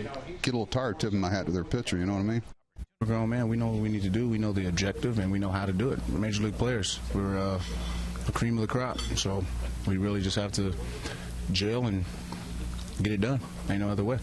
get a little tired tipping my hat to their pitcher. You know what I mean? We're grown man. We know what we need to do. We know the objective, and we know how to do it. We're major league players. We're the cream of the crop. So we really just have to gel and get it done. Ain't no other way.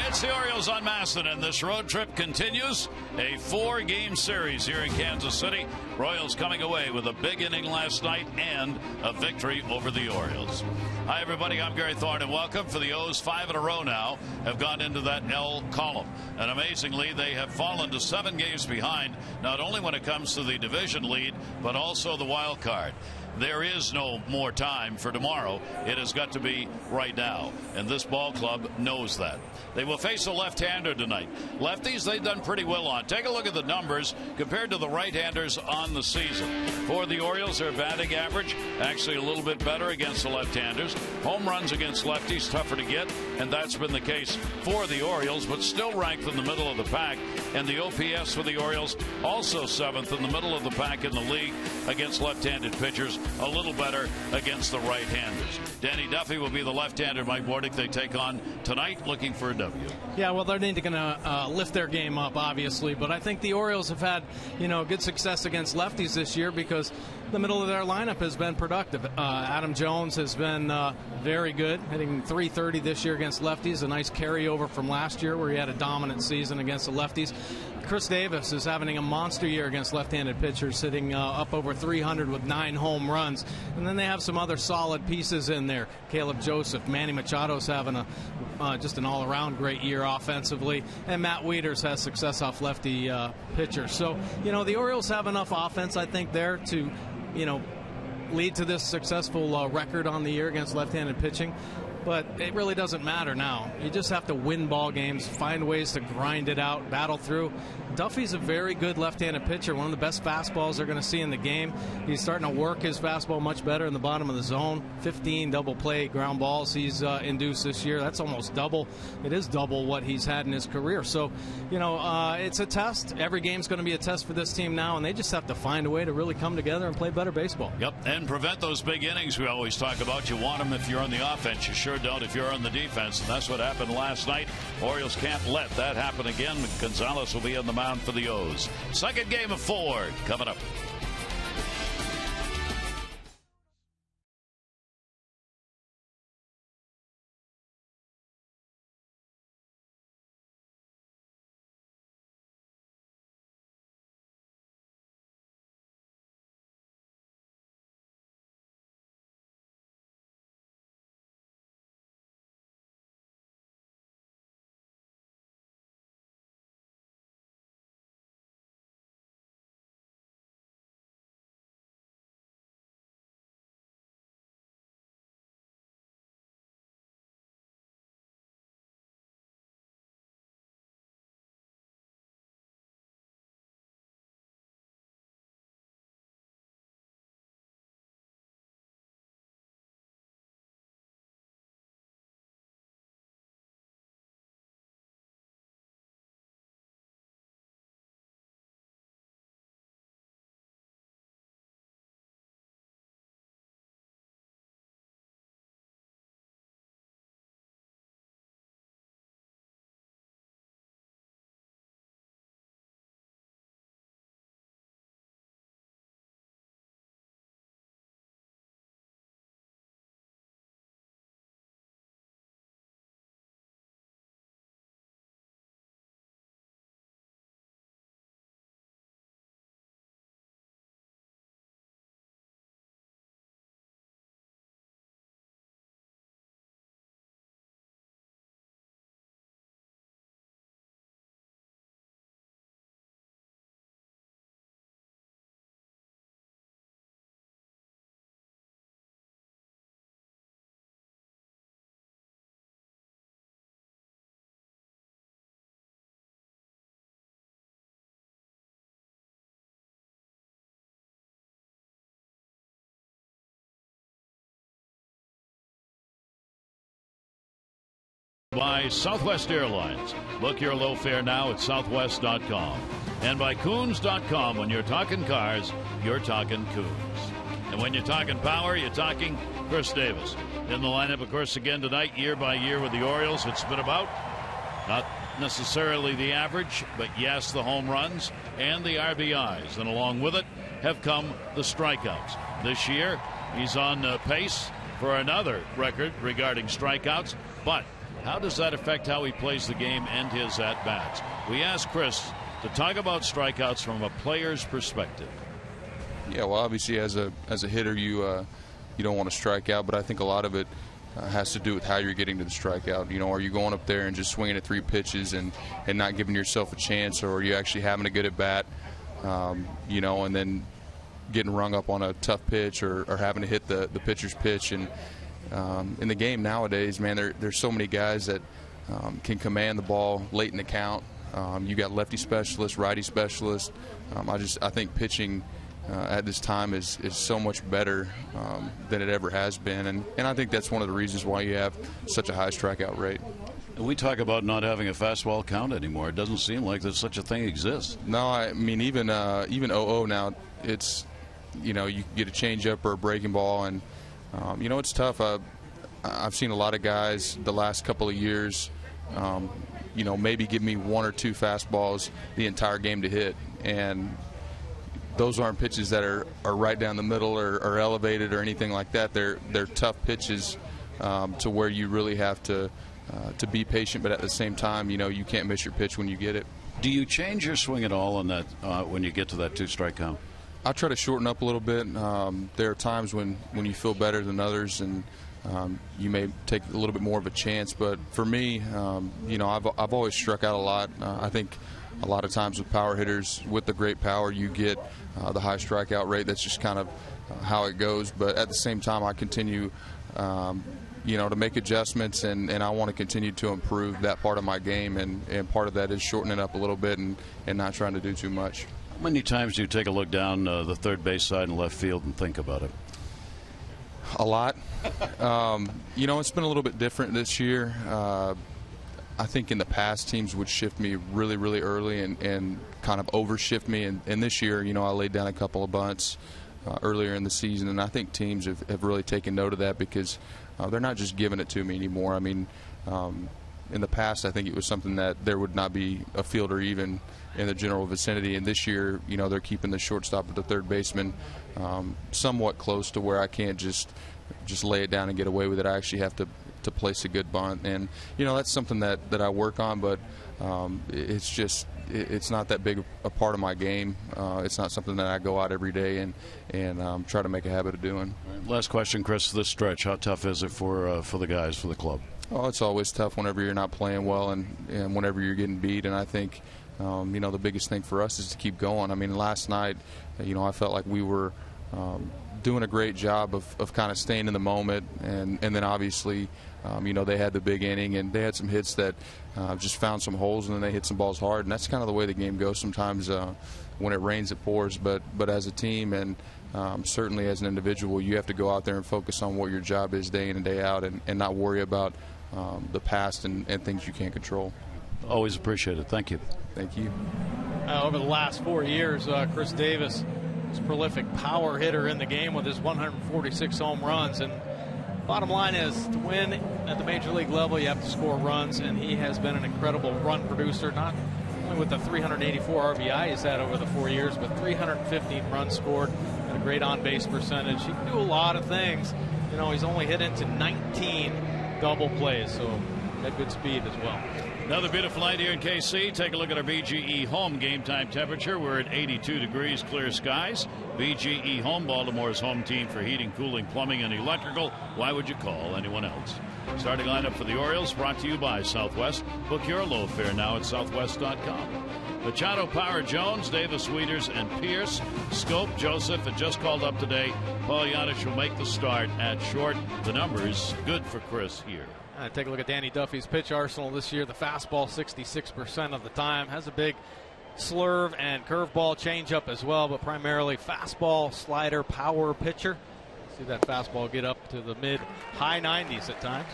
It's the Orioles on Masson, and this road trip continues. A 4-game series here in Kansas City. Royals coming away with a big inning last night and a victory over the Orioles. Hi, everybody. I'm Gary Thorne, and welcome. For the O's, 5 in a row now have gone into that L column. And amazingly, they have fallen to 7 games behind, not only when it comes to the division lead, but also the wild card. There is no more time for tomorrow. It has got to be right now, and this ball club knows that. They will face a left-hander tonight. Lefties, they've done pretty well on. Take a look at the numbers compared to the right-handers on the season. For the Orioles, their batting average actually a little bit better against the left-handers. Home runs against lefties, tougher to get, and that's been the case for the Orioles, but still ranked in the middle of the pack. And the OPS for the Orioles also 7th in the middle of the pack in the league against left-handed pitchers. A little better against the right-handers. Danny Duffy will be the left-hander Mike Bordick they take on tonight, looking for a W. Yeah, well, they're going to lift their game up, obviously, but I think the Orioles have had, good success against lefties this year because the middle of their lineup has been productive. Adam Jones has been very good, hitting .330 this year against lefties, a nice carryover from last year where he had a dominant season against the lefties. Chris Davis is having a monster year against left-handed pitchers, hitting up over 300 with 9 home runs. And then they have some other solid pieces in there. Caleb Joseph, Manny Machado's having just an all-around great year offensively. And Matt Wieters has success off lefty pitchers. So, the Orioles have enough offense, I think, there to, lead to this successful record on the year against left-handed pitching. But it really doesn't matter now. You just have to win ball games, find ways to grind it out, battle through. Duffy's a very good left-handed pitcher, one of the best fastballs they're going to see in the game. He's starting to work his fastball much better in the bottom of the zone. 15 double play ground balls he's induced this year. That's almost double. It is double what he's had in his career. So, it's a test. Every game's going to be a test for this team now, and they just have to find a way to really come together and play better baseball. Yep, and prevent those big innings we always talk about. You want them if you're on the offense. You sure don't if you're on the defense, and that's what happened last night. Orioles can't let that happen again. Gonzalez will be on the mound for the O's. Second game of 4 coming up. by Southwest Airlines. Book your low fare now at southwest.com. And by Coons.com. When you're talking cars, you're talking Coons. And when you're talking power, you're talking Chris Davis. In the lineup, of course, again tonight, year by year with the Orioles, it's been about not necessarily the average, but yes, the home runs and the RBIs. And along with it have come the strikeouts. This year, he's on pace for another record regarding strikeouts. But how does that affect how he plays the game and his at-bats? We asked Chris to talk about strikeouts from a player's perspective. Yeah, well, obviously as a hitter, you don't want to strike out, but I think a lot of it has to do with how you're getting to the strikeout. You know, are you going up there and just swinging at 3 pitches and not giving yourself a chance, or are you actually having a good at bat, you know, and then getting rung up on a tough pitch or having to hit the pitcher's pitch? And in the game nowadays, man, there's so many guys that can command the ball late in the count. You got lefty specialists, righty specialists. I think pitching at this time is so much better than it ever has been, and I think that's one of the reasons why you have such a high strikeout rate. We talk about not having a fastball count anymore. It doesn't seem like that such a thing exists. No, I mean even 0-0 now, it's, you know, you get a changeup or a breaking ball, and you know, it's tough. I've seen a lot of guys the last couple of years, you know, maybe give me 1 or 2 fastballs the entire game to hit, and those aren't pitches that are right down the middle or elevated or anything like that. They're tough pitches to where you really have to be patient, but at the same time, you know, you can't miss your pitch when you get it. Do you change your swing at all on that when you get to that 2-strike count? I try to shorten up a little bit. There are times when you feel better than others, and you may take a little bit more of a chance. But for me, you know, I've always struck out a lot. I think a lot of times with power hitters, with the great power, you get the high strikeout rate. That's just kind of how it goes. But at the same time, I continue, you know, to make adjustments, and I want to continue to improve that part of my game. And part of that is shortening up a little bit and not trying to do too much. How many times do you take a look down the third base side and left field and think about it? A lot. You know, it's been a little bit different this year. I think in the past, teams would shift me really, really early and kind of overshift me. And this year, you know, I laid down a couple of bunts earlier in the season, and I think teams have really taken note of that because they're not just giving it to me anymore. I mean, in the past, I think it was something that there would not be a fielder even in the general vicinity. And this year, you know, they're keeping the shortstop at the third baseman somewhat close to where I can't just lay it down and get away with it. I actually have to place a good bunt, and you know, that's something that I work on, but it's not that big a part of my game. It's not something that I go out every day and try to make a habit of doing. Last question, Chris. This stretch, how tough is it for the guys, for the club? Oh, it's always tough whenever you're not playing well and whenever you're getting beat, and I think you know, the biggest thing for us is to keep going. I mean, last night, you know, I felt like we were doing a great job of kind of staying in the moment, and then obviously you know, they had the big inning and they had some hits that just found some holes, and then they hit some balls hard, and that's kind of the way the game goes sometimes. When it rains, it pours, but as a team and certainly as an individual, you have to go out there and focus on what your job is day in and day out, and not worry about the past and things you can't control. Always appreciate it. Thank you. Thank you. Over the last 4 years, Chris Davis is a prolific power hitter in the game with his 146 home runs. And bottom line is, to win at the major league level, you have to score runs, and he has been an incredible run producer, not only with the 384 RBI he's had over the 4 years, but 315 runs scored and a great on-base percentage. He can do a lot of things. You know, he's only hit into 19 double plays, so had good speed as well. Another beautiful night here in KC. Take a look at our BGE Home game time temperature. We're at 82 degrees, clear skies. BGE Home, Baltimore's home team for heating, cooling, plumbing, and electrical. Why would you call anyone else? Starting lineup for the Orioles, brought to you by Southwest. Book your low fare now at southwest.com. Machado, Power, Jones, Davis, Wieters, and Pierce. Scope, Joseph, and just called up today. Paul Yanish will make the start at short. The numbers good for Chris here. Take a look at Danny Duffy's pitch arsenal this year. The fastball 66% of the time. Has a big slurve and curveball changeup as well, but primarily fastball, slider, power pitcher. See that fastball get up to the mid-high 90s at times.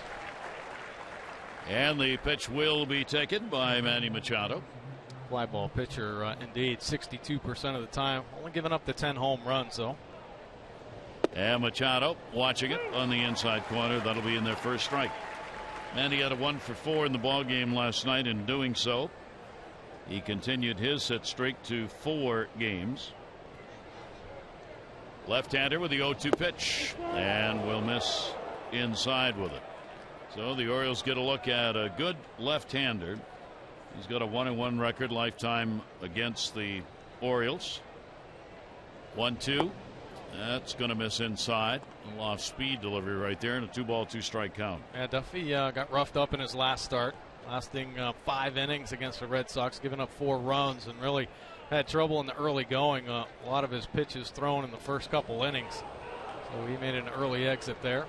And the pitch will be taken by Manny Machado. Fly ball pitcher, indeed, 62% of the time. Only giving up the 10 home runs, though. And Machado watching it on the inside corner. That'll be in their first strike. Manny had a 1 for 4 in the ball game last night. In doing so, he continued his hit streak to 4 games. Left-hander with the 0-2 pitch, and will miss inside with it. So the Orioles get a look at a good left-hander. He's got a 1-1 record lifetime against the Orioles. 1-2. That's going to miss inside. A little off-speed delivery right there, and a 2-ball, 2-strike count. Yeah, Duffy got roughed up in his last start, lasting 5 innings against the Red Sox, giving up 4 runs, and really had trouble in the early going. A lot of his pitches thrown in the first couple innings, so he made an early exit there.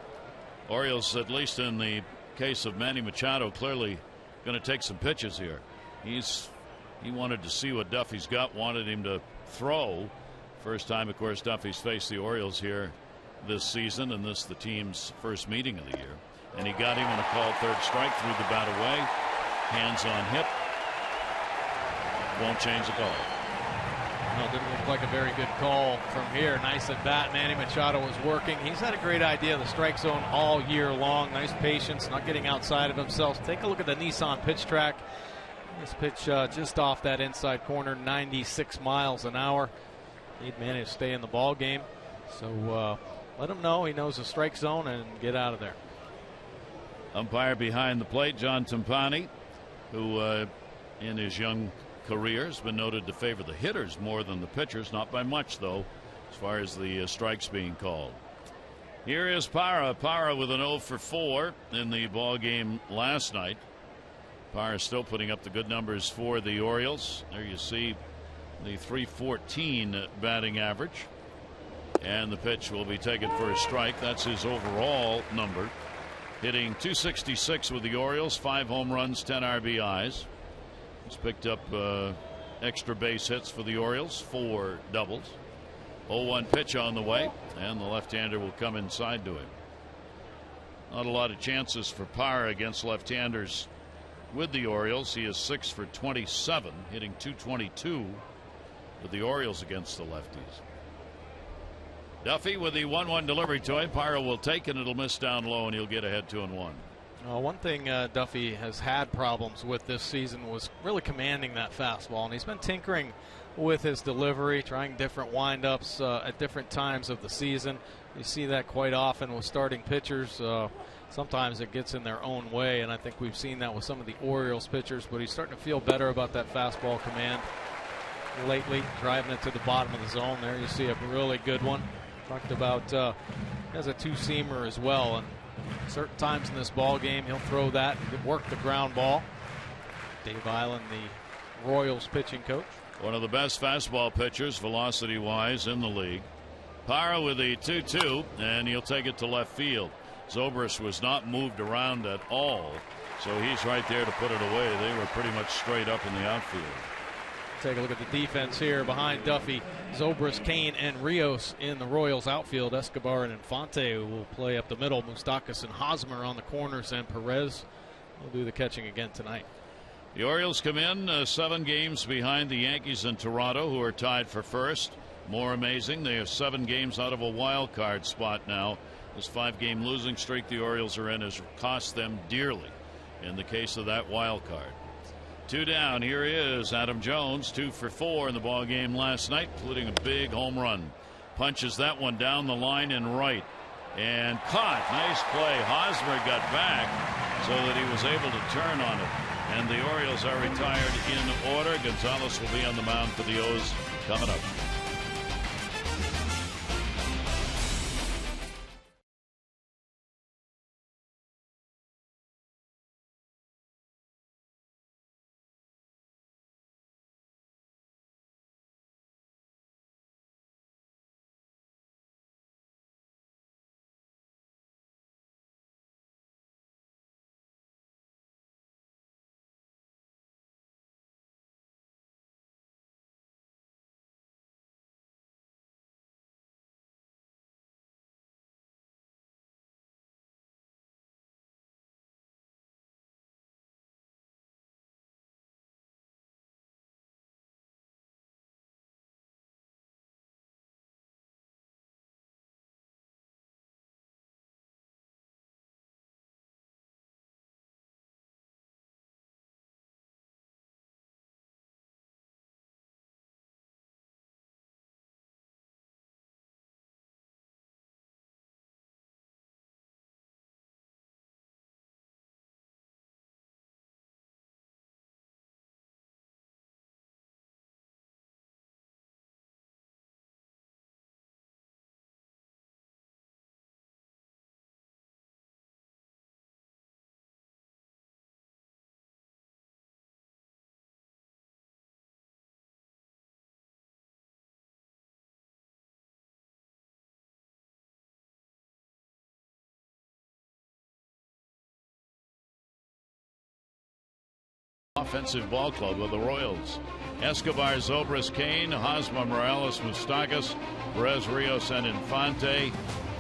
Orioles, at least in the case of Manny Machado, clearly going to take some pitches here. He wanted to see what Duffy's got, wanted him to throw. First time, of course, Duffy's faced the Orioles here this season, and this the team's first meeting of the year. And he got him on a called third strike, threw the bat away, hands on hip. Won't change the call. No, didn't look like a very good call from here. Nice at bat. Manny Machado was working. He's had a great idea of the strike zone all year long. Nice patience, not getting outside of himself. Take a look at the Nissan pitch track. This pitch just off that inside corner, 96 miles an hour. He'd managed to stay in the ball game. So let him know he knows the strike zone and get out of there. Umpire behind the plate, John Timpani, who in his young career has been noted to favor the hitters more than the pitchers. Not by much, though, as far as the strikes being called. Here is Parra. Parra with an 0 for 4 in the ball game last night. Parra still putting up the good numbers for the Orioles. There you see the .314 batting average. And the pitch will be taken for a strike. That's his overall number. Hitting .266 with the Orioles, 5 home runs, 10 RBIs. He's picked up extra base hits for the Orioles, 4 doubles. 0-1 pitch on the way, and the left-hander will come inside to him. Not a lot of chances for Parra against left-handers with the Orioles. He is 6 for 27, hitting .222 with the Orioles against the lefties. Duffy with the 1-1 delivery to him. Parra will take, and it'll miss down low, and he'll get ahead 2-1. One thing Duffy has had problems with this season was really commanding that fastball, and he's been tinkering with his delivery, trying different windups at different times of the season. You see that quite often with starting pitchers. Sometimes it gets in their own way, and I think we've seen that with some of the Orioles pitchers, but he's starting to feel better about that fastball command lately, driving it to the bottom of the zone. There you see a really good one. Talked about he has a 2-seamer as well, and certain times in this ball game he'll throw that and work the ground ball. Dave Island, the Royals pitching coach. One of the best fastball pitchers velocity wise in the league. Parra with the 2-2, and he'll take it to left field. Zobrist was not moved around at all, so he's right there to put it away. They were pretty much straight up in the outfield. Take a look at the defense here behind Duffy. Zobrist, Kane, and Rios in the Royals outfield. Escobar and Infante will play up the middle. Moustakas and Hosmer on the corners, and Perez will do the catching again tonight. The Orioles come in 7 games behind the Yankees in Toronto, who are tied for first. More amazing, they are 7 games out of a wild card spot now. This 5-game losing streak the Orioles are in has cost them dearly in the case of that wild card. 2 down. Here is Adam Jones, 2 for 4 in the ball game last night, including a big home run. Punches that one down the line and right, and caught. Nice play. Hosmer got back so that he was able to turn on it. And the Orioles are retired in order. Gonzalez will be on the mound for the O's coming up. offensive ball club of the Royals. Escobar, Zobrist, Kane, Hosmer, Morales, Moustakas, Perez, Rios, and Infante.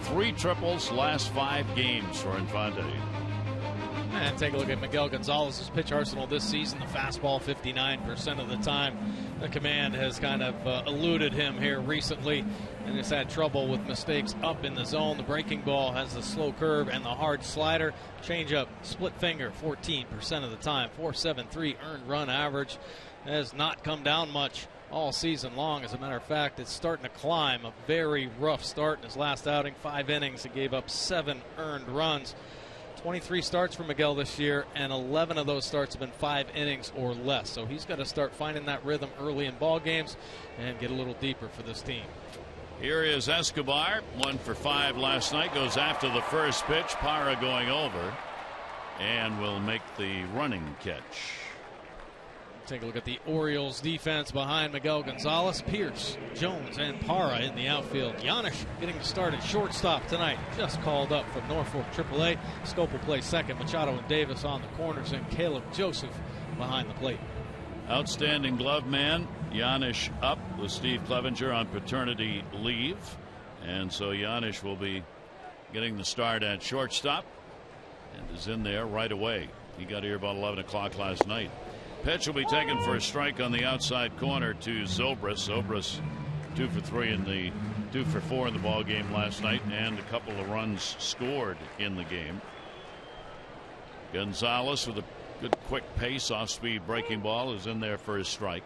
3 triples last 5 games for Infante. And take a look at Miguel Gonzalez's pitch arsenal this season. The fastball 59% of the time. The command has kind of eluded him here recently and has had trouble with mistakes up in the zone. The breaking ball has the slow curve and the hard slider. Changeup, split finger 14% of the time. 4.73 earned run average. Has not come down much all season long. As a matter of fact, it's starting to climb. A very rough start in his last outing. 5 innings. He gave up 7 earned runs. 23 starts for Miguel this year, and 11 of those starts have been 5 innings or less. So he's got to start finding that rhythm early in ball games and get a little deeper for this team. Here is Escobar, 1 for 5 last night. Goes after the first pitch. Parra going over and will make the running catch. Take a look at the Orioles defense behind Miguel Gonzalez. Pierce, Jones, and Parra in the outfield. Yanish getting to start at shortstop tonight. Just called up from Norfolk AAA. Scope will play second. Machado and Davis on the corners, and Caleb Joseph behind the plate. Outstanding glove man. Yanish up with Steve Clevenger on paternity leave. And so Yanish will be getting the start at shortstop and is in there right away. He got here about 11 o'clock last night. Pitch will be taken for a strike on the outside corner to Zobrist. Zobrist 2 for 3 in the 2 for 4 in the ball game last night, and a couple of runs scored in the game. Gonzalez with a good quick pace, off speed breaking ball is in there for his strike.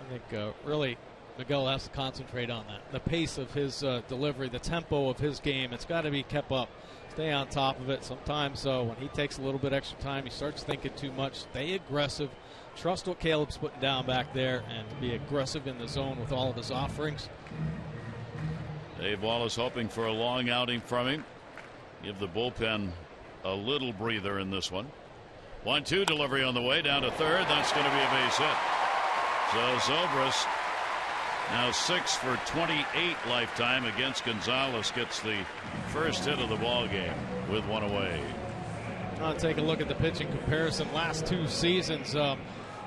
I think really Miguel has to concentrate on that. The pace of his delivery, the tempo of his game, it's got to be kept up. Stay on top of it. Sometimes when he takes a little bit extra time, he starts thinking too much. Stay aggressive. Trust what Caleb's putting down back there and be aggressive in the zone with all of his offerings. Dave Wallace hoping for a long outing from him. Give the bullpen a little breather in this one. 1-2 delivery on the way down to third. That's going to be a base hit. So Zobrist now 6 for 28 lifetime against Gonzalez, gets the first hit of the ball game with 1 away. I'll take a look at the pitching comparison. Last 2 seasons.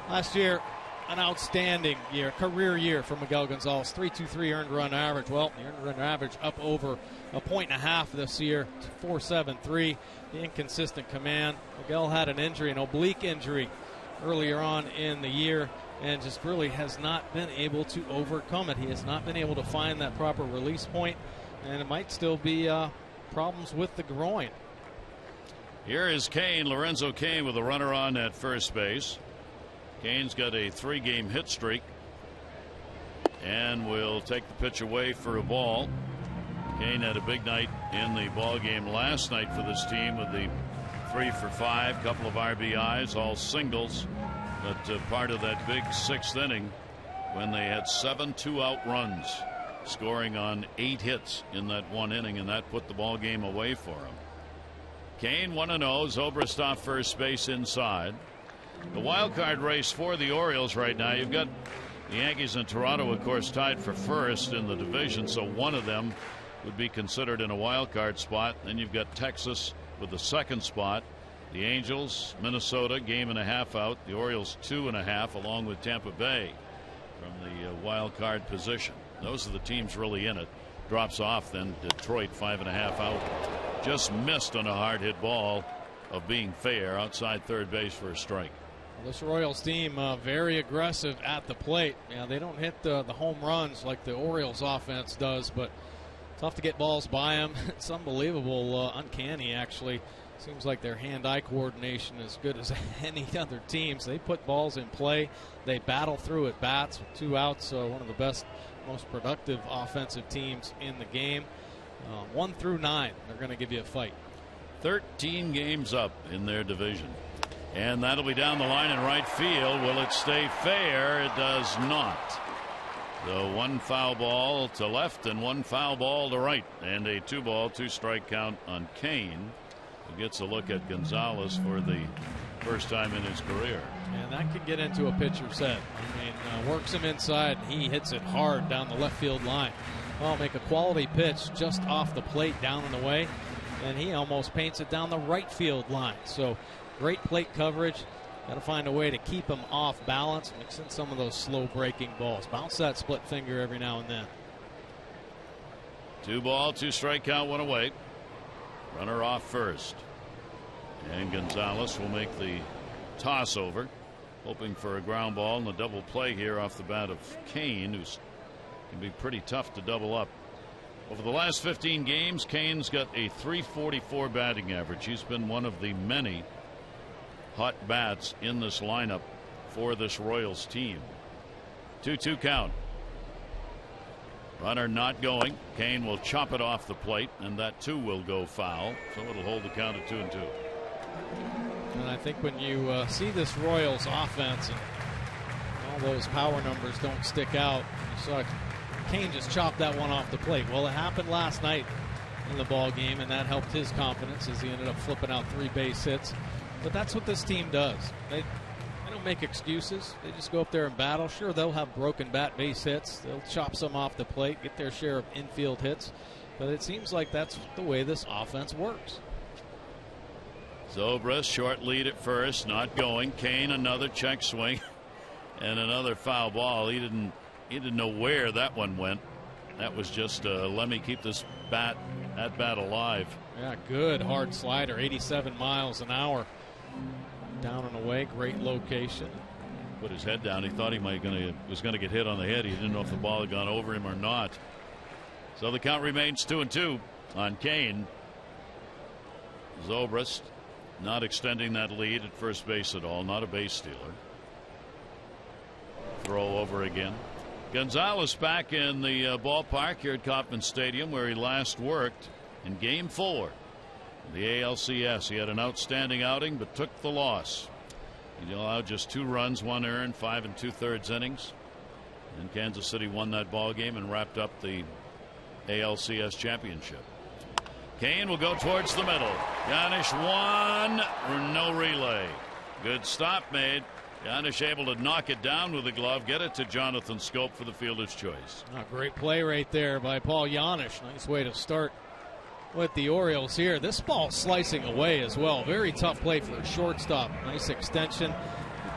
Last year, an outstanding year, career year for Miguel Gonzalez. 3.23 earned run average. Well, the earned run average up over 1.5 points this year to 4.73. The inconsistent command. Miguel had an injury, an oblique injury, earlier on in the year, and just really has not been able to overcome it. He has not been able to find that proper release point, and it might still be problems with the groin. Here is Kane, Lorenzo Kane, with a runner on at first base. Kane's got a 3-game hit streak and will take the pitch away for a ball. Kane had a big night in the ball game last night for this team with the 3 for 5, couple of RBIs, all singles, but part of that big 6th inning when they had 7 2-out runs, scoring on 8 hits in that 1 inning, and that put the ball game away for him. Kane 1-0. Zobrist off first base inside. The wild card race for the Orioles right now, you've got the Yankees and Toronto, of course, tied for first in the division, so one of them would be considered in a wild card spot. Then you've got Texas with the 2nd spot. The Angels, Minnesota, 1.5 out. The Orioles 2.5, along with Tampa Bay from the wild card position. Those are the teams really in it. Drops off then Detroit 5.5 out. Just missed on a hard hit ball of being fair outside third base for a strike. This Royals team very aggressive at the plate. Yeah, they don't hit the home runs like the Orioles offense does, but tough to get balls by them. It's unbelievable, uncanny actually. Seems like their hand-eye coordination is good as any other teams. They put balls in play. They battle through at bats with 2 outs. One of the best, most productive offensive teams in the game. 1 through 9, they're going to give you a fight. 13 games up in their division. And that'll be down the line in right field. Will it stay fair? It does not. So 1 foul ball to left and 1 foul ball to right, and a 2-ball, 2-strike count on Kane, who gets a look at Gonzalez for the first time in his career. And that could get into a pitcher's head. I mean, works him inside, and he hits it hard down the left field line. Well, make a quality pitch just off the plate down and away, and he almost paints it down the right field line. So great plate coverage. Got to find a way to keep him off balance, mix in some of those slow breaking balls. Bounce that split finger every now and then. 2 ball, 2 strike count, 1 away. Runner off first. And Gonzalez will make the toss over, hoping for a ground ball and a double play here off the bat of Kane, who's can be pretty tough to double up. Over the last 15 games, Kane's got a .344 batting average. He's been one of the many hot bats in this lineup for this Royals team. 2-2 count. Runner not going. Kane will chop it off the plate, and that too will go foul. So it'll hold the count at 2-2. And I think when you see this Royals offense and all those power numbers don't stick out, you saw Kane just chopped that one off the plate. Well, it happened last night in the ball game, and that helped his confidence as he ended up flipping out 3 base hits. But that's what this team does. They don't make excuses. They just go up there and battle. Sure, they'll have broken bat base hits. They'll chop some off the plate, get their share of infield hits. But it seems like that's the way this offense works. Zobrist, short lead at first, not going. Kane, another check swing and another foul ball. He didn't know where that one went. That was just let me keep this bat alive. Yeah, good hard slider, 87 miles an hour. Down and away, great location. Put his head down. He thought he was going to get hit on the head. He didn't know if the ball had gone over him or not. So the count remains 2-2 on Kane. Zobrist not extending that lead at first base at all. Not a base stealer. Throw over again. Gonzalez back in the ballpark here at Kauffman Stadium, where he last worked in Game 4. The ALCS. He had an outstanding outing, but took the loss. He allowed just 2 runs, 1 earned, 5 2/3 innings. And Kansas City won that ball game and wrapped up the ALCS championship. Kane will go towards the middle. Janish one, no relay. Good stop made. Janish able to knock it down with the glove, get it to Jonathan Scope for the fielder's choice. Oh, great play right there by Paul Janish. Nice way to start with the Orioles here. This ball slicing away as well. Very tough play for a shortstop. Nice extension.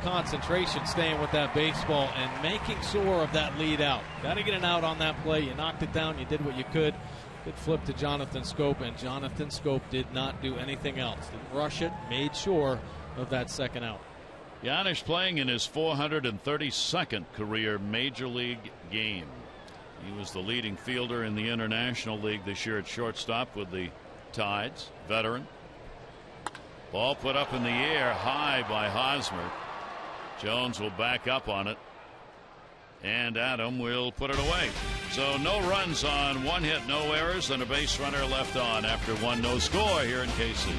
Concentration staying with that baseball and making sure of that lead out. Got to get an out on that play. You knocked it down. You did what you could. Good flip to Jonathan Scope, and Jonathan Scope did not do anything else. Didn't rush it. Made sure of that second out. Janish playing in his 432nd career Major League game. He was the leading fielder in the International League this year at shortstop with the Tides. Veteran. Ball put up in the air high by Hosmer. Jones will back up on it, and Adam will put it away. So no runs on 1 hit, no errors, and a base runner left on after 1 no score here in KC.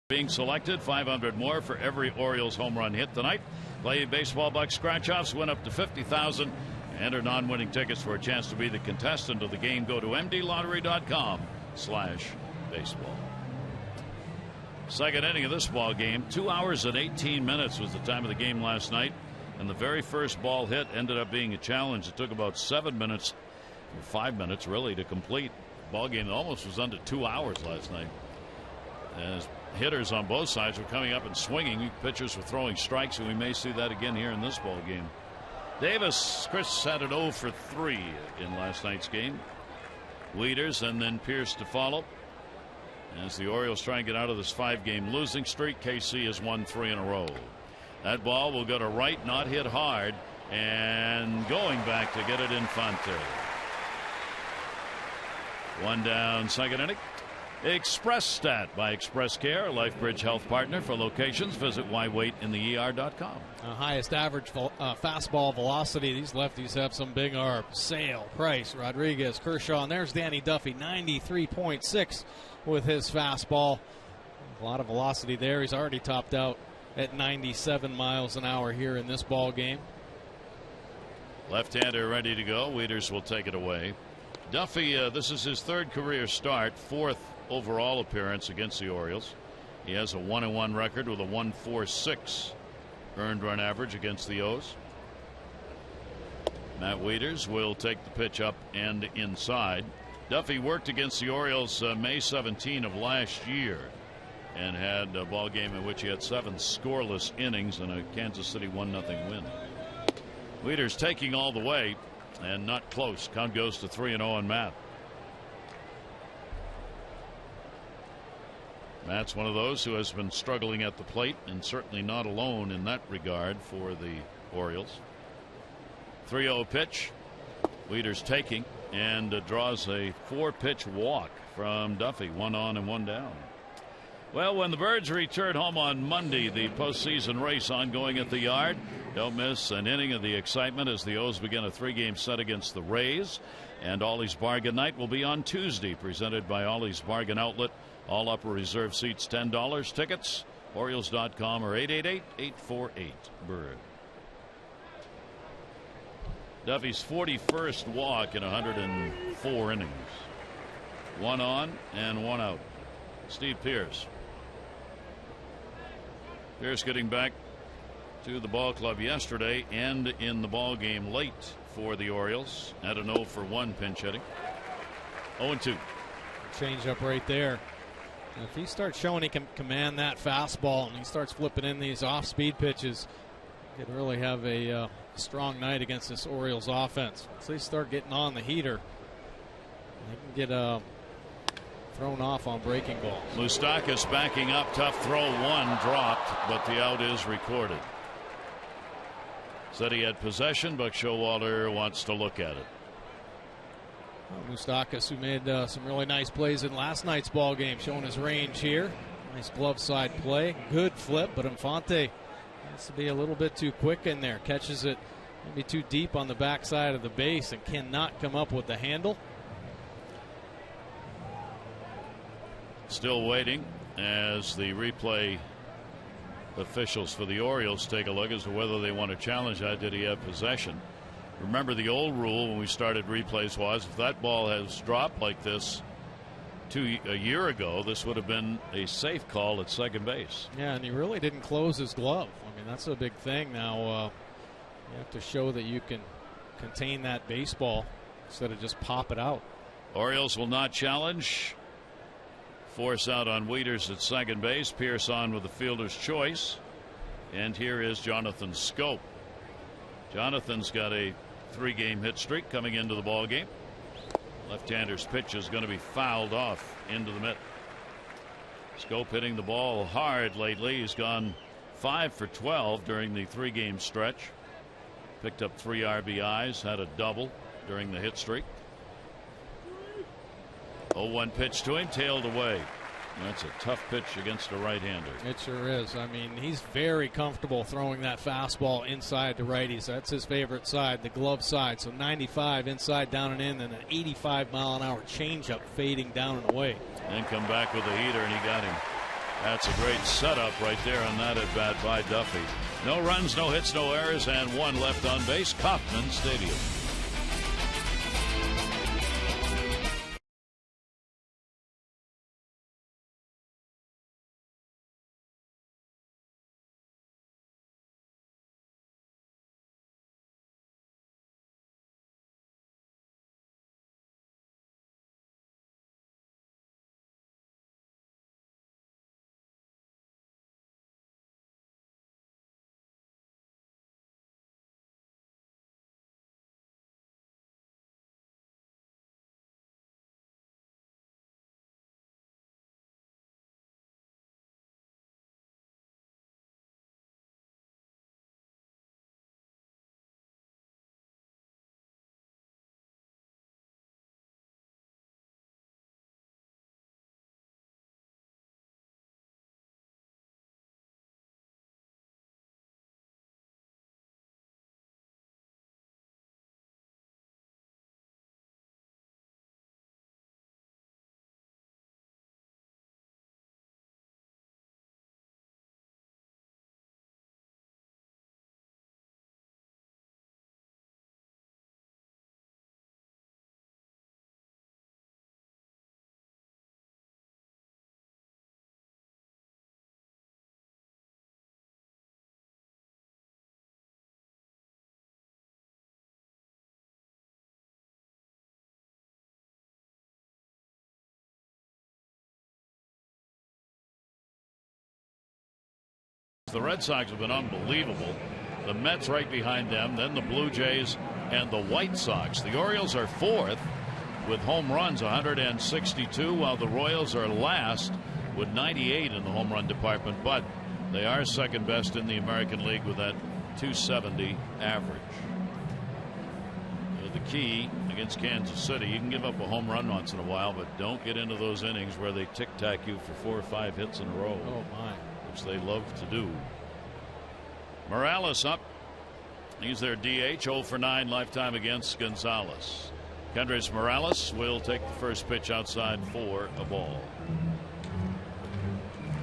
Being selected, 500 more for every Orioles home run hit tonight. Play baseball bucks scratch offs win up to $50,000, Enter non-winning tickets for a chance to be the contestant of the game. Go to mdlottery.com/baseball. Second inning of this ball game. 2 hours and 18 minutes was the time of the game last night. And the very first ball hit ended up being a challenge. It took about 7 minutes, or 5 minutes really, to complete. Ball game almost was under 2 hours last night. As hitters on both sides were coming up and swinging, pitchers were throwing strikes, and we may see that again here in this ball game. Chris had an 0 for 3 in last night's game. Wieters and then Pierce to follow. As the Orioles try and get out of this 5-game losing streak, KC has won 3 in a row. That ball will go to right, not hit hard, and going back to get it Infante. 1 down, second inning. Express Stat by Express Care, LifeBridge Health Partner. For locations, visit whywaitintheer.com. Highest average fastball velocity. These lefties have some big arms. Sale, Price, Rodriguez, Kershaw, and there's Danny Duffy, 93.6 with his fastball. A lot of velocity there. He's already topped out at 97 miles an hour here in this ball game. Left-hander ready to go. Wieters will take it away. Duffy, this is his 3rd career start, 4th overall appearance against the Orioles. He has a 1-1 record with a 1.46 earned run average against the O's. Matt Wieters will take the pitch up and inside. Duffy worked against the Orioles May 17 of last year and had a ball game in which he had 7 scoreless innings and a Kansas City 1-0 win. Wieters taking all the way and not close. Count goes to 3-0 on Matt. Matt's one of those who has been struggling at the plate and certainly not alone in that regard for the Orioles. 3-0 pitch. Wieters taking and draws a 4-pitch walk from Duffy. 1 on and 1 down. Well, when the Birds return home on Monday, the postseason race ongoing at the Yard. Don't miss an inning of the excitement as the O's begin a 3-game set against the Rays. And Ollie's Bargain Night will be on Tuesday, presented by Ollie's Bargain Outlet. All upper reserve seats $10. Tickets, Orioles.com or 888-848-BIRD. Duffy's 41st walk in 104 innings. 1 on and 1 out. Steve Pierce. Pierce getting back to the ball club yesterday and in the ball game late for the Orioles. Had an 0 for 1 pinch hitting. 0-2. Change up right there. And if he starts showing he can command that fastball and he starts flipping in these off-speed pitches, he could really have a strong night against this Orioles offense. Once they start getting on the heater, they can get thrown off on breaking balls. Moustakas backing up. Tough throw. 1 dropped, but the out is recorded. Said he had possession, but Showalter wants to look at it. Moustakas, who made some really nice plays in last night's ball game, showing his range here. Nice glove side play. Good flip, but Infante has to be a little bit too quick in there. Catches it maybe too deep on the backside of the base and cannot come up with the handle. Still waiting as the replay officials for the Orioles take a look as to whether they want to challenge that. Did he have possession? Remember, the old rule when we started replays was if that ball has dropped like this a year ago, this would have been a safe call at second base. Yeah, and he really didn't close his glove. I mean, that's a big thing now. You have to show that you can contain that baseball instead of just pop it out. Orioles will not challenge. Force out on Wieters at second base. Pierce on with the fielder's choice. And here is Jonathan Schoop. Jonathan's got a 3-game hit streak coming into the ball game. Left-hander's pitch is going to be fouled off into the mitt. Schoop hitting the ball hard lately. He's gone 5 for 12 during the 3-game stretch. Picked up 3 RBIs, had a double during the hit streak. 0-1 pitch to him, tailed away. That's a tough pitch against a right-hander. It sure is. I mean, he's very comfortable throwing that fastball inside to righties. That's his favorite side, the glove side. So 95 inside, down and in, and an 85-mile-an-hour changeup fading down and away. And come back with a heater, and he got him. That's a great setup right there on that at bat by Duffy. No runs, no hits, no errors, and 1 left on base. Kauffman Stadium. The Red Sox have been unbelievable. The Mets right behind them, then the Blue Jays and the White Sox. The Orioles are fourth with home runs, 162, while the Royals are last with 98 in the home run department, but they are second best in the American League with that 270 average. The key against Kansas City, you can give up a home run once in a while, but don't get into those innings where they tic-tac you for 4 or 5 hits in a row. Oh my. Which they love to do. Morales up. He's their DH, 0 for 9 lifetime against Gonzalez. Kendrys Morales will take the first pitch outside for a ball.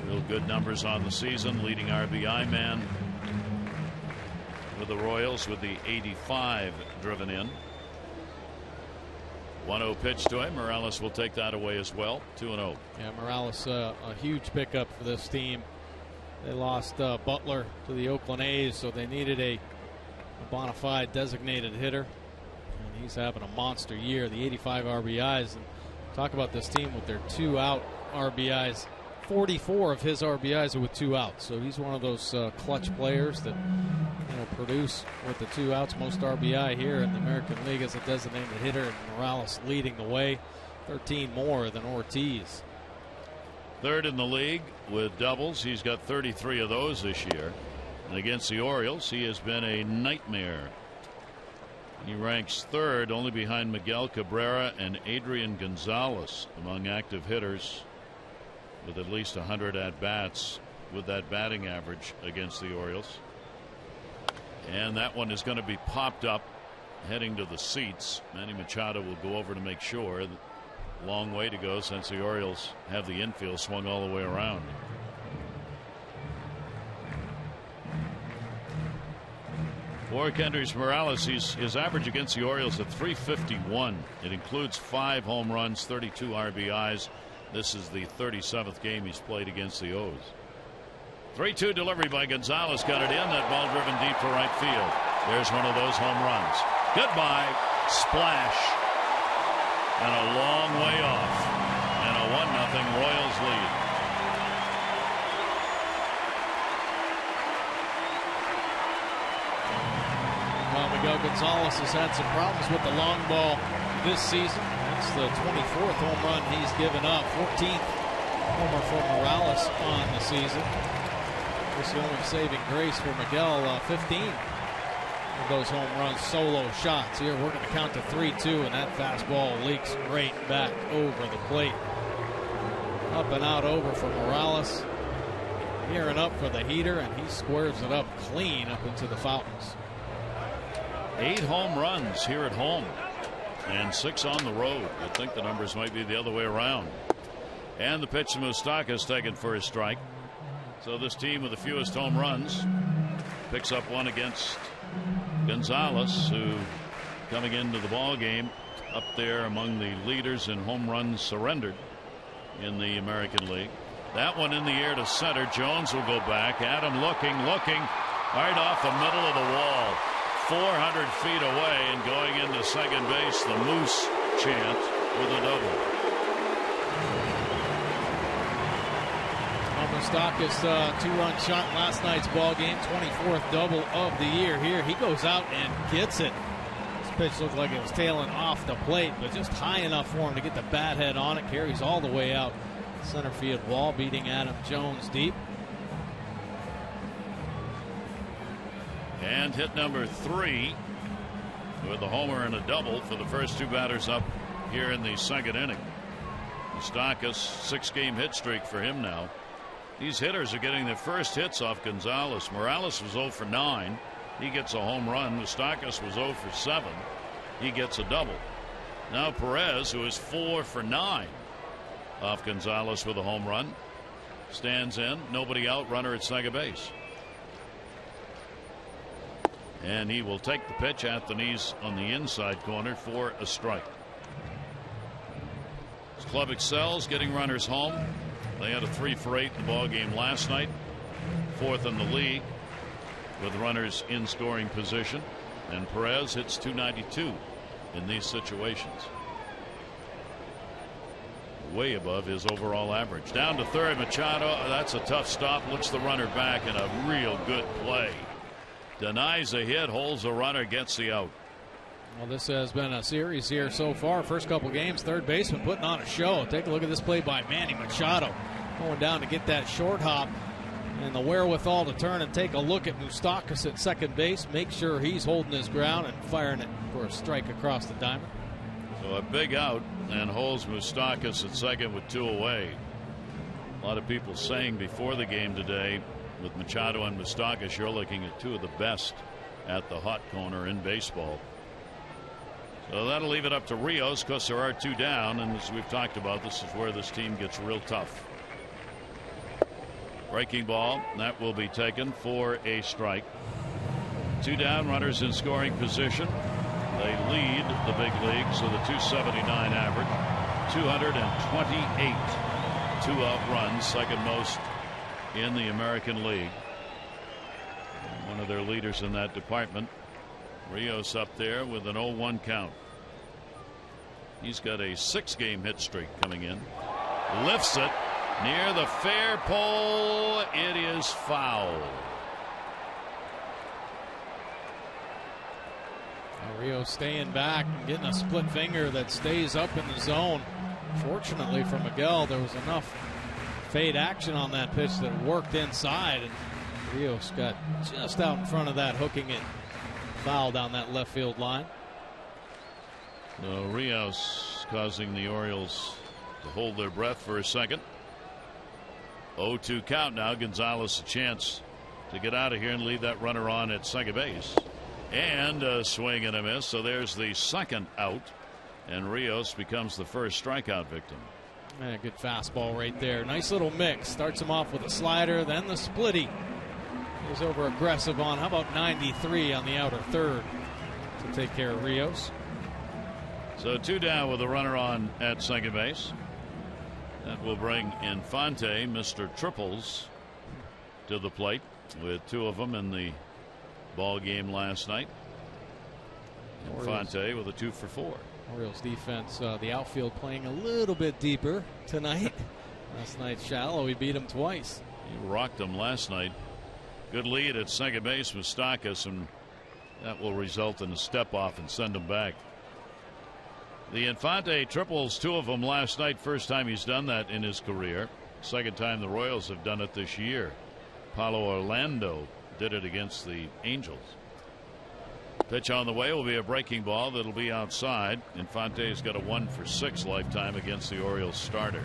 Real good numbers on the season, leading RBI man with the Royals with the 85 driven in. 1-0 pitch to him. Morales will take that away as well. 2-0. Yeah, Morales a huge pickup for this team. They lost Butler to the Oakland A's, so they needed a bona fide designated hitter. And he's having a monster year. The 85 RBIs. And talk about this team with their 2-out RBIs. 44 of his RBIs are with 2 outs. So he's one of those clutch players that produce with the 2 outs. Most RBI here in the American League as a designated hitter. And Morales leading the way. 13 more than Ortiz. Third in the league with doubles. He's got 33 of those this year. And against the Orioles, he has been a nightmare. He ranks third, only behind Miguel Cabrera and Adrian Gonzalez among active hitters with at least 100 at-bats with that batting average against the Orioles. And that one is going to be popped up heading to the seats. Manny Machado will go over to make sure. Long way to go since the Orioles have the infield swung all the way around. For Kendrys Morales, his average against the Orioles at .351. It includes 5 home runs, 32 RBIs. This is the 37th game he's played against the O's. 3-2 delivery by Gonzalez, got it in. That ball driven deep to right field. There's one of those home runs. Goodbye. Splash. And a long way off. And a 1-0 Royals lead. Well, Miguel Gonzalez has had some problems with the long ball this season. That's the 24th home run he's given up. 14th homer for Morales on the season. This is the only saving grace for Miguel. 15 of those home runs solo shots. Here we're going to count to 3-2, and that fastball leaks right back over the plate. Up and out over for Morales. Gearing up for the heater, and he squares it up clean up into the fountains. 8 home runs here at home and 6 on the road. You'd think the numbers might be the other way around. And the pitch to Moustakas taken for a strike. So this team with the fewest home runs picks up one against Gonzalez, who coming into the ball game up there among the leaders in home runs surrendered in the American League. That one in the air to center. Jones will go back. Adam looking right off the middle of the wall. 400 feet away and going into second base. The Moose chant with a double. Moustakas 2-run shot last night's ball game. 24th double of the year. Here he goes out and gets it. This pitch looked like it was tailing off the plate, but just high enough for him to get the bat head on it. Carries all the way out center field wall, beating Adam Jones deep. And hit number 3 with a homer and a double for the first 2 batters up here in the second inning. Moustakas, 6-game hit streak for him now. These hitters are getting their first hits off Gonzalez. Morales was 0 for 9. He gets a home run. Moustakas was 0 for 7. He gets a double. Now Perez, who is 4 for 9 off Gonzalez with a home run, stands in. Nobody out. Runner at second base. And he will take the pitch at the knees on the inside corner for a strike. His club excels getting runners home. They had a 3 for 8 in the ball game last night. 4th in the league with runners in scoring position. And Perez hits .292 in these situations. way above his overall average. Down to third, Machado. That's a tough stop. Looks the runner back, and a real good play. Denies a hit, holds the runner, gets the out. Well, this has been a series here so far. First couple games, third baseman putting on a show. Take a look at this play by Manny Machado. Going down to get that short hop and the wherewithal to turn and take a look at Moustakas at second base. Make sure he's holding his ground and firing it for a strike across the diamond. So a big out and holds Moustakas at second with 2 away. A lot of people saying before the game today, with Machado and Moustakas, you're looking at 2 of the best at the hot corner in baseball. So that'll leave it up to Rios because there are 2 down, and as we've talked about, this is where this team gets real tough. Breaking ball, that will be taken for a strike. 2 down, runners in scoring position. They lead the big leagues with a .279 average, 228 2-out runs, second most in the American League. One of their leaders in that department. Rios up there with an 0-1 count. He's got a 6-game hit streak coming in. Lifts it near the fair pole. It is foul. Rios staying back and getting a split finger that stays up in the zone. Fortunately for Miguel, there was enough fade action on that pitch that worked inside, and Rios got just out in front of that, hooking it foul down that left field line. So Rios causing the Orioles to hold their breath for a second. 0-2 count now. Gonzalez a chance to get out of here and leave that runner on at second base. And a swing and a miss. So there's the second out. And Rios becomes the first strikeout victim. And a good fastball right there. Nice little mix. Starts him off with a slider, then the splitty. He's over aggressive on, how about 93 on the outer third to take care of Rios. So 2 down with a runner on at second base. That will bring Infante, Mr. Triples, to the plate with 2 of them in the ball game last night. Infante with a 2 for 4. Orioles defense, the outfield playing a little bit deeper tonight. Last night shallow, he beat him twice. He rocked him last night. Good lead at second base with Moustakas, and that will result in a step off and send him back. The Infante triples, 2 of them last night. First time he's done that in his career. Second time the Royals have done it this year. Paulo Orlando did it against the Angels. Pitch on the way will be a breaking ball that'll be outside. Infante's got a 1 for 6 lifetime against the Orioles starter.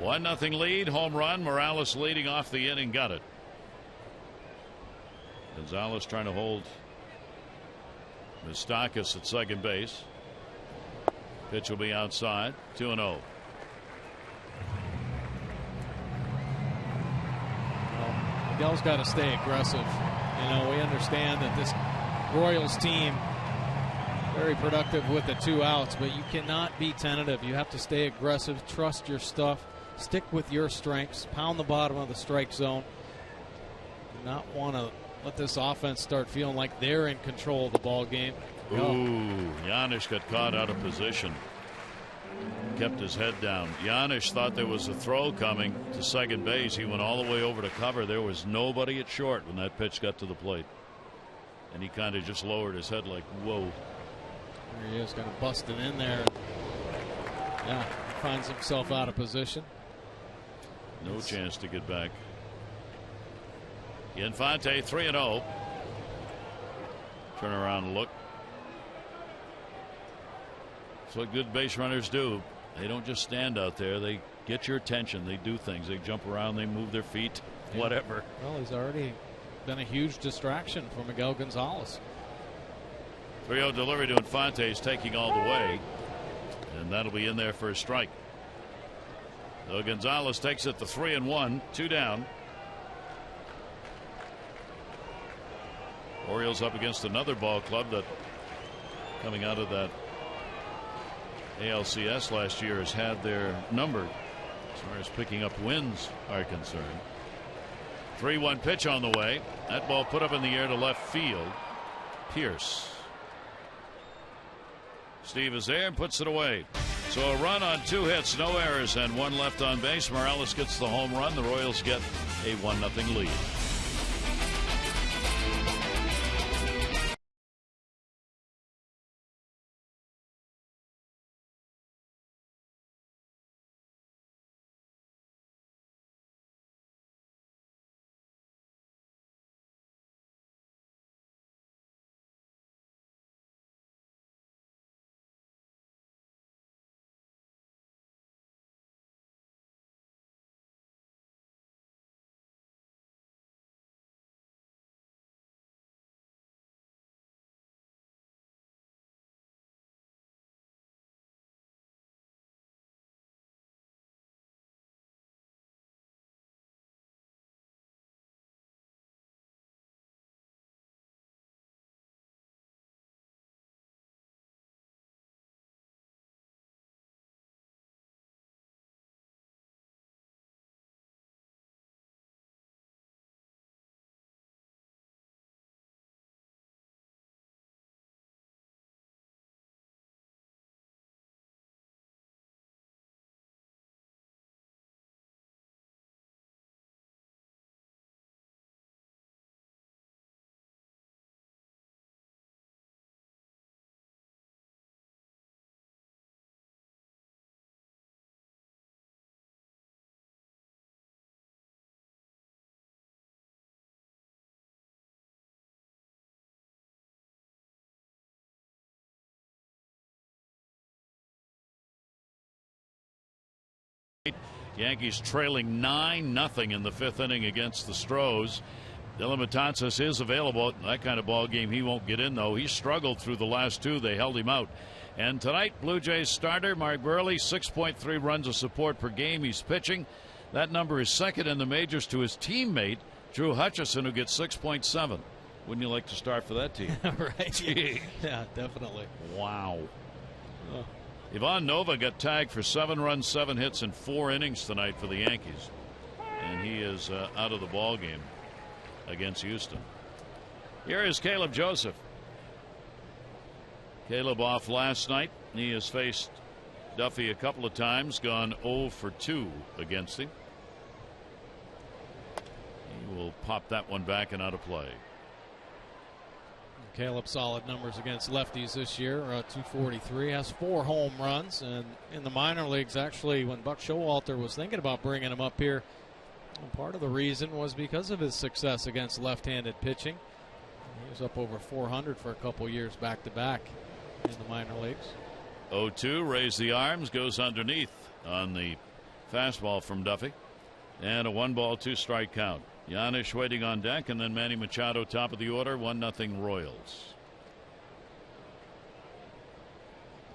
1-0 lead, home run. Morales leading off the inning, got it. Gonzalez trying to hold Moustakas at second base. Pitch will be outside. 2-0. Miguel's got to stay aggressive. You know, we understand that this Royals team very productive with the 2 outs, but you cannot be tentative. You have to stay aggressive, trust your stuff, stick with your strengths, pound the bottom of the strike zone. Do not want to let this offense start feeling like they're in control of the ball game. Ooh, Giannis got caught out of position. Kept his head down. Giannis thought there was a throw coming to second base. He went all the way over to cover. There was nobody at short when that pitch got to the plate. And he kind of just lowered his head like, whoa. There he is, going to bust it in there. Yeah, finds himself out of position. No chance to get back. Infante 3-0. Turn around and look. That's what good base runners do. They don't just stand out there. They get your attention. They do things. They jump around. They move their feet. Yeah. Whatever. Well, he's already been a huge distraction for Miguel Gonzalez. 3-0 delivery to Infante. He's taking all the way. And that'll be in there for a strike. So Gonzalez takes it to 3-1. 2 down. Orioles up against another ball club that, coming out of that ALCS last year, has had their number as far as picking up wins are concerned. 3-1 pitch on the way. That ball put up in the air to left field. Pierce Steve is there and puts it away. So a run on 2 hits, no errors, and 1 left on base. Morales gets the home run. The Royals get a 1-0 lead. Yankees trailing 9-0 in the 5th inning against the Astros. Dylan Matanzas is available. That kind of ball game he won't get in, though. He struggled through the last 2. They held him out. And tonight, Blue Jays starter Mark Buehrle, 6.3 runs of support per game. He's pitching. That number is second in the majors to his teammate Drew Hutchison, who gets 6.7. Wouldn't you like to start for that team? Right. Yeah, definitely. Wow. Ivan Nova got tagged for 7 runs, 7 hits, and 4 innings tonight for the Yankees, and he is out of the ball game against Houston. Here is Caleb Joseph. Caleb off last night. He has faced Duffy a couple of times, gone 0 for 2 against him. He will pop that one back and out of play. Caleb, solid numbers against lefties this year. 243, has 4 home runs, and in the minor leagues, actually, when Buck Showalter was thinking about bringing him up here, part of the reason was because of his success against left-handed pitching. He was up over 400 for a couple years back-to-back in the minor leagues. 0-2, raise the arms, goes underneath on the fastball from Duffy, and a 1-ball, 2-strike count. Giannis waiting on deck, and then Manny Machado top of the order. 1-0 Royals.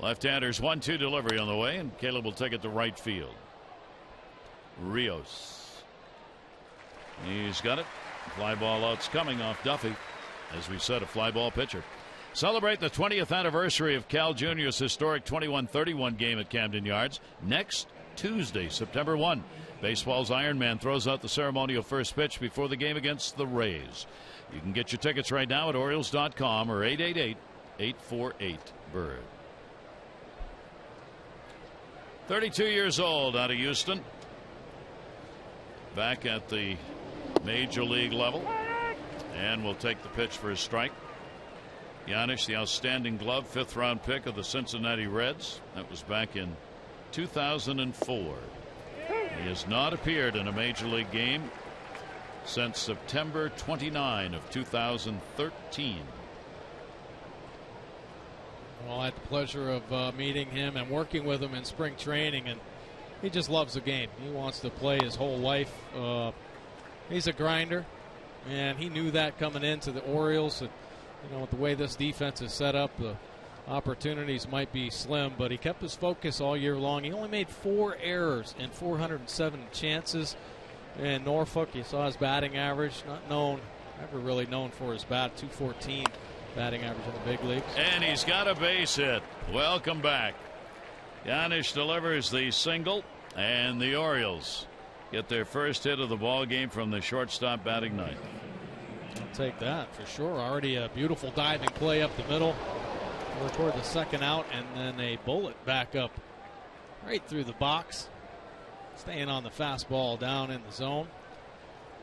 Left-handers 1-2 delivery on the way, and Caleb will take it to right field. Rios. He's got it. Fly ball out's coming off Duffy. As we said, a fly ball pitcher. Celebrate the 20th anniversary of Cal Jr.'s historic 21-31 game at Camden Yards next Tuesday, September 1. Baseball's Iron Man throws out the ceremonial first pitch before the game against the Rays. You can get your tickets right now at Orioles.com or 888-848-BIRD. 32 years old out of Houston. Back at the major league level. And will take the pitch for his strike. Giannis, the outstanding glove, 5th round pick of the Cincinnati Reds. That was back in 2004. He has not appeared in a major league game since September 29 of 2013. Well, I had the pleasure of meeting him and working with him in spring training, and he just loves the game. He wants to play his whole life. He's a grinder, and he knew that coming into the Orioles. You know, with the way this defense is set up, the opportunities might be slim, but he kept his focus all year long. He only made 4 errors in 407 chances in Norfolk. You saw his batting average, never really known for his bat, 214 batting average in the big leagues. And he's got a base hit. Welcome back. Giannis delivers the single, and the Orioles get their first hit of the ball game from the shortstop batting ninth. I'll take that for sure. Already a beautiful diving play up the middle. Record the second out, and then a bullet back up right through the box. Staying on the fastball down in the zone.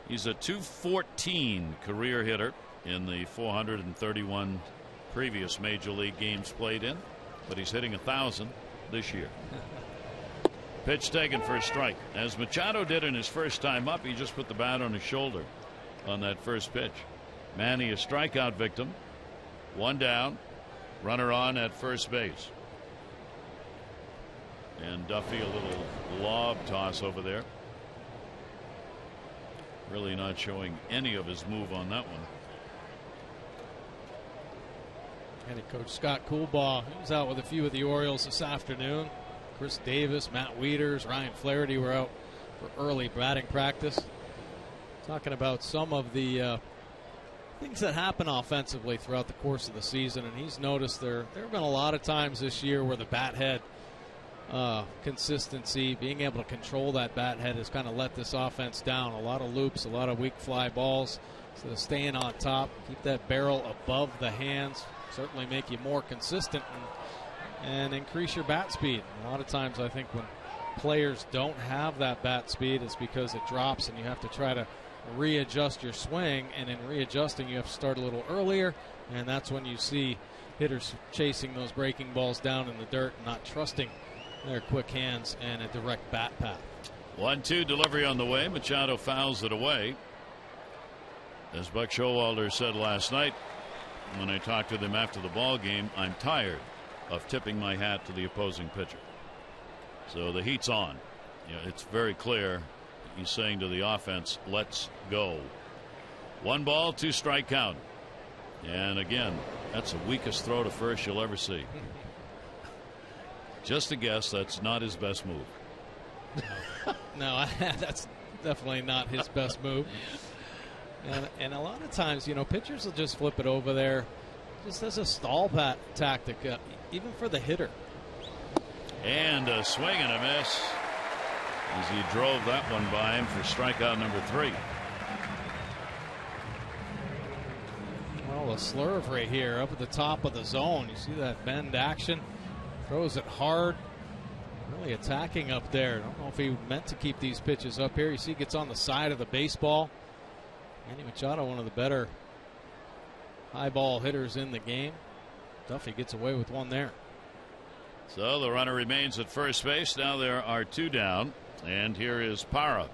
He's a .214 career hitter in the 431 previous major league games played in, but he's hitting 1,000 this year. Pitch taken for a strike. As Machado did in his first time up, he just put the bat on his shoulder on that first pitch. Manny, a strikeout victim. One down. Runner on at first base. And Duffy, a little lob toss over there. Really not showing any of his move on that one. And Coach Scott Coolbaugh, he was out with a few of the Orioles this afternoon. Chris Davis, Matt Wieters, Ryan Flaherty were out for early batting practice. Talking about some of the things that happen offensively throughout the course of the season, and he's noticed there have been a lot of times this year where the bat head consistency, being able to control that bat head, has kind of let this offense down. A lot of loops, a lot of weak fly balls. So staying on top, keep that barrel above the hands, certainly make you more consistent and increase your bat speed. A lot of times I think when players don't have that bat speed, it's because it drops and you have to try to readjust your swing, and in readjusting you have to start a little earlier, and that's when you see hitters chasing those breaking balls down in the dirt and not trusting their quick hands and a direct bat path. 1-2 delivery on the way. Machado fouls it away. As Buck Showalter said last night when I talked with him after the ball game, I'm tired of tipping my hat to the opposing pitcher. So the heat's on. You know, it's very clear he's saying to the offense, let's go. 1 ball, 2 strike count. And again, that's the weakest throw to first you'll ever see. Just a guess, that's not his best move. No, that's definitely not his best move. And a lot of times, you know, pitchers will just flip it over there just as a stall bat tactic, even for the hitter. And a swing and a miss as he drove that one by him for strikeout number 3. Well, a slurve right here up at the top of the zone. You see that bend action. Throws it hard. Really attacking up there. I don't know if he meant to keep these pitches up here. You see he gets on the side of the baseball. Manny Machado, one of the better high ball hitters in the game. Duffy gets away with one there. So the runner remains at first base. Now there are 2 down. And here is Parra.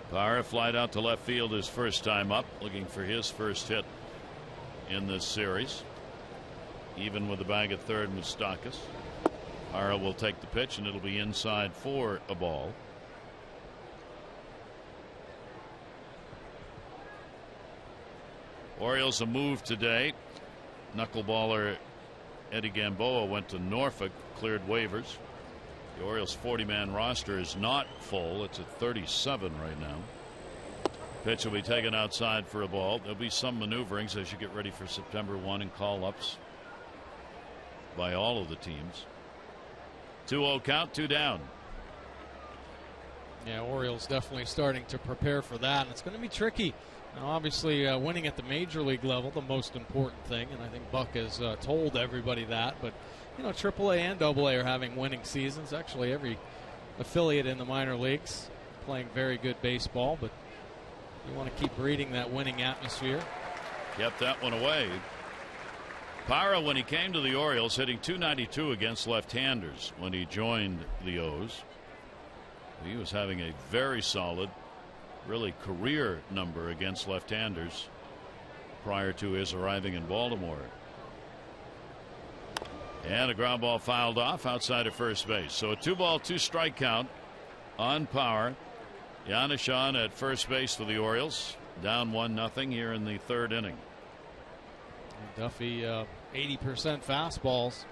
Parra flied out to left field his first time up, looking for his first hit in this series. Even with the bag at third, Moustakas. Parra will take the pitch, and it'll be inside for a ball. Orioles a move today. Knuckleballer Eddie Gamboa went to Norfolk, cleared waivers. The Orioles 40-man roster is not full. It's at 37 right now. Pitch will be taken outside for a ball. There'll be some maneuverings as you get ready for September 1 and call-ups by all of the teams. 2-0 count, 2 down. Yeah, Orioles definitely starting to prepare for that, and it's going to be tricky. Now, obviously, winning at the major league level, the most important thing, and I think Buck has told everybody that. But, you know, AAA and AA are having winning seasons. Actually, every affiliate in the minor leagues playing very good baseball, but you want to keep breeding that winning atmosphere. Kept that one away. Parra, when he came to the Orioles, hitting .292 against left-handers when he joined the O's. He was having a very solid, really career number against left-handers prior to his arriving in Baltimore. And a ground ball fouled off outside of first base. So a 2-ball, 2-strike count on Parra. Yanishan at first base for the Orioles. Down 1-0 here in the 3rd inning. Duffy, 80% fastballs,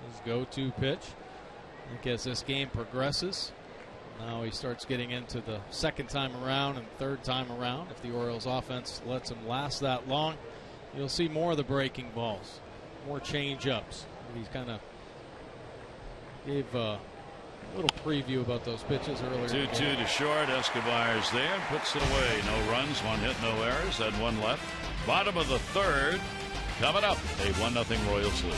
his go-to pitch. I think as this game progresses, now he starts getting into the 2nd time around and 3rd time around. If the Orioles offense lets him last that long, you'll see more of the breaking balls, more change-ups. He's kind of gave a little preview about those pitches earlier. 2-2 to short. Escobar is there, puts it away. No runs, 1 hit, no errors, and 1 left. Bottom of the 3rd. Coming up, a 1-0 Royals lead.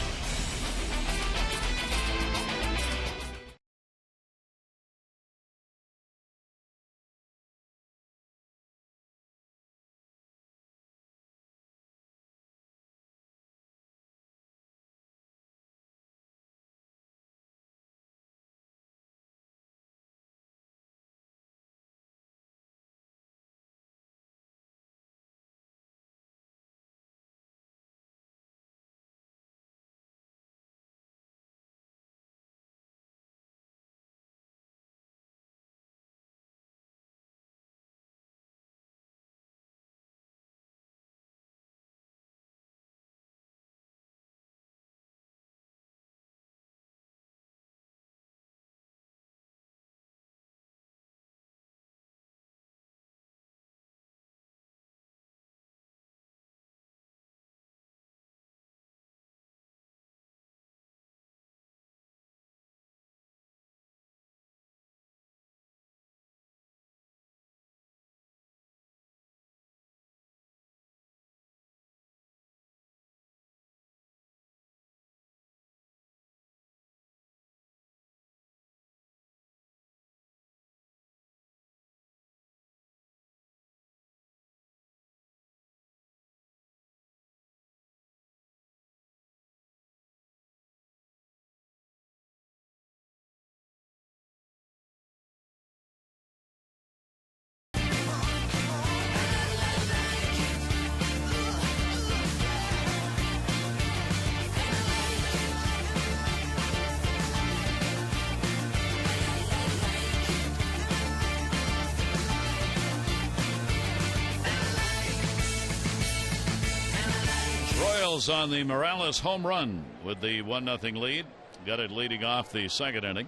On the Morales home run with the 1-0 lead. Got it leading off the second inning.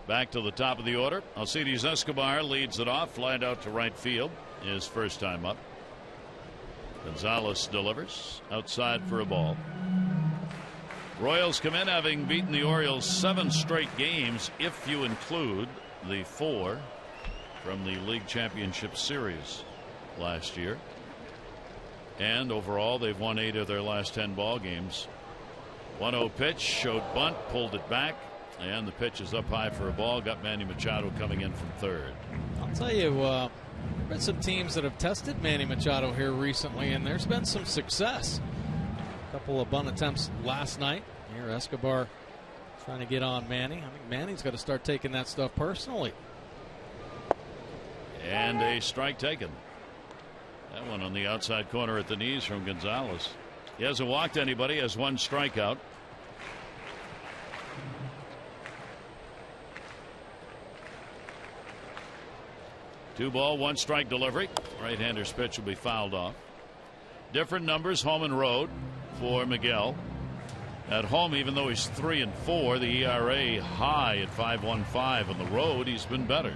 Back to the top of the order. Alcides Escobar leads it off. Flied out to right field. His first time up. Gonzalez delivers outside for a ball. Royals come in having beaten the Orioles 7 straight games if you include the 4 from the League Championship Series last year. And overall, they've won 8 of their last 10 ball games. 1-0 pitch, showed bunt, pulled it back, and the pitch is up high for a ball. Got Manny Machado coming in from third. I'll tell you, there's been some teams that have tested Manny Machado here recently, and there's been some success. A couple of bunt attempts last night. Here, Escobar trying to get on Manny. I think Manny's got to start taking that stuff personally. And a strike taken. That one on the outside corner at the knees from Gonzalez. He hasn't walked anybody, has 1 strikeout. Two ball, 1 strike delivery. Right-hander's pitch will be fouled off. Different numbers home and road for Miguel. At home, even though he's 3-4, the ERA high at 5.15. On the road, he's been better.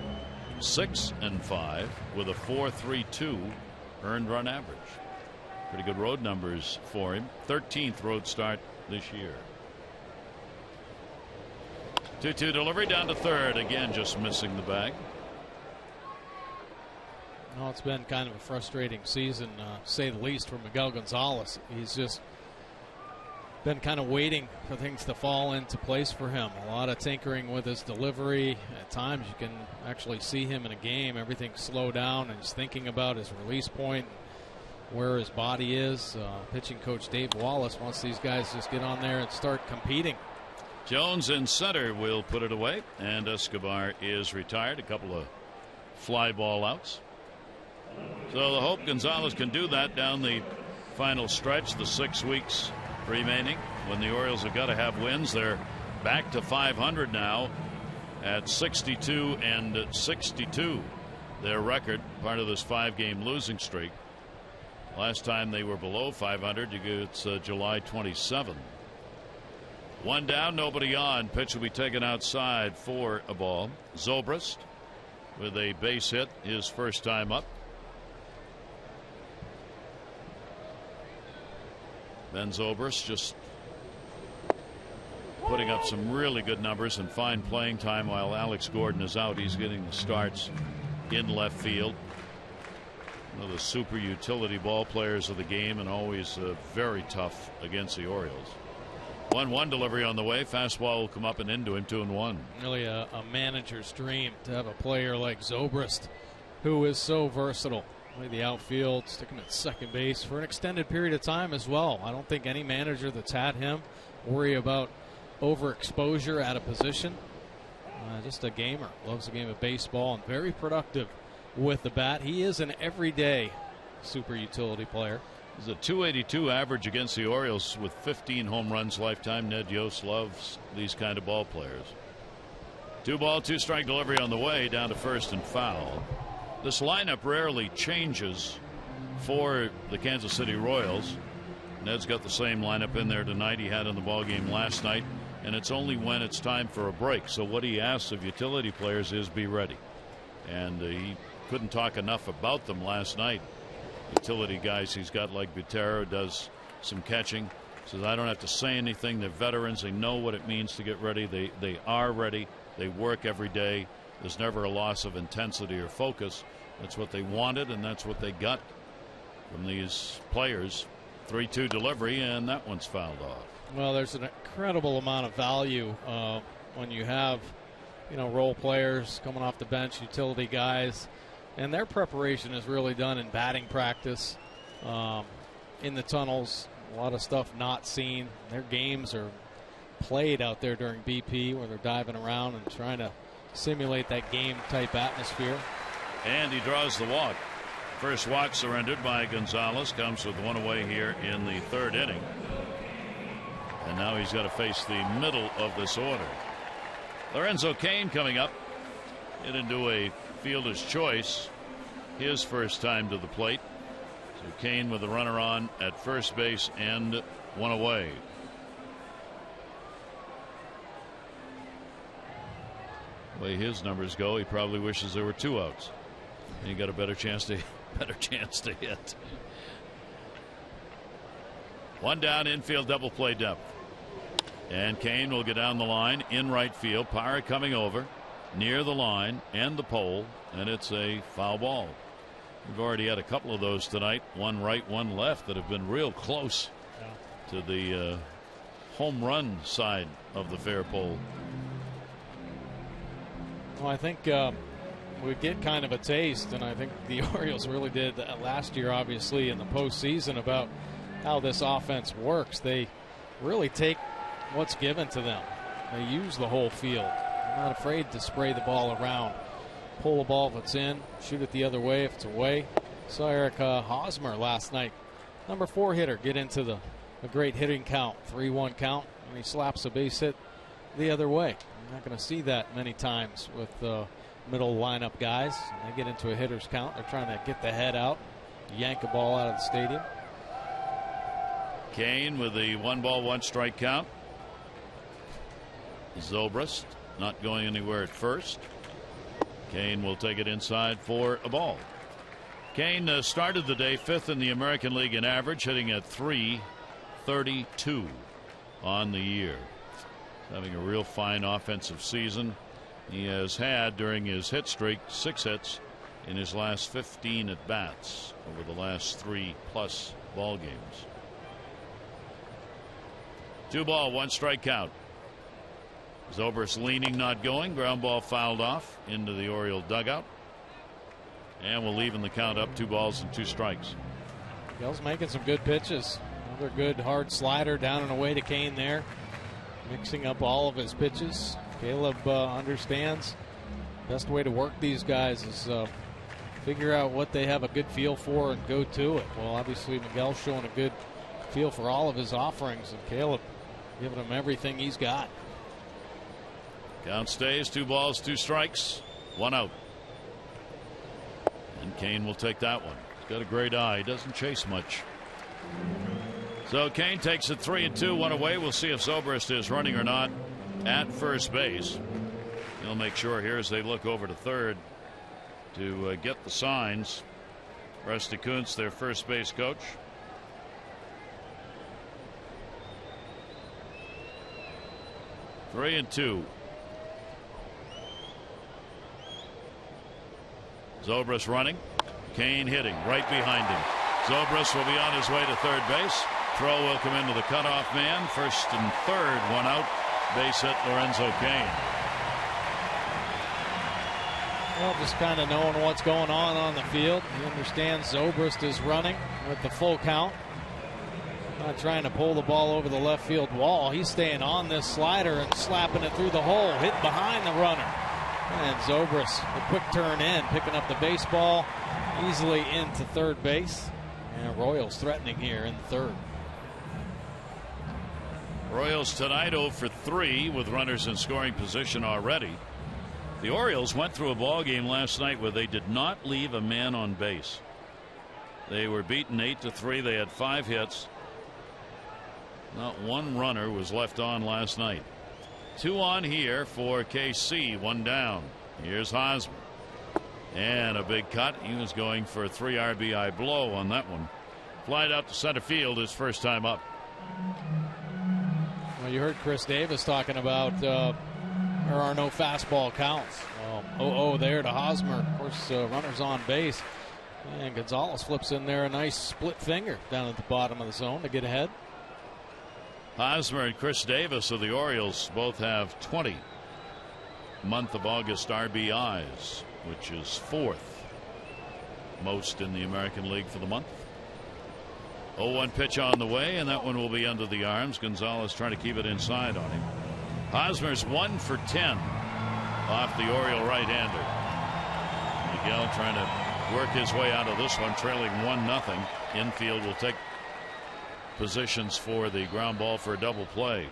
6-5 with a 4.32 earned run average. Pretty good road numbers for him. 13th road start this year. 2-2 delivery down to third. Again, just missing the bag. No, it's been kind of a frustrating season, to say the least, for Miguel Gonzalez. He's just been kind of waiting for things to fall into place for him. A lot of tinkering with his delivery. At times you can actually see him in a game, everything slow down, and he's thinking about his release point, where his body is. Pitching coach Dave Wallace wants these guys to just get on there and start competing. Jones in center will put it away, and Escobar is retired. A couple of fly ball outs. So the hope Gonzalez can do that down the final stretch, the 6 weeks remaining, when the Orioles have got to have wins. They're back to 500 now at 62-62. Their record, part of this 5-game losing streak. Last time they were below 500, it's July 27. 1 down, nobody on. Pitch will be taken outside for a ball. Zobrist with a base hit, his first time up. Ben Zobrist just putting up some really good numbers and fine playing time while Alex Gordon is out. He's getting the starts in left field. One of the super utility ball players of the game, and always very tough against the Orioles. 1-1 delivery on the way. Fastball will come up and into him. 2-1. Really a manager's dream to have a player like Zobrist, who is so versatile. Play the outfield, stick him at second base for an extended period of time as well. I don't think any manager that's had him worry about overexposure at a position. Just a gamer, loves the game of baseball, and very productive with the bat. He is an everyday super utility player. He's a .282 average against the Orioles with 15 home runs lifetime. Ned Yost loves these kind of ball players. 2-ball, 2-strike delivery on the way, down to first and foul. This lineup rarely changes for the Kansas City Royals. Ned's got the same lineup in there tonight he had in the ballgame last night, and it's only when it's time for a break. So what he asks of utility players is be ready, and he couldn't talk enough about them last night. Utility guys he's got, like Butero, does some catching. Says, I don't have to say anything. They're veterans. They know what it means to get ready. They are ready. They work every day. There's never a loss of intensity or focus. That's what they wanted, and that's what they got from these players. 3-2 delivery, and that one's fouled off. Well, there's an incredible amount of value when you have, role players coming off the bench, utility guys, and their preparation is really done in batting practice, in the tunnels. A lot of stuff not seen. Their games are played out there during BP, where they're diving around and trying to simulate that game type atmosphere. And he draws the walk. First walk surrendered by Gonzalez comes with one away here in the third inning. And now he's got to face the middle of this order. Lorenzo Cain coming up. Get into a fielder's choice. His first time to the plate. So Cain with a runner on at first base and one away. The way his numbers go, he probably wishes there were 2 outs. And he got a better chance to hit. One down, infield double play depth. And Cain will get down the line in right field. Parra coming over near the line and the pole, and it's a foul ball. We've already had a couple of those tonight, one right, one left, that have been real close to the home run side of the fair pole. Well, I think we get kind of a taste, and I think the Orioles really did last year, obviously, in the postseason, about how this offense works. They really take what's given to them. They use the whole field. They're not afraid to spray the ball around. Pull the ball if it's in, shoot it the other way if it's away. Saw Eric Hosmer last night, number 4 hitter, get into a great hitting count, 3-1 count, and he slaps a base hit the other way. You're not going to see that many times with middle lineup guys. When they get into a hitter's count, they're trying to get the head out, yank a ball out of the stadium. Cain with the 1-ball, 1-strike count. Zobrist not going anywhere at first. Cain will take it inside for a ball. Cain started the day 5th in the American League in average, hitting at .332 on the year. Having a real fine offensive season. He has had, during his hit streak, 6 hits in his last 15 at bats over the last 3+ ball games. 2-ball, 1-strike count. Zobrist leaning, not going. Ground ball fouled off into the Oriole dugout. And we'll even the count up, 2 balls and 2 strikes. Bell's making some good pitches. Another good hard slider down and away to Cain there. Mixing up all of his pitches. Caleb understands best way to work these guys is figure out what they have a good feel for and go to it. Well, obviously Miguel's showing a good feel for all of his offerings, and Caleb giving him everything he's got. Count stays, 2 balls, 2 strikes, 1 out. And Cain will take that one. He's got a great eye. He doesn't chase much. So Cain takes it 3-2, 1 away. We'll see if Zobrist is running or not at first base. He'll make sure here as they look over to third to get the signs. Rusty Kuntz, their first base coach. Three and 2. Zobrist running. Kane hitting right behind him. Zobrist will be on his way to third base. Throw will come into the cutoff man. First and third, one out. Base hit, Lorenzo Kane. Well, just kind of knowing what's going on the field. He understands Zobrist is running with the full count. Not trying to pull the ball over the left field wall. He's staying on this slider and slapping it through the hole. Hit behind the runner. And Zobrist, the quick turn in, picking up the baseball easily into third base. And Royals threatening here in the third. Royals tonight 0 for 3 with runners in scoring position already. The Orioles went through a ball game last night where they did not leave a man on base. They were beaten 8-3. They had 5 hits. Not one runner was left on last night. 2 on here for KC. 1 down. Here's Hosmer. And a big cut. He was going for a 3 RBI blow on that one. Flied out to center field his first time up. Well, you heard Chris Davis talking about there are no fastball counts. 0-0 there to Hosmer. Of course, runners on base. And Gonzalez flips in there a nice split finger down at the bottom of the zone to get ahead. Hosmer and Chris Davis of the Orioles both have 20 month of August RBIs, which is 4th most in the American League for the month. 0-1 pitch on the way, and that one will be under the arms. Gonzalez trying to keep it inside on him. Hosmer's 1 for 10 off the Oriole right-hander. Miguel trying to work his way out of this one, trailing 1-0. Infield will take positions for the ground ball for a double play.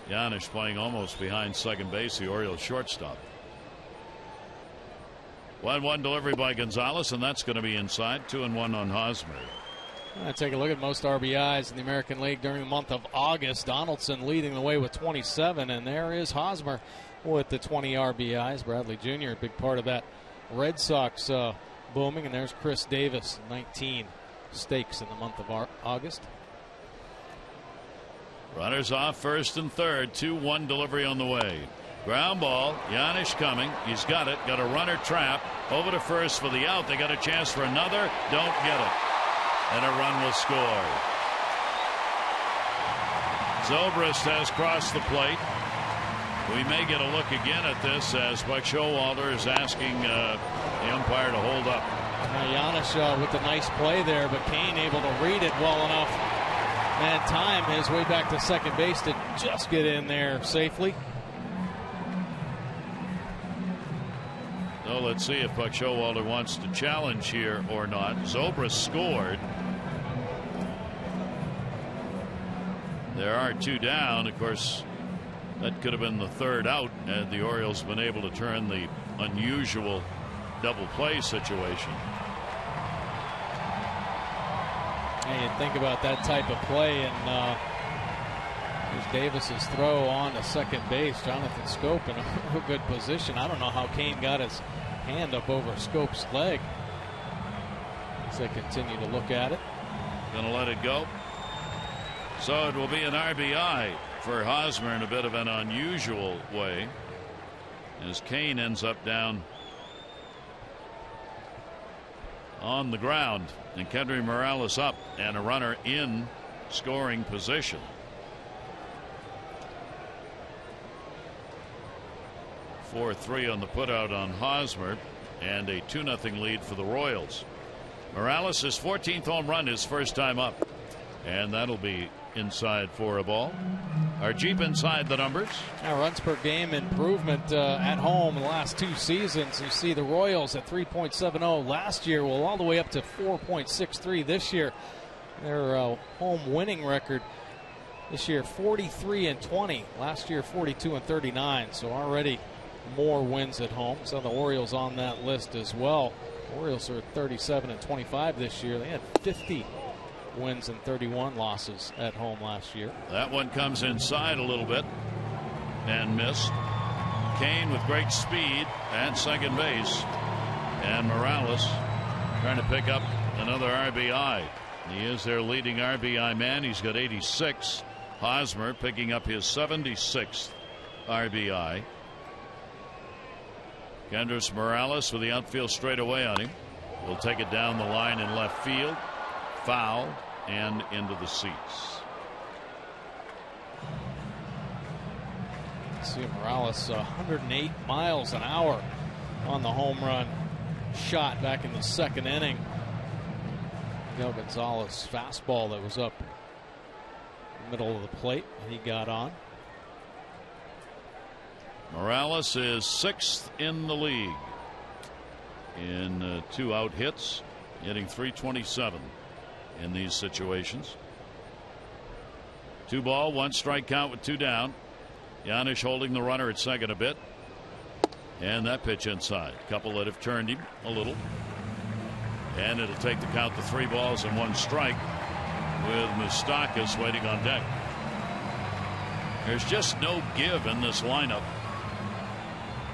Giannis playing almost behind second base, the Orioles shortstop. 1-1 delivery by Gonzalez, and that's going to be inside. 2-1 on Hosmer. Take a look at most RBIs in the American League during the month of August. Donaldson leading the way with 27, and there is Hosmer with the 20 RBIs. Bradley Jr. a big part of that Red Sox booming, and there's Chris Davis, 19 stakes in the month of August. Runners off first and third. 2-1 delivery on the way. Ground ball. Giannis coming. He's got it. Got a runner trap. Over to first for the out. They got a chance for another. Don't get it. And a run will score. Zobrist has crossed the plate. We may get a look again at this as Buck Showalter is asking the umpire to hold up. Giannis with a nice play there, but Kane able to read it well enough and time his way back to second base to just get in there safely. So let's see if Buck Showalter wants to challenge here or not. Zobrist scored. There are 2 down. Of course, that could have been the third out had the Orioles been able to turn the unusual double play situation. And you think about that type of play, and there's Davis's throw on to second base. Jonathan Scope in a good position. I don't know how Kane got his hand up over Scope's leg as they continue to look at it. Gonna let it go. So it will be an RBI for Hosmer in a bit of an unusual way as Kane ends up down on the ground, and Kendry Morales up and a runner in scoring position. (4-3) on the putout on Hosmer, and a 2-0 lead for the Royals. Morales' 14th home run, his first time up, and that'll be inside for a ball. Our Jeep inside the numbers. Now runs per game improvement at home in the last 2 seasons. You see the Royals at 3.70 last year, well, all the way up to 4.63 this year. Their home winning record this year 43-20. Last year 42-39. So already more wins at home. So the Orioles on that list as well. Orioles are 37-25 this year. They had 50 wins and 31 losses at home last year. That one comes inside a little bit and missed. Kane with great speed at second base, and Morales trying to pick up another RBI. He is their leading RBI man. He's got 86. Hosmer picking up his 76th RBI. Kendrys Morales with the outfield straight away on him. will take it down the line in left field, foul, and into the seats. See Morales 108 miles an hour on the home run shot back in the second inning. Miguel Gonzalez fastball that was up middle of the plate, he got on. Morales is 6th in the league in 2 out hits, hitting .327 in these situations. 2 ball, 1 strike count with 2 down. Yanish holding the runner at second a bit. And that pitch inside. Couple that have turned him a little. And it'll take the count to 3 balls and 1 strike with Moustakas waiting on deck. There's just no give in this lineup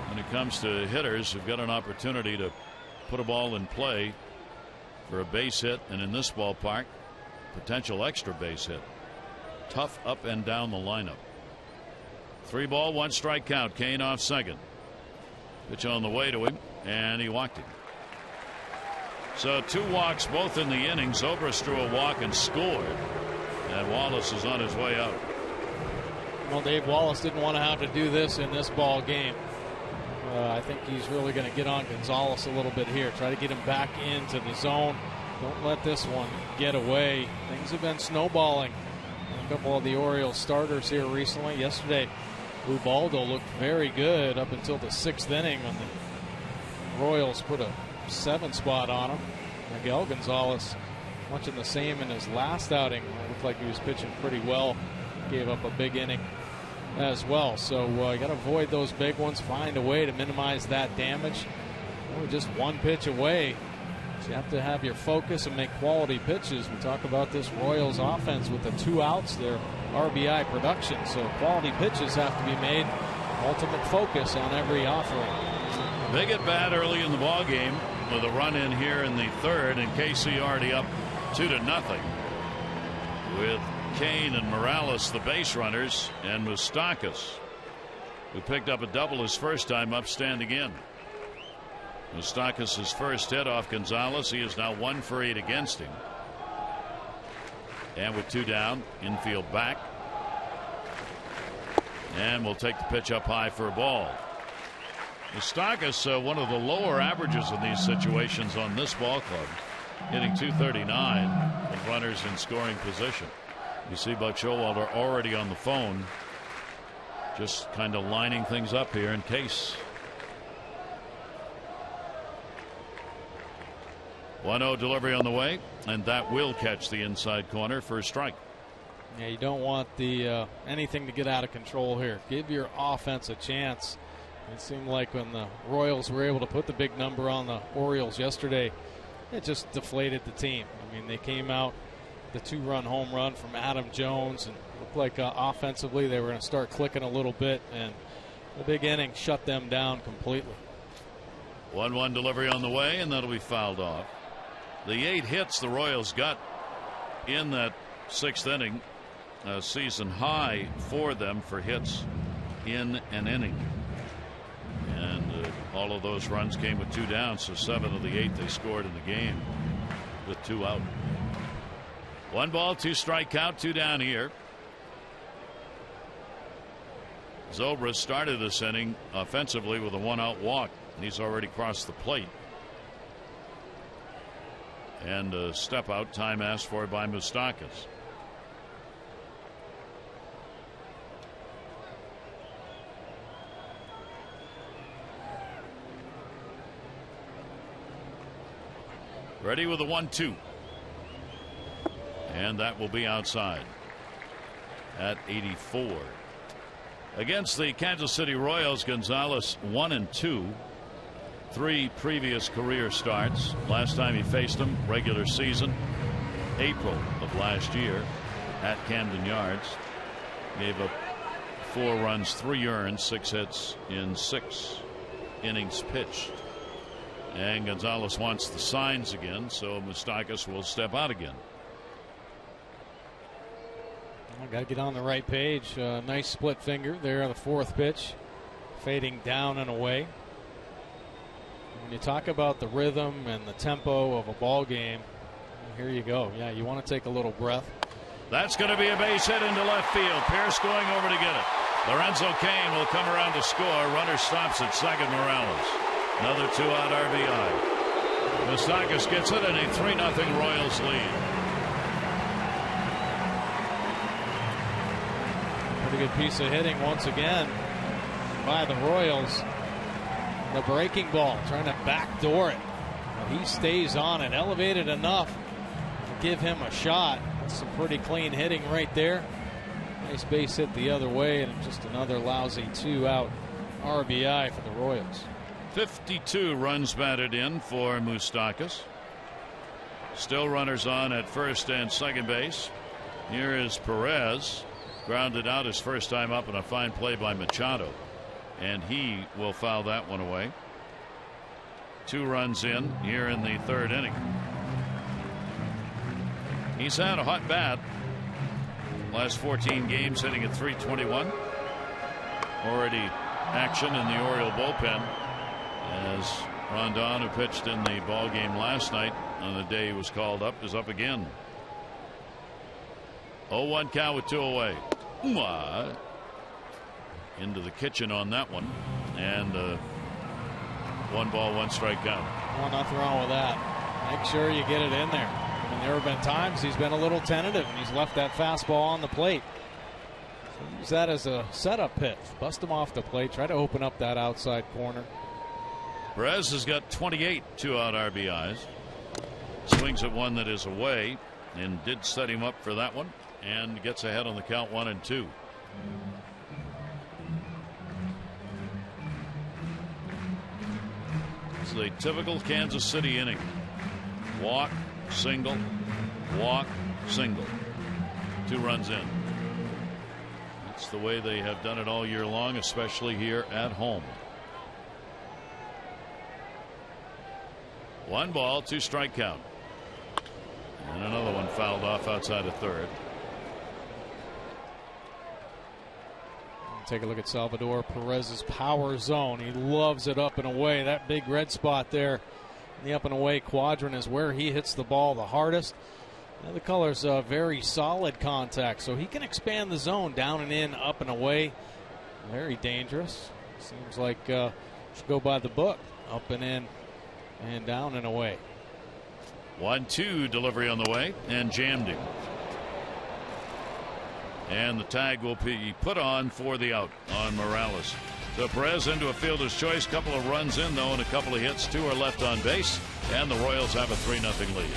when it comes to hitters who've got an opportunity to put a ball in play for a base hit, and in this ballpark, potential extra base hit. Tough up and down the lineup. 3 ball, 1 strike count. Kane off second. Pitch on the way to him, and he walked him. So 2 walks both in the inning. Zobrist drew a walk and scored, and Wallace is on his way out. Well, Dave Wallace didn't want to have to do this in this ball game. I think he's really going to get on Gonzalez a little bit here. Try to get him back into the zone. Don't let this one get away. Things have been snowballing. A couple of the Orioles starters here recently. Yesterday, Ubaldo looked very good up until the 6th inning when the Royals put a 7 spot on him. Miguel Gonzalez, much in the same in his last outing. It looked like he was pitching pretty well. Gave up a big inning as well. So you got to avoid those big ones. Find a way to minimize that damage. We're just 1 pitch away. So you have to have your focus and make quality pitches. We talk about this Royals offense with the 2 outs, their RBI production. So quality pitches have to be made. Ultimate focus on every offering. They get bad early in the ball game with a run in here in the 3rd, and KC already up 2-0 with Kane and Morales the base runners, and Moustakas, who picked up a double his first time up, standing in. Moustakas' first hit off Gonzalez. He is now 1 for 8 against him. And with 2 down, infield back. And we'll take the pitch up high for a ball. Moustakas, one of the lower averages in these situations on this ball club, hitting .239 with runners in scoring position. You see Buck Showalter already on the phone, just kind of lining things up here in case. 1-0 delivery on the way, and that will catch the inside corner for a strike. Yeah, you don't want the anything to get out of control here. Give your offense a chance. It seemed like when the Royals were able to put the big number on the Orioles yesterday, it just deflated the team. I mean, they came out the 2-run home run from Adam Jones, and looked like offensively they were going to start clicking a little bit, and the big inning shut them down completely. 1-1 delivery on the way, and that'll be fouled off. The 8 hits the Royals got in that 6th inning, a season high for them for hits in an inning. And all of those runs came with 2 down, so 7 of the 8 they scored in the game with 2 out. 1 ball, 2 strike count, 2 down here. Zobrist started this inning offensively with a 1-out walk. He's already crossed the plate. And a step out, time asked for by Moustakas. Ready with a 1-2. And that will be outside at 84. Against the Kansas City Royals, Gonzalez 1-2. 3 previous career starts. Last time he faced them, regular season, April of last year at Camden Yards. Gave up 4 runs, 3 earned, 6 hits in 6 innings pitched. And Gonzalez wants the signs again, so Moustakas will step out again. Got to get on the right page. Nice split finger there on the 4th pitch. Fading down and away. When you talk about the rhythm and the tempo of a ball game, here you go. Yeah, you want to take a little breath. That's going to be a base hit into left field. Pierce going over to get it. Lorenzo Cain will come around to score. Runner stops at second. Morales. Another 2-out RBI. Moustakas gets it, and a 3-0 Royals lead. Pretty good piece of hitting once again by the Royals. The breaking ball, trying to backdoor it. He stays on it, elevated enough to give him a shot. That's some pretty clean hitting right there. Nice base hit the other way, and just another lousy 2-out RBI for the Royals. 52 runs batted in for Moustakas. Still runners on at first and second base. Here is Perez. Grounded out his first time up, and a fine play by Machado. And he will foul that one away. 2 runs in here in the third inning. He's had a hot bat. Last 14 games hitting at .321. Already action in the Oriole bullpen as Rondon, who pitched in the ball game last night on the day he was called up, is up again. 0-1 count with 2 away. Into the kitchen on that one, and 1 ball, 1 strike count. Well, nothing wrong with that. Make sure you get it in there. I mean, there have been times he's been a little tentative and he's left that fastball on the plate. So use that as a setup pitch. Bust him off the plate. Try to open up that outside corner. Perez has got 28 2-out RBIs. Swings at one that is away and did set him up for that one, and gets ahead on the count 1-2. It's the typical Kansas City inning. Walk, single, walk, single. 2 runs in. That's the way they have done it all year long, especially here at home. 1 ball, 2 strike count. And another one fouled off outside of third. Take a look at Salvador Perez's power zone. He loves it up and away. That big red spot there in the up and away quadrant is where he hits the ball the hardest. And the color's very solid contact, so he can expand the zone down and in, up and away. Very dangerous. Seems like should go by the book. Up and in and down and away. 1-2 delivery on the way, and jammed him. And the tag will be put on for the out on Morales. So Perez into a fielder's choice. Couple of runs in, though, and a couple of hits. 2 are left on base, and the Royals have a 3-0 lead.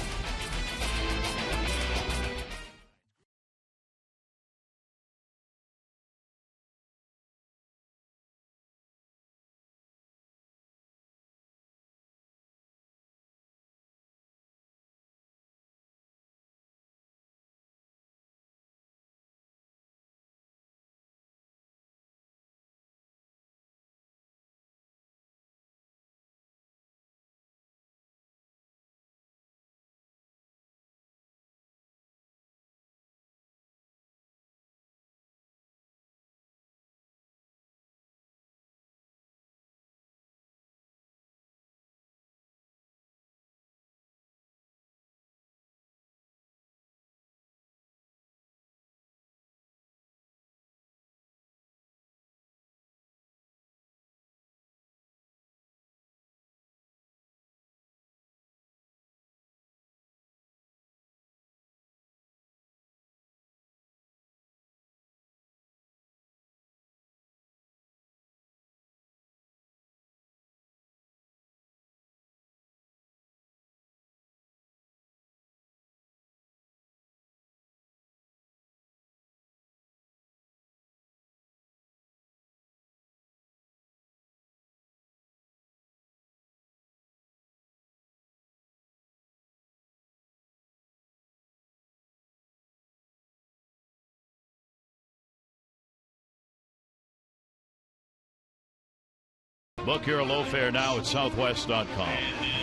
Book your low fare now at Southwest.com.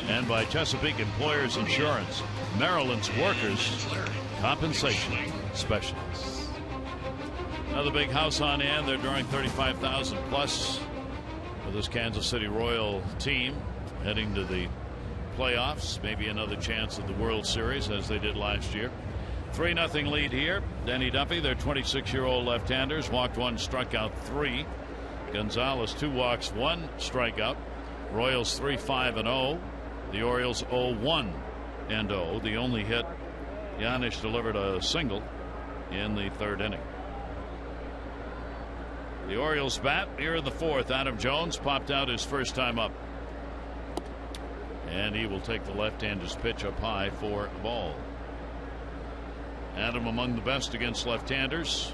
And by Chesapeake Employers Insurance, Maryland's workers' compensation specialists. Another big house on hand. They're drawing 35,000 plus for this Kansas City Royal team. heading to the playoffs, maybe another chance at the World Series as they did last year. 3-0 lead here. Danny Duffy, their 26-year-old left-handers, walked 1, struck out 3. Gonzalez 2 walks, 1 strikeout. Royals 3-5-0. The Orioles 0-1-0. The only hit, Giannis delivered a single in the 3rd inning. The Orioles bat here in the 4th. Adam Jones popped out his first time up, and he will take the left-hander's pitch up high for a ball. Adam among the best against left-handers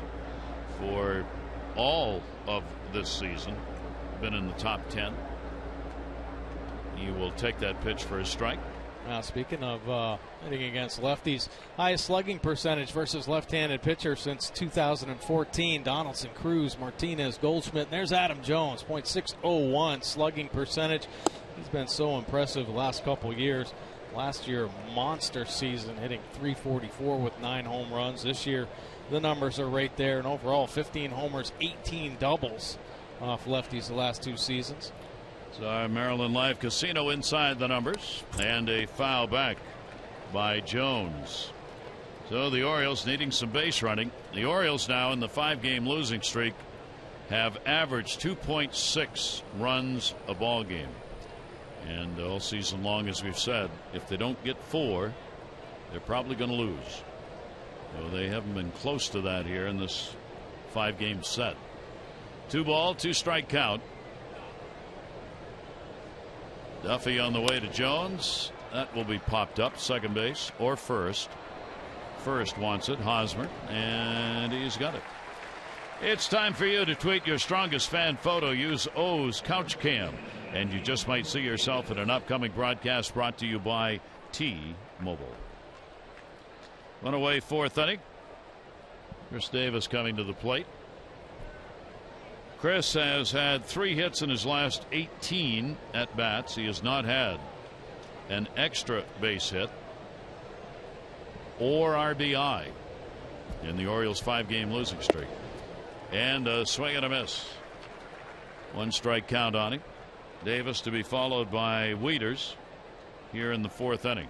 for all of this season, been in the top 10. He will take that pitch for a strike. Now, speaking of hitting against lefties, highest slugging percentage versus left-handed pitcher since 2014. Donaldson, Cruz, Martinez, Goldschmidt, and there's Adam Jones, .601 slugging percentage. He's been so impressive the last couple of years. Last year, monster season, hitting .344 with 9 home runs. This year, the numbers are right there, and overall 15 homers, 18 doubles off lefties the last 2 seasons. So our Maryland Live Casino inside the numbers, and a foul back by Jones. So the Orioles needing some base running. The Orioles now in the 5-game losing streak have averaged 2.6 runs a ball game. And all season long, as we've said, if they don't get 4, they're probably going to lose. So they haven't been close to that here in this 5-game set. 2-ball, 2-strike count. Duffy on the way to Jones. That will be popped up, second base or first. First wants it, Hosmer, and he's got it. It's time for you to tweet your strongest fan photo. Use O's Couch Cam, and you just might see yourself in an upcoming broadcast brought to you by T-Mobile. One away, 4th inning. Chris Davis coming to the plate. Chris has had 3 hits in his last 18 at bats. He has not had an extra base hit or RBI in the Orioles' 5-game losing streak. And a swing and a miss. 1-strike count on him. Davis to be followed by Wieters here in the 4th inning.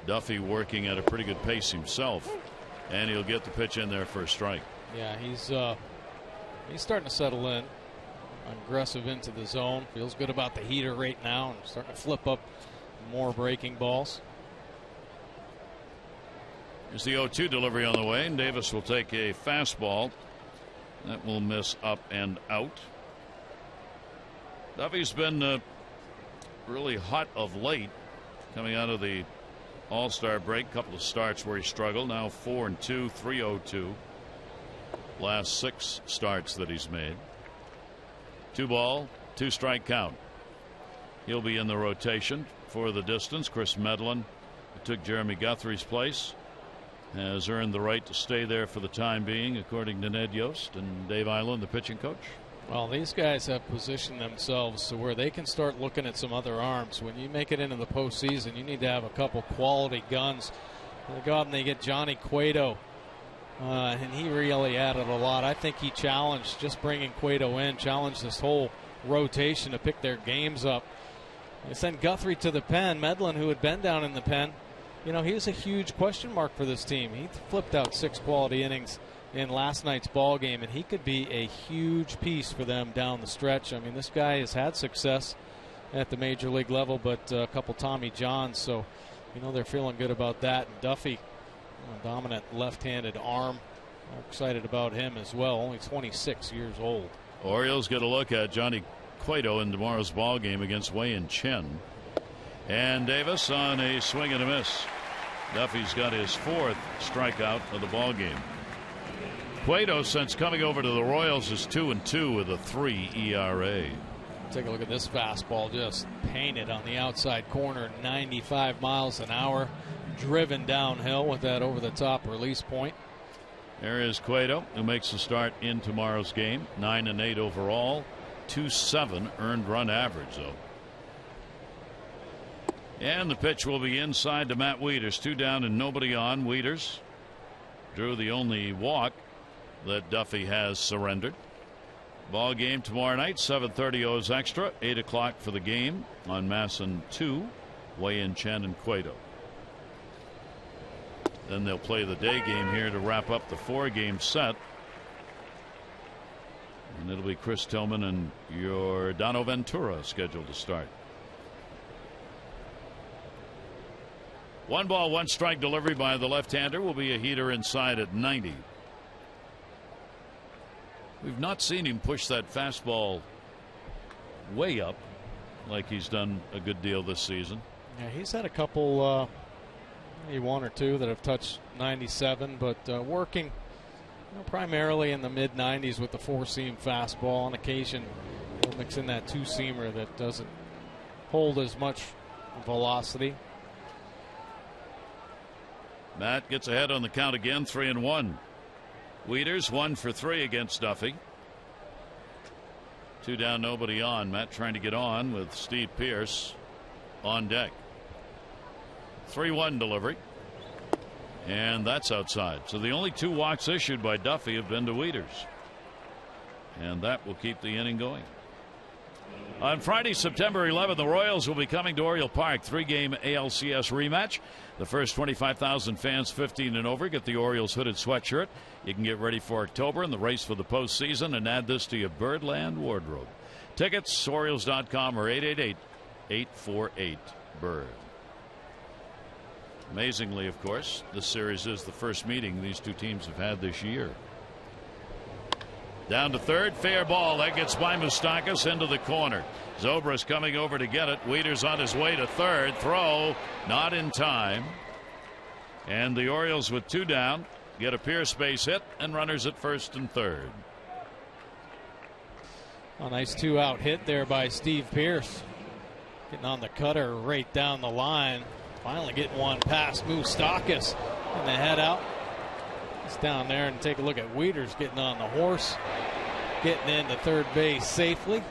Duffy working at a pretty good pace himself, and he'll get the pitch in there for a strike. Yeah, he's starting to settle in. Aggressive into the zone. Feels good about the heater right now, and starting to flip up more breaking balls. Here's the 0-2 delivery on the way, and Davis will take a fastball that will miss up and out. Duffy's been really hot of late, coming out of the All-Star break. Couple of starts where he struggled. Now 4-2, 3-0-2. Last 6 starts that he's made. 2-ball, 2-strike count. He'll be in the rotation for the distance. Chris Medlin, who took Jeremy Guthrie's place, has earned the right to stay there for the time being, according to Ned Yost and Dave Eiland, the pitching coach. Well, these guys have positioned themselves to where they can start looking at some other arms. When you make it into the postseason, you need to have a couple quality guns. They go out and they get Johnny Cueto. And he really added a lot. I think he challenged, just bringing Cueto in, challenged this whole rotation to pick their games up. They sent Guthrie to the pen. Medlin, who had been down in the pen, he was a huge question mark for this team. He flipped out 6 quality innings in last night's ball game, and he could be a huge piece for them down the stretch. I mean, this guy has had success at the major league level, but a couple Tommy Johns, so they're feeling good about that. And Duffy, a dominant left-handed arm. I'm excited about him as well. Only 26 years old. Orioles get a look at Johnny Cueto in tomorrow's ball game against Wei-Yin Chen. And Davis on a swing and a miss. Duffy's got his 4th strikeout of the ball game. Cueto, since coming over to the Royals, is 2-2 with a 3 ERA. Take a look at this fastball, just painted on the outside corner, 95 miles an hour. Driven downhill with that over-the-top release point. There is Cueto, who makes the start in tomorrow's game. 9-8 overall, 2.7 earned run average, though. And the pitch will be inside to Matt Wieters. 2 down and nobody on. Wieters drew the only walk that Duffy has surrendered. Ball game tomorrow night, 7:30 O's Extra, 8 o'clock for the game on Masson 2, Wei-Yin Chen and Cueto. Then they'll play the day game here to wrap up the 4-game set. And it'll be Chris Tillman and your Dono Ventura scheduled to start. 1 ball, 1 strike delivery by the left-hander will be a heater inside at 90. We've not seen him push that fastball way up like he's done a good deal this season. Yeah, he's had a couple, maybe 1 or 2 that have touched 97, but working primarily in the mid-90s with the 4-seam fastball. On occasion, he'll mix in that 2-seamer that doesn't hold as much velocity. Matt gets ahead on the count again, 3-1. Wieters 1 for 3 against Duffy. 2 down, nobody on. Matt trying to get on with Steve Pearce on deck. 3-1 delivery. And that's outside. So the only 2 walks issued by Duffy have been to Wieters. And that will keep the inning going. On Friday, September 11th, the Royals will be coming to Oriole Park. 3-game ALCS rematch. The first 25,000 fans 15 and over get the Orioles hooded sweatshirt. You can get ready for October and the race for the postseason and add this to your Birdland wardrobe. Tickets, Orioles.com or 888-848-BIRD. Amazingly, of course, this series is the first meeting these 2 teams have had this year. Down to third, fair ball. That gets by Moustakas into the corner. Zobrist coming over to get it. Wieters on his way to third. Throw not in time. And the Orioles with 2 down get a Pierce base hit and runners at first and third. A nice 2-out hit there by Steve Pearce. Getting on the cutter right down the line. Finally getting one past Moustakas and the head out. It's down there, and take a look at Wieters getting on the horse, getting into third base safely.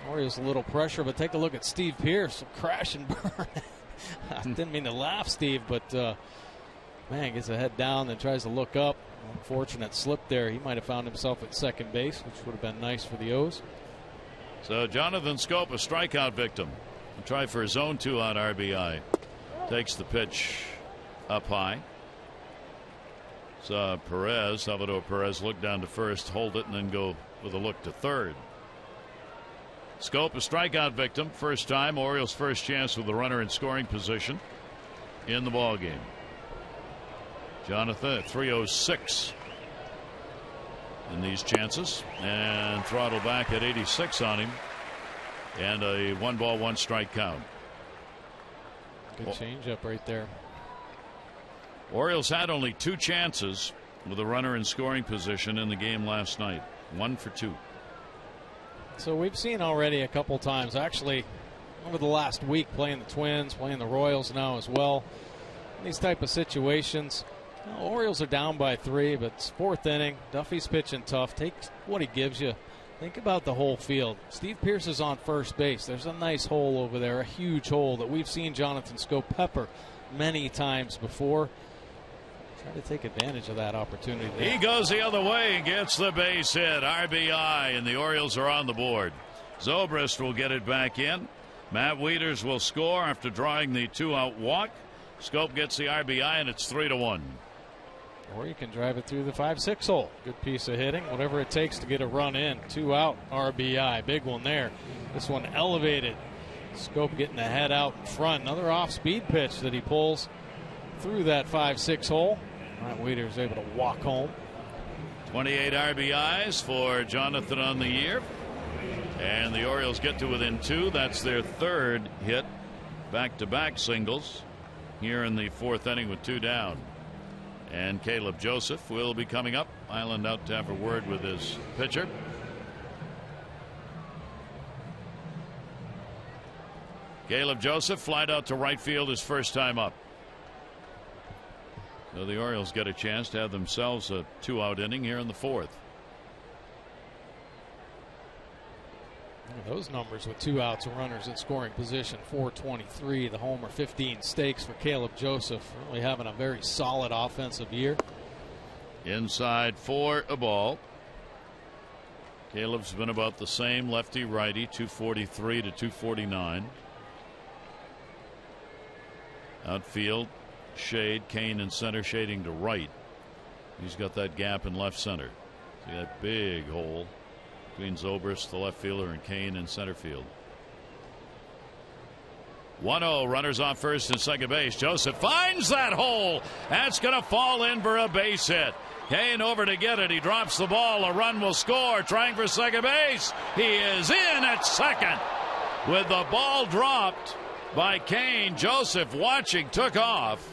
Orioles a little pressure, but take a look at Steve Pearce, crash and burn. I didn't mean to laugh, Steve, but man, gets a head down, then tries to look up. Unfortunate slip there. He might have found himself at second base, which would have been nice for the O's. So Jonathan Schoop, a strikeout victim. He'll try for his own 2-out RBI. Takes the pitch up high. Perez, Salvador Perez, look down to first, hold it, and then go with a look to third. Schoop, a strikeout victim. First time, Orioles' first chance with the runner in scoring position in the ball game. Jonathan at 306 in these chances, and throttle back at 86 on him, and a 1 ball 1 strike count. Good changeup right there. Orioles had only 2 chances with a runner in scoring position in the game last night. 1 for 2. So we've seen already a couple times, actually, over the last week, playing the Twins, playing the Royals now as well. In these type of situations, Orioles are down by 3, but it's 4th inning. Duffy's pitching tough. Take what he gives you. Think about the whole field. Steve Pearce is on first base. There's a nice hole over there, a huge hole that we've seen Jonathan Schoop pepper many times before. Try to take advantage of that opportunity there. He goes the other way and gets the base hit. RBI, and the Orioles are on the board. Zobrist will get it back in. Matt Wieters will score after drawing the 2-out walk. Schoop gets the RBI, and it's 3-1. Or you can drive it through the 5-6 hole. Good piece of hitting. Whatever it takes to get a run in. 2-out RBI. Big one there. This one elevated. Schoop getting the head out in front. Another off-speed pitch that he pulls through that 5-6 hole. Matt Wieters able to walk home. 28 RBIs for Jonathan on the year. And the Orioles get to within 2. That's their 3rd hit. Back-to-back singles here in the 4th inning with 2 down. And Caleb Joseph will be coming up. Island out to have a word with his pitcher. Caleb Joseph flied out to right field his first time up. So the Orioles get a chance to have themselves a 2-out inning here in the 4th. Those numbers with 2 outs and runners in scoring position. 423, the homer, 15 stakes for Caleb Joseph. Really having a very solid offensive year. Inside for a ball. Caleb's been about the same, lefty righty, 243 to 249. Outfield, shade, Kane in center, shading to right. He's got that gap in left center. See that big hole between Zobrist, the left fielder, and Kane in center field. 1-0, runners on first and second base. Joseph finds that hole. That's going to fall in for a base hit. Kane over to get it. He drops the ball. A run will score. Trying for second base. He is in at second. With the ball dropped by Kane, Joseph watching, took off.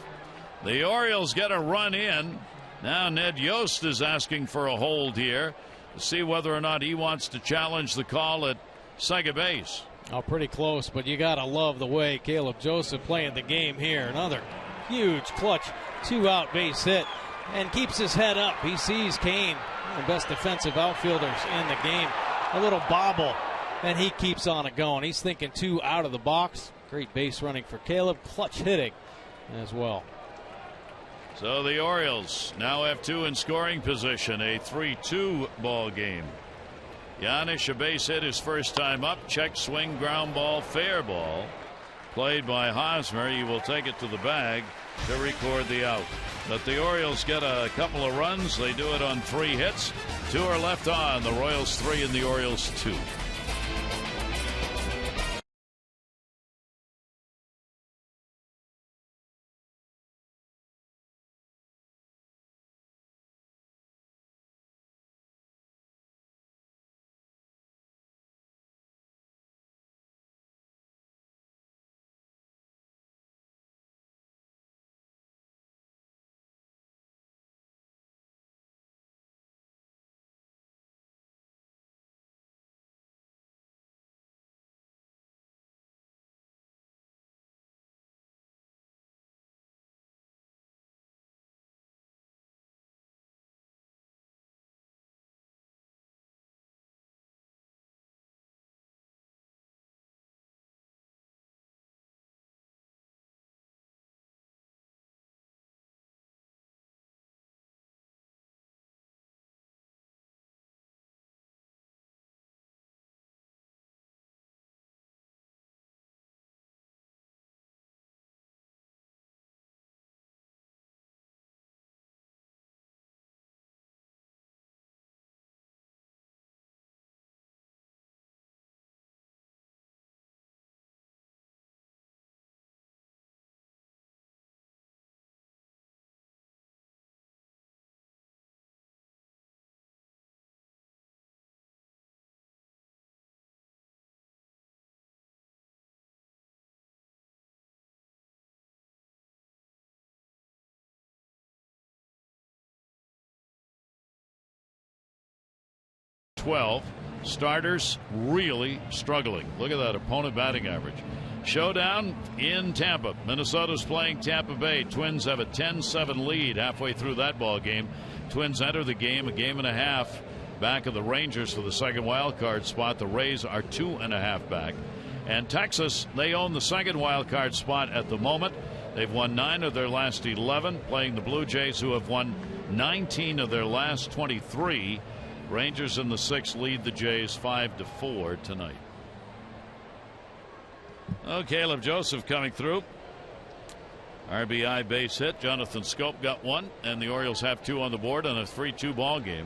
The Orioles get a run in. Now Ned Yost is asking for a hold here to see whether or not he wants to challenge the call at second base. Oh, pretty close, but you got to love the way Caleb Joseph playing the game here. Another huge clutch 2-out base hit and keeps his head up. He sees Kane, one of the best defensive outfielders in the game. A little bobble, and he keeps on it going. He's thinking 2 out of the box. Great base running for Caleb. Clutch hitting as well. So the Orioles now have 2 in scoring position. A 3-2 ball game. Giannis, a base hit his first time up. Check swing, ground ball, fair ball. Played by Hosmer. He will take it to the bag to record the out. But the Orioles get a couple of runs. They do it on 3 hits. 2 are left on. The Royals 3 and the Orioles 2. Starters really struggling. Look at that opponent batting average. Showdown in Tampa. Minnesota's playing Tampa Bay. Twins have a 10-7 lead halfway through that ball game. Twins enter the game a game and a half back of the Rangers for the second wild card spot. The Rays are 2.5 back. And Texas, they own the second wild card spot at the moment. They've won 9 of their last 11, playing the Blue Jays, who have won 19 of their last 23. Rangers in the 6th lead the Jays 5-4 tonight. Oh, Caleb Joseph coming through. RBI base hit. Jonathan Scope got 1, and the Orioles have 2 on the board on a 3-2 ball game.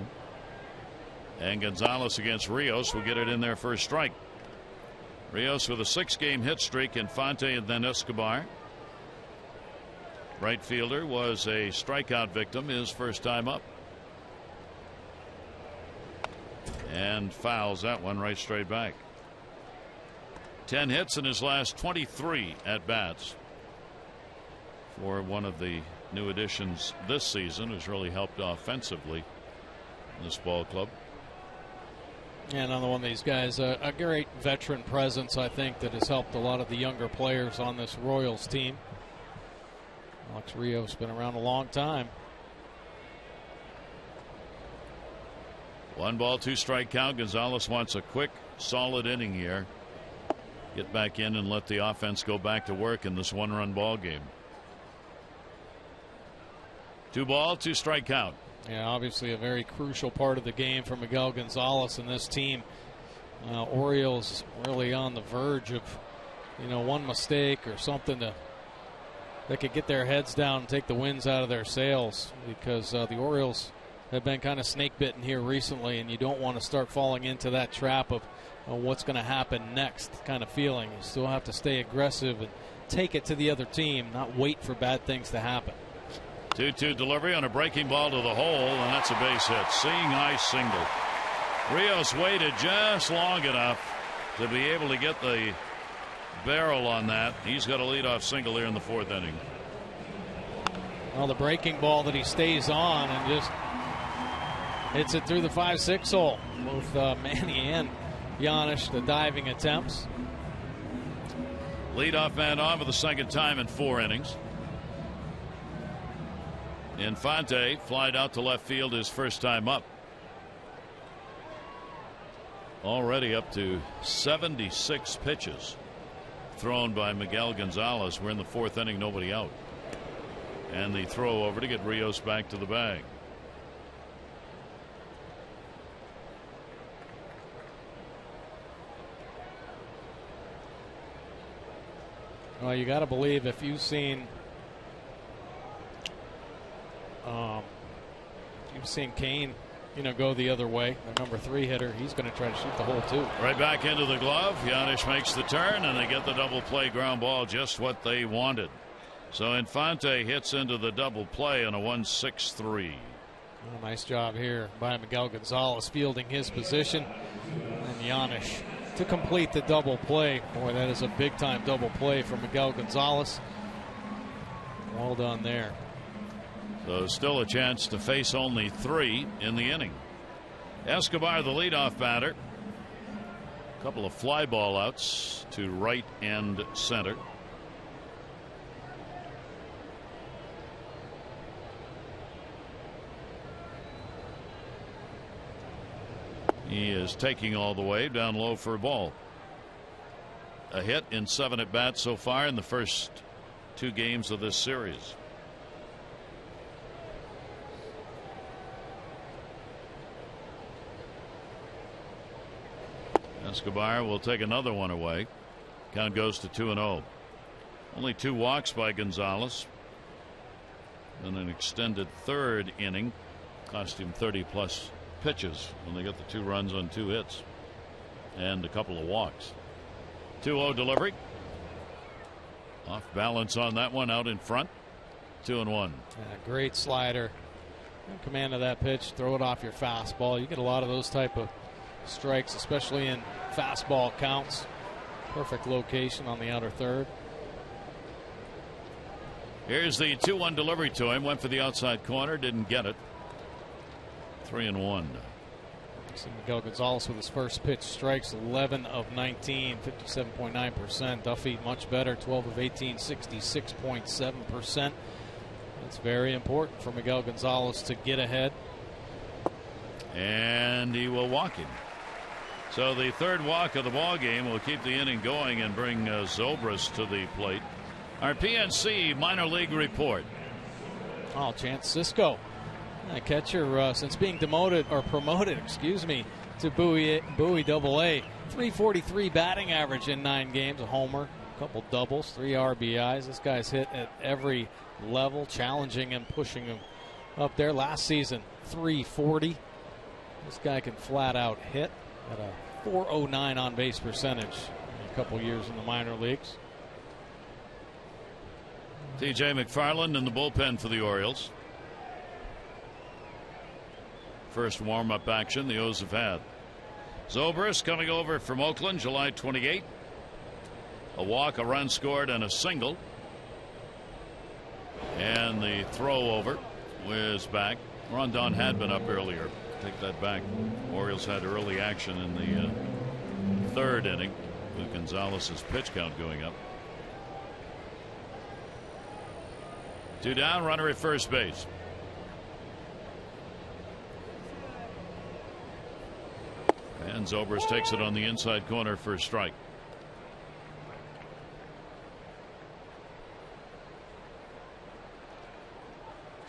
And Gonzalez against Rios will get it in their first strike. Rios with a 6-game hit streak, Infante and then Escobar. Right fielder was a strikeout victim his first time up. And fouls that one right straight back. 10 hits in his last 23 at bats for one of the new additions this season, who's really helped offensively in this ball club. And another one of these guys, a great veteran presence, I think, that has helped a lot of the younger players on this Royals team. Alex Rios been around a long time. 1 ball, 2 strike count. Gonzalez wants a quick, solid inning here. Get back in and let the offense go back to work in this 1-run ball game. 2 ball, 2 strike count. Yeah, obviously a very crucial part of the game for Miguel Gonzalez and this team. Orioles really on the verge of, one mistake or something that could get their heads down and take the winds out of their sails, because the Orioles have been kind of snake bitten here recently, and you don't want to start falling into that trap of what's going to happen next kind of feeling. You still have to stay aggressive and take it to the other team, not wait for bad things to happen. 2-2 delivery on a breaking ball to the hole, and that's a base hit. Seeing eye single. Rios waited just long enough to be able to get the barrel on that. He's got a leadoff single here in the 4th inning. Well, the breaking ball that he stays on and just hits it through the 5-6 hole. Both Manny and Giannis, the diving attempts. Leadoff man on for the 2nd time in 4 innings. Infante flied out to left field his first time up. Already up to 76 pitches thrown by Miguel Gonzalez. We're in the 4th inning, nobody out. And the throw over to get Rios back to the bag. Well, you got to believe if you've seen Kane, go the other way, the number 3 hitter, he's going to try to shoot the hole too. Right back into the glove. Giannis makes the turn, and they get the double play ground ball, just what they wanted. So Infante hits into the double play on a 1-6-3. Oh, nice job here by Miguel Gonzalez fielding his position, and Giannis to complete the double play. Boy, that is a big time double play for Miguel Gonzalez. Well done there. So still a chance to face only 3 in the inning. Escobar, the leadoff batter. A couple of fly ball outs to right and center. He is taking all the way down low for a ball. A hit in 7 at bats so far in the first 2 games of this series. Escobar will take another one away. Count goes to 2-0. Only 2 walks by Gonzalez. And an extended 3rd inning cost him 30+ pitches when they got the 2 runs on 2 hits and a couple of walks. 2-0 delivery. Off balance on that one, out in front. 2-1. Great slider. Command of that pitch. Throw it off your fastball. You get a lot of those type of strikes, especially in fastball counts. Perfect location on the outer third. Here's the 2-1 delivery to him. Went for the outside corner, didn't get it. 3-1. See Miguel Gonzalez with his first pitch strikes, 11 of 19, 57.9%. Duffy much better, 12 of 18, 66.7%. It's very important for Miguel Gonzalez to get ahead. And he will walk him. So the 3rd walk of the ball game will keep the inning going and bring Zobrist to the plate. Our PNC minor league report. Oh, Chance Cisco, a catcher since being promoted to Bowie Double-A. 343 batting average in 9 games, a homer, a couple doubles, 3 RBIs. This guy's hit at every level, challenging and pushing him up there. Last season, 340. This guy can flat out hit at a 409 on base percentage in a couple years in the minor leagues. TJ McFarland in the bullpen for the Orioles. First warm-up action the O's have had. Zobrist coming over from Oakland July 28. A walk, a run scored, and a single. And the throw over was back. Rondon had been up earlier. Take that back. Orioles had early action in the 3rd inning with Gonzalez's pitch count going up. 2 down, runner at first base. And Zobrist takes it on the inside corner for a strike.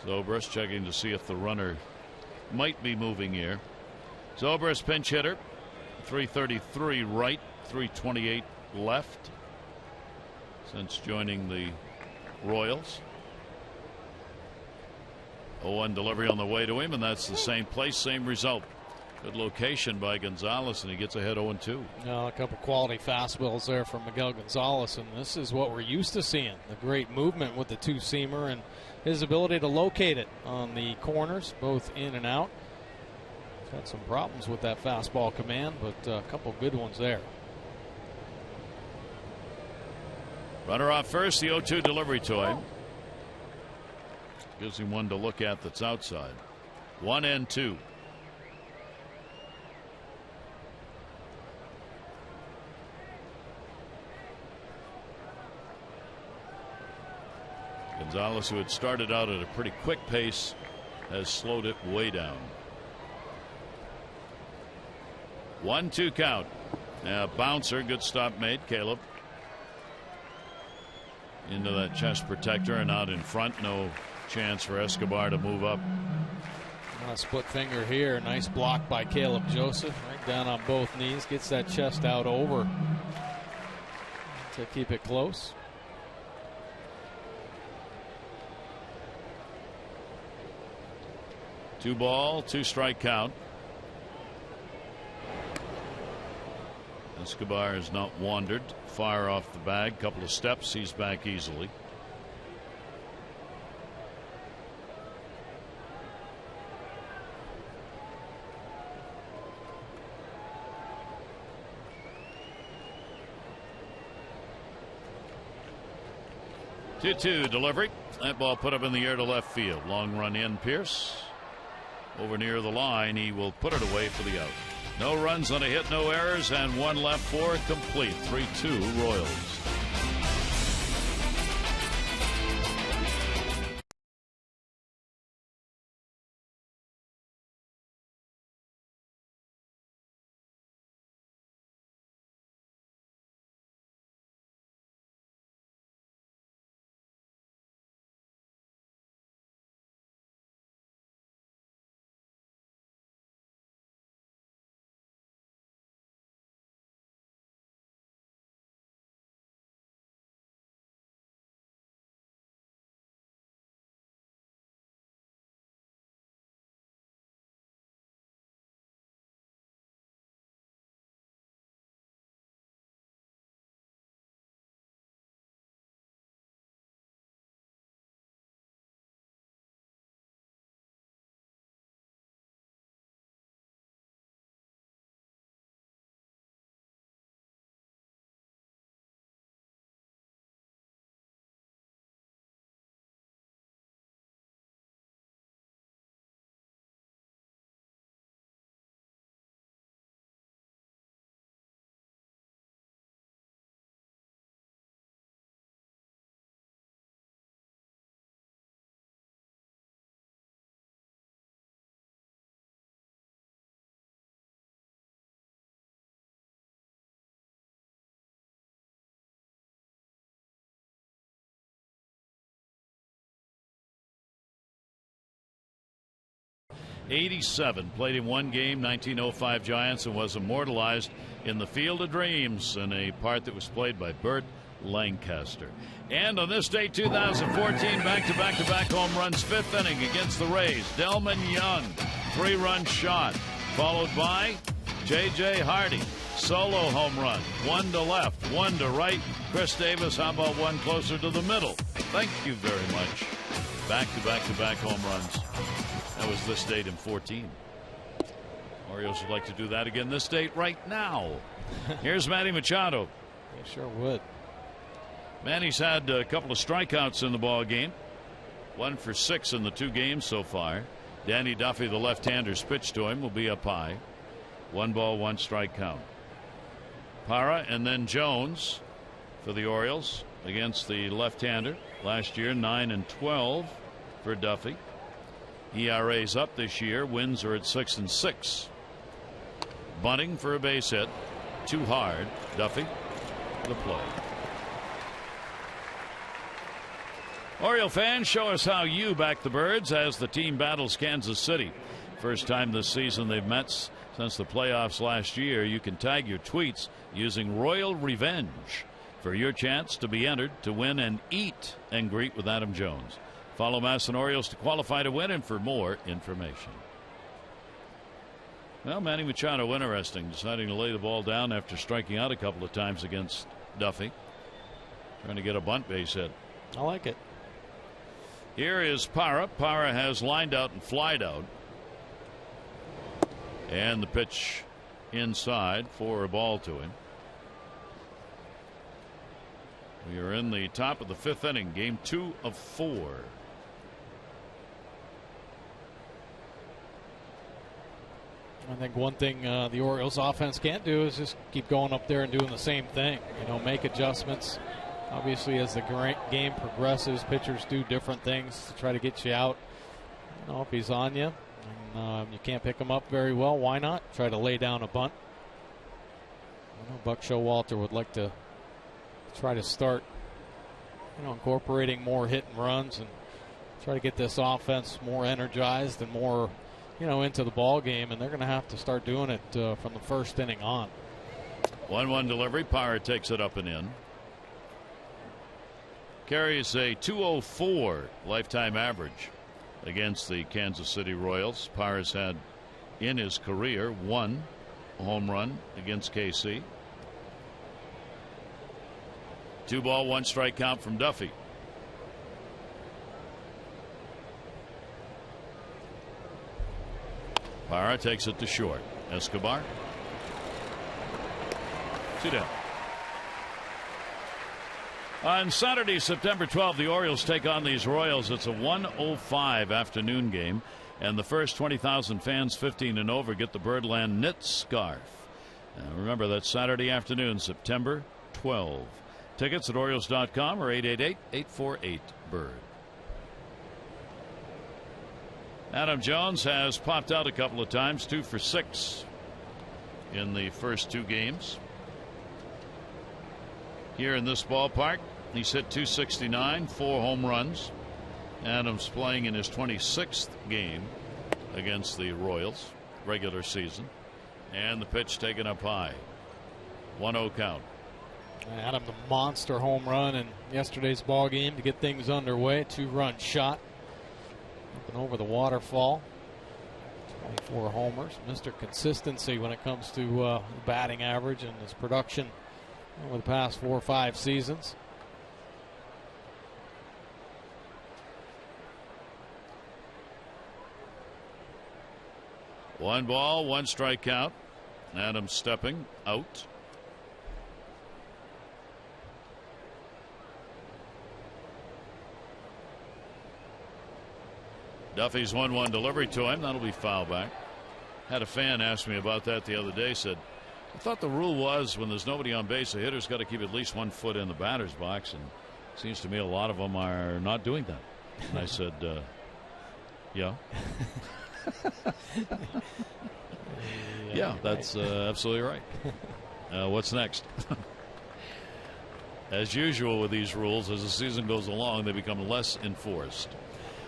Zobrist checking to see if the runner might be moving here. Zobrist, pinch hitter, 333 right, 328 left since joining the Royals. 0-1 delivery on the way to him, and that's the same place, same result. Good location by Gonzalez, and he gets ahead 0-2. A couple quality fastballs there from Miguel Gonzalez, and this is what we're used to seeing. The great movement with the two-seamer and his ability to locate it on the corners, both in and out. He's had some problems with that fastball command, but a couple good ones there. Runner off first, the 0-2 delivery to him. Gives him one to look at that's outside. 1-2. Gonzalez, who had started out at a pretty quick pace, has slowed it way down. 1-2 count. Bouncer, good stop made. Caleb into that chest protector and out in front. No chance for Escobar to move up. Split finger here. Nice block by Caleb Joseph. Right down on both knees. Gets that chest out over to keep it close. Two ball, 2 strike count. Escobar has not wandered far off the bag. Couple of steps, he's back easily. Two delivery. That ball put up in the air to left field. Long run in. Pierce over near the line. He will put it away for the out. No runs on a hit, no errors, and one left for complete. 3-2 Royals. '87, played in one game, 1905 Giants, and was immortalized in the Field of Dreams in a part that was played by Burt Lancaster. And on this day, 2014, back-to-back home runs, 5th inning against the Rays. Delman Young, 3-run shot, followed by J.J. Hardy, solo home run, 1 to left, 1 to right. Chris Davis, how about one closer to the middle? Thank you very much. Back-to-back home runs. That was this date in 14. Orioles would like to do that again this date right now. Here's Manny Machado. He sure would. Manny's had a couple of strikeouts in the ball game. 1 for 6 in the 2 games so far. Danny Duffy, the left-hander's pitch to him, will be up high. 1 ball, 1 strike count. Parra and then Jones for the Orioles against the left-hander. Last year, 9-12 for Duffy. ERA's up this year. Wins are at 6-6. Bunting for a base hit. Too hard. Duffy the play. Oriole fans, show us how you back the Birds as the team battles Kansas City. First time this season they've met since the playoffs last year. You can tag your tweets using Royal Revenge for your chance to be entered to win an eat and greet with Adam Jones. Follow Masson Orioles to qualify to win and for more information. Well, Manny Machado, interesting, deciding to lay the ball down after striking out a couple of times against Duffy. Trying to get a bunt base hit. I like it. Here is Parra. Parra has lined out and flied out. And the pitch inside for a ball to him. We are in the top of the 5th inning, game 2 of 4. I think one thing the Orioles offense can't do is just keep going up there and doing the same thing. You know, make adjustments. Obviously, as the game progresses, pitchers do different things to try to get you out. You know, if he's on you and you can't pick him up very well, why not try to lay down a bunt? I know Buck Showalter would like to try to start, you know, incorporating more hit and runs and try to get this offense more energized and more, you know, into the ball game, and they're going to have to start doing it from the first inning on. 1-1 delivery. Parra takes it up and in. Carries a .204 lifetime average against the Kansas City Royals. Parra's had in his career 1 home run against KC. 2-ball, 1-strike count from Duffy. Parra takes it to short. Escobar. 2 down. On Saturday, September 12th, the Orioles take on these Royals. It's a 1:05 afternoon game, and the first 20,000 fans 15 and over get the Birdland knit scarf. Remember, that's Saturday afternoon, September 12. Tickets at Orioles.com or 888-848-BIRD. Adam Jones has popped out a couple of times, 2 for 6 in the first 2 games. Here in this ballpark, he's hit .269, 4 home runs. Adams playing in his 26th game against the Royals, regular season. And the pitch taken up high. 1-0 count. Adam, the monster home run in yesterday's ball game to get things underway. 2-run shot up and over the waterfall. 24 homers. Mr. Consistency when it comes to batting average and his production over the past 4 or 5 seasons. One ball, 1 strike count. Adams stepping out. Duffy's 1-1 delivery to him. That'll be foul back. Had a fan ask me about that the other day. Said, I thought the rule was when there's nobody on base, the hitter's got to keep at least 1 foot in the batter's box. And it seems to me a lot of them are not doing that. And I said, yeah. Yeah, that's absolutely right. What's next? As usual with these rules, as the season goes along, they become less enforced.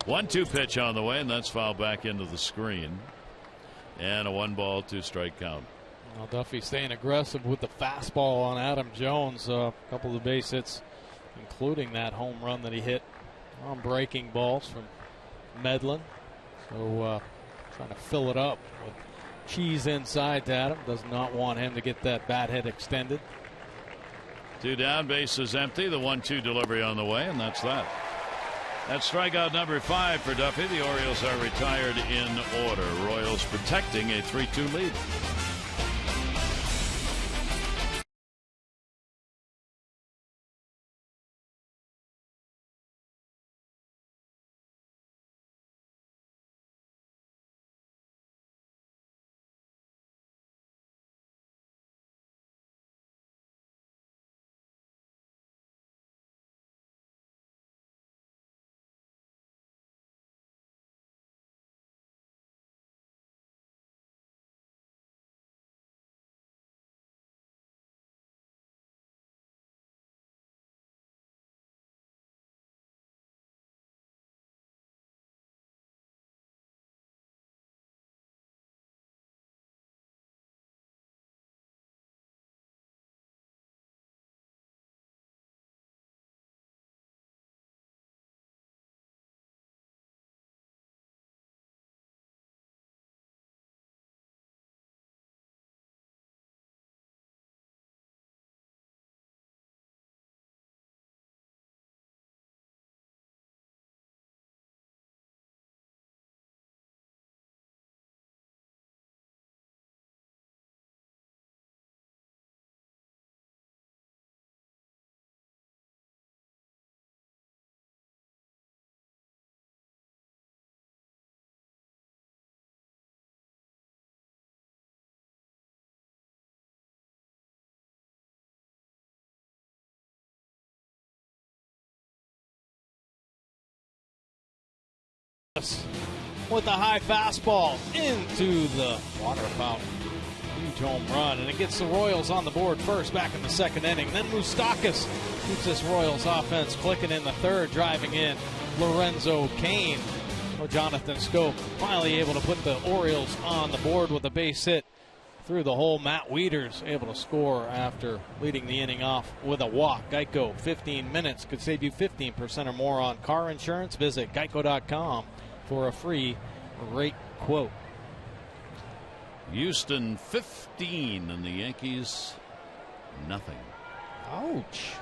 1-2 pitch on the way, and that's fouled back into the screen. And a 1-ball, 2-strike count. Well, Duffy staying aggressive with the fastball on Adam Jones. A couple of the base hits, including that home run that he hit on breaking balls from Medlin. So trying to fill it up with cheese inside to Adam. Does not want him to get that bat head extended. 2 down, base is empty. The 1-2 delivery on the way, and that's that. That's strikeout number 5 for Duffy. The Orioles are retired in order. Royals protecting a 3-2 lead. with a high fastball into the water fountain. Huge home run, and it gets the Royals on the board first back in the second inning. Then Moustakas keeps this Royals offense clicking in the third, driving in Lorenzo Cain. Jonathan Scope finally able to put the Orioles on the board with a base hit through the hole. Matt Wieters able to score after leading the inning off with a walk. Geico, 15 minutes could save you 15% or more on car insurance. Visit geico.com for a free rate quote. Houston 15 and the Yankees nothing. Ouch.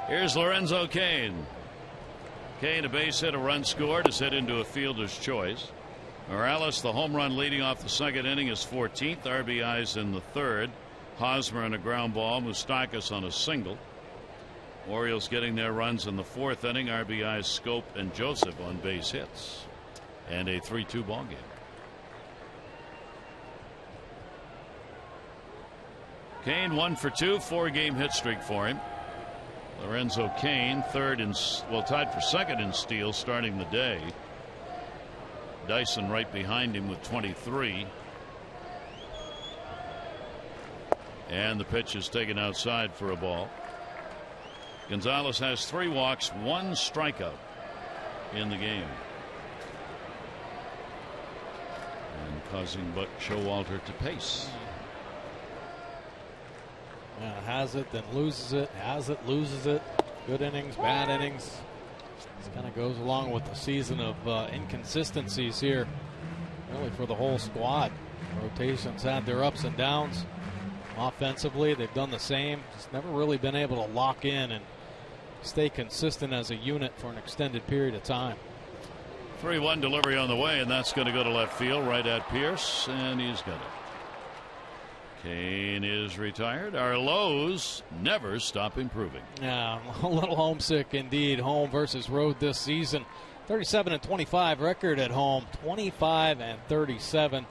Here's Lorenzo Cain. Cain, a base hit, a run scored, is hit into a fielder's choice. Morales, the home run leading off the second inning, is 14th. RBIs in the third. Hosmer on a ground ball. Moustakas on a single. Orioles getting their runs in the fourth inning. RBIs Scope and Joseph on base hits. And a 3-2 ball game. Cain 1 for 2, 4-game hit streak for him. Lorenzo Cain tied for second in steals starting the day. Dyson right behind him with 23. And the pitch is taken outside for a ball. Gonzalez has 3 walks, 1 strikeout in the game. And causing Buck Showalter to pace. Has it, then loses it. Has it, loses it. Good innings, bad innings. This kind of goes along with the season of inconsistencies here, really, for the whole squad. Rotations had their ups and downs. Offensively, they've done the same. Just never really been able to lock in and stay consistent as a unit for an extended period of time. 3-1 delivery on the way, and that's going to go to left field right at Pierce, and he's got it. Cain is retired. Our lows never stop improving. Yeah, a little homesick indeed. Home versus road this season. 37-25 record at home. 25-37.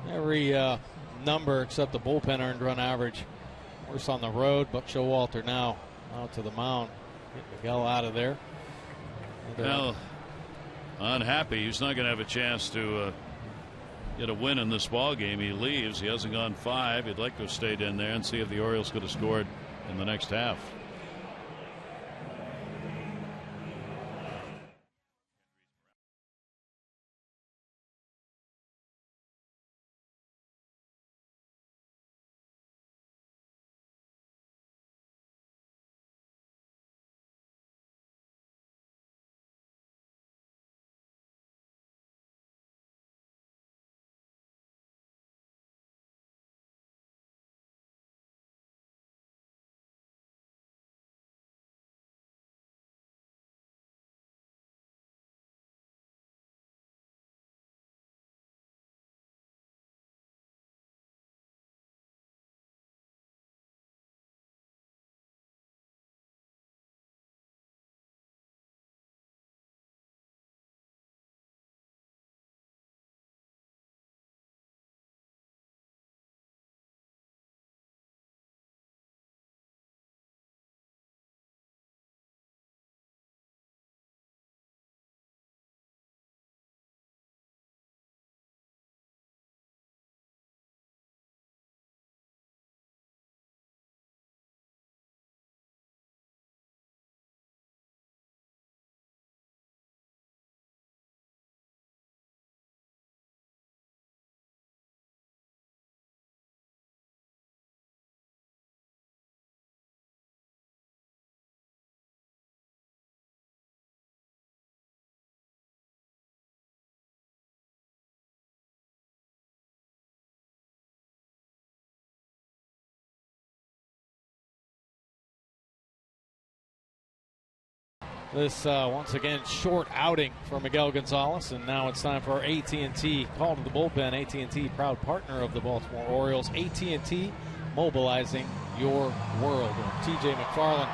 Every number except the bullpen earned run average. Worse on the road. Buck Showalter now out to the mound. Get Miguel out of there. Well, unhappy. He's not going to have a chance to get a win in this ball game. He leaves. He hasn't gone 5. He'd like to have stayed in there and see if the Orioles could have scored in the next half. This once again short outing for Miguel Gonzalez, and now it's time for our AT&T call to the bullpen. AT&T, proud partner of the Baltimore Orioles. AT&T, mobilizing your world. TJ McFarland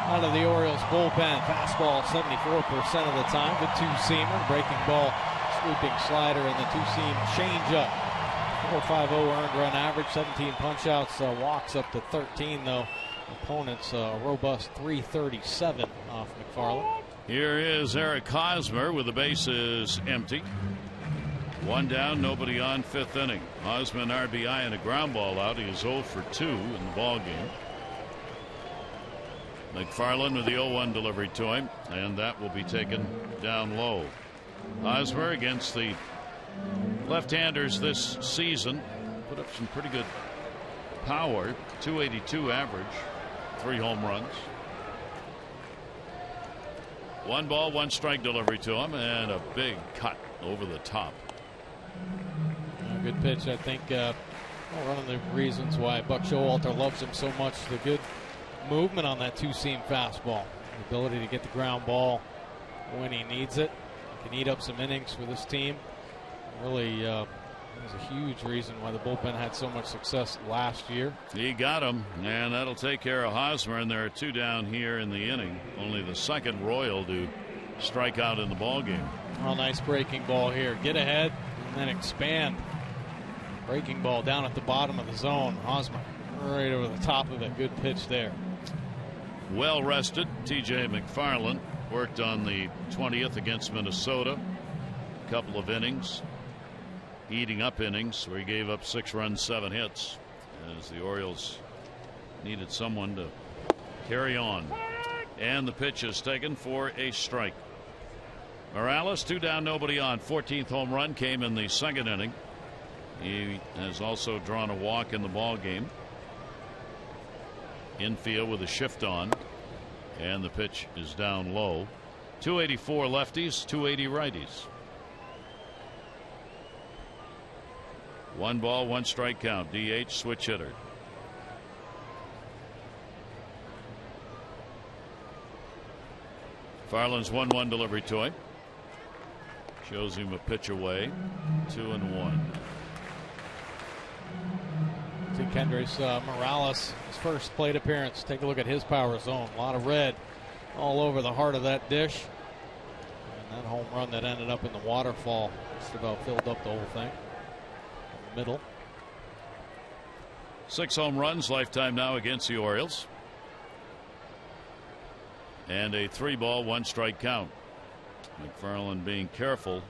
out of the Orioles bullpen. Fastball 74% of the time. Good two-seamer, breaking ball, sweeping slider, and the two-seam changeup. 4.50 earned run average, 17 punch-outs, walks up to 13 though. Opponents robust 337 off McFarland. Here is Eric Hosmer with the bases empty. One down, nobody on, fifth inning. Hosmer, RBI and a ground ball out. He is 0 for 2 in the ball game. McFarland with the 0-1 delivery to him, and that will be taken down low. Hosmer against the left-handers this season put up some pretty good power. 282 average, 3 home runs. 1 ball, 1 strike delivery to him, and a big cut over the top. Good pitch. I think one of the reasons why Buck Showalter loves him so much, the good movement on that two-seam fastball, the ability to get the ground ball when he needs it. He can eat up some innings for this team. Really was a huge reason why the bullpen had so much success last year. He got him, and that'll take care of Hosmer, and there are 2 down here in the inning. Only the second Royal to strike out in the ball game. Oh, nice breaking ball here. Get ahead and then expand. Breaking ball down at the bottom of the zone. Hosmer right over the top of it. Good pitch there. Well rested. TJ McFarland worked on the 20th against Minnesota. A couple of innings, eating up innings where he gave up 6 runs, 7 hits, as the Orioles needed someone to carry on. And the pitch is taken for a strike. Morales, 2 down, nobody on. 14th home run came in the second inning. He has also drawn a walk in the ball game. Infield with a shift on, and the pitch is down low. 284 lefties, 280 righties. 1 ball, 1 strike count. DH, switch hitter. Farland's 1-1 delivery to him. Shows him a pitch away. 2-1. To Kendricks, Morales, his first plate appearance. Take a look at his power zone. A lot of red all over the heart of that dish. And that home run that ended up in the waterfall just about filled up the whole thing. In the middle. 6 home runs lifetime now against the Orioles. And a 3-ball, 1 strike count. McFarland being careful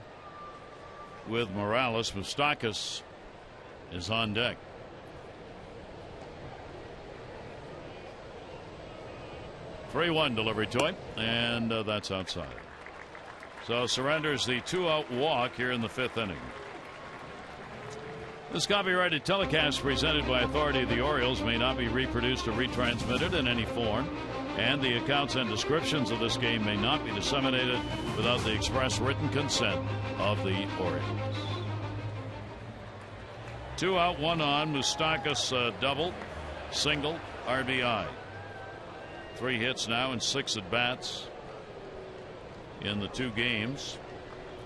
with Morales. Moustakas is on deck. Three-1 delivery to him, and that's outside. So surrenders the 2-out walk here in the 5th inning. This copyrighted telecast presented by authority of the Orioles may not be reproduced or retransmitted in any form, and the accounts and descriptions of this game may not be disseminated without the express written consent of the Orioles. 2 out, 1 on. Moustakas double, single, RBI. 3 hits now and 6 at bats in the 2 games.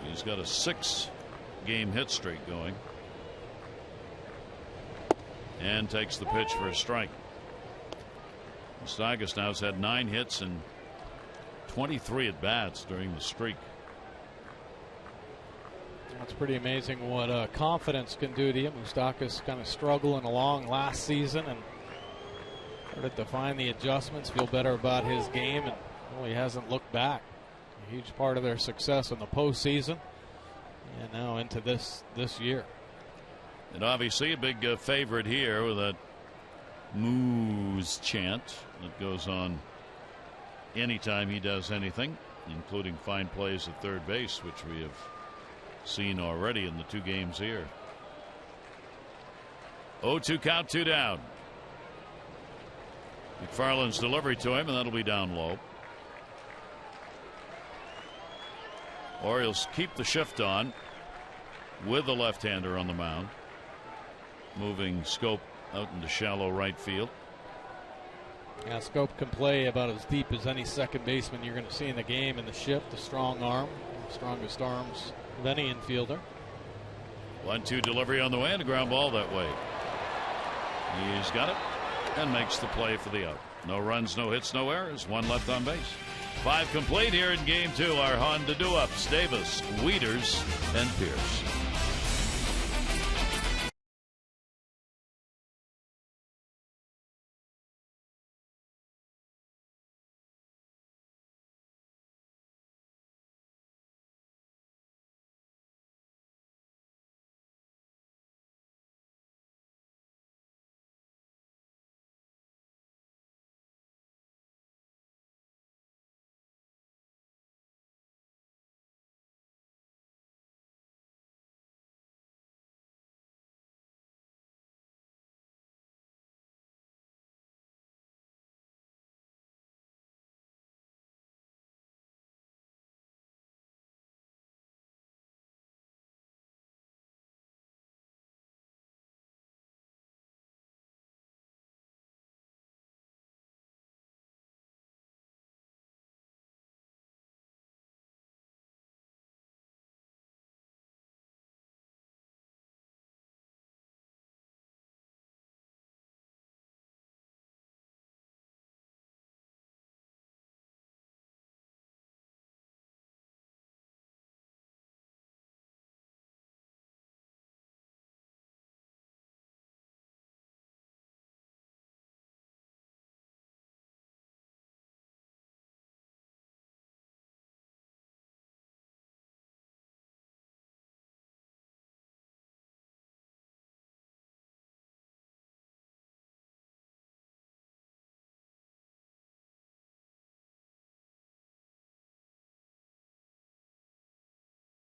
He's got a 6-game hit streak going, and takes the pitch for a strike. Moustakas now has had 9 hits and 23 at bats during the streak. That's pretty amazing what confidence can do to you. Moustakas kind of struggling along last season and started to find the adjustments, feel better about his game, and really hasn't looked back. A huge part of their success in the postseason, and now into this year. And obviously a big favorite here with that Moose chant that goes on anytime he does anything, including fine plays at third base, which we have seen already in the 2 games here. 0-2 count, 2 down. McFarland's delivery to him, and that'll be down low. Orioles keep the shift on with the left-hander on the mound, moving Scope out into shallow right field. Yeah, Scope can play about as deep as any second baseman you're going to see in the game in the shift. The strong arm, strongest arms of any infielder. 1-2 delivery on the way, and a ground ball that way. He's got it and makes the play for the out. No runs, no hits, no errors. 1 left on base. 5 complete here in game 2. Our Honda do-ups: Davis, Wieters, and Pierce.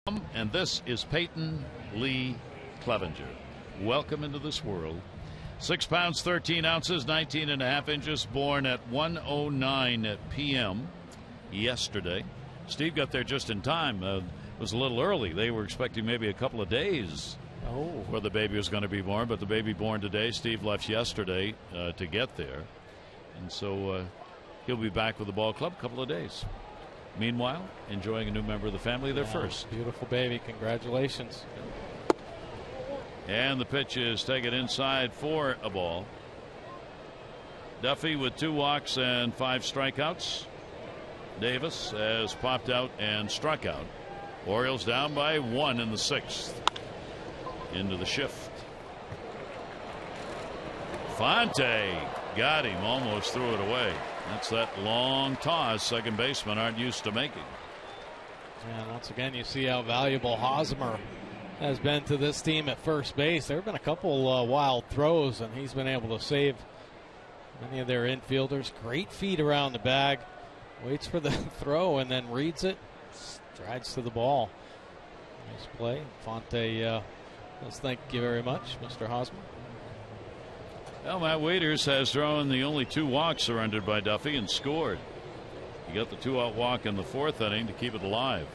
And this is Peyton Lee Clevenger. Welcome into this world. 6 pounds 13 ounces, 19.5 inches, born at 1:09 p.m. yesterday. Steve got there just in time. It was a little early. They were expecting maybe a couple of days where the baby was going to be born, but the baby born today. Steve left yesterday to get there, and so he'll be back with the ball club a couple of days. Meanwhile, enjoying a new member of the family, their first. Beautiful baby. Congratulations. And the pitch is taken inside for a ball. Duffy with 2 walks and 5 strikeouts. Davis has popped out and struck out. Orioles down by 1 in the 6th. Into the shift. Fonte got him, almost threw it away. That's that long toss second basemen aren't used to making. And once again, you see how valuable Hosmer has been to this team at first base. There have been a couple wild throws, and he's been able to save many of their infielders. Great feet around the bag. Waits for the throw and then reads it. Strides to the ball. Nice play. Fonte says thank you very much, Mr. Hosmer. Well, Matt Waiters has thrown the only 2 walks surrendered by Duffy and scored. He got the 2-out walk in the 4th inning to keep it alive.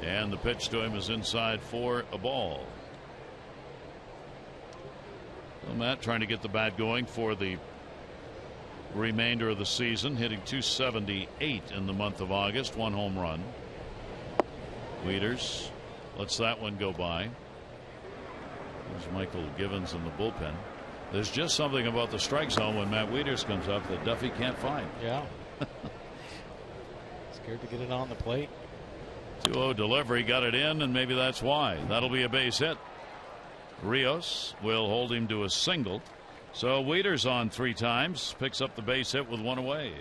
And the pitch to him is inside for a ball. Well, Matt trying to get the bat going for the remainder of the season, hitting .278 in the month of August, 1 home run. Waiters lets that one go by. There's Michael Givens in the bullpen. There's just something about the strike zone when Matt Wieters comes up that Duffy can't find. Yeah. Scared to get it on the plate. 2-0 delivery, got it in, and maybe that's why. That'll be a base hit. Rios will hold him to a single. So Wieters on 3 times, picks up the base hit with 1 away.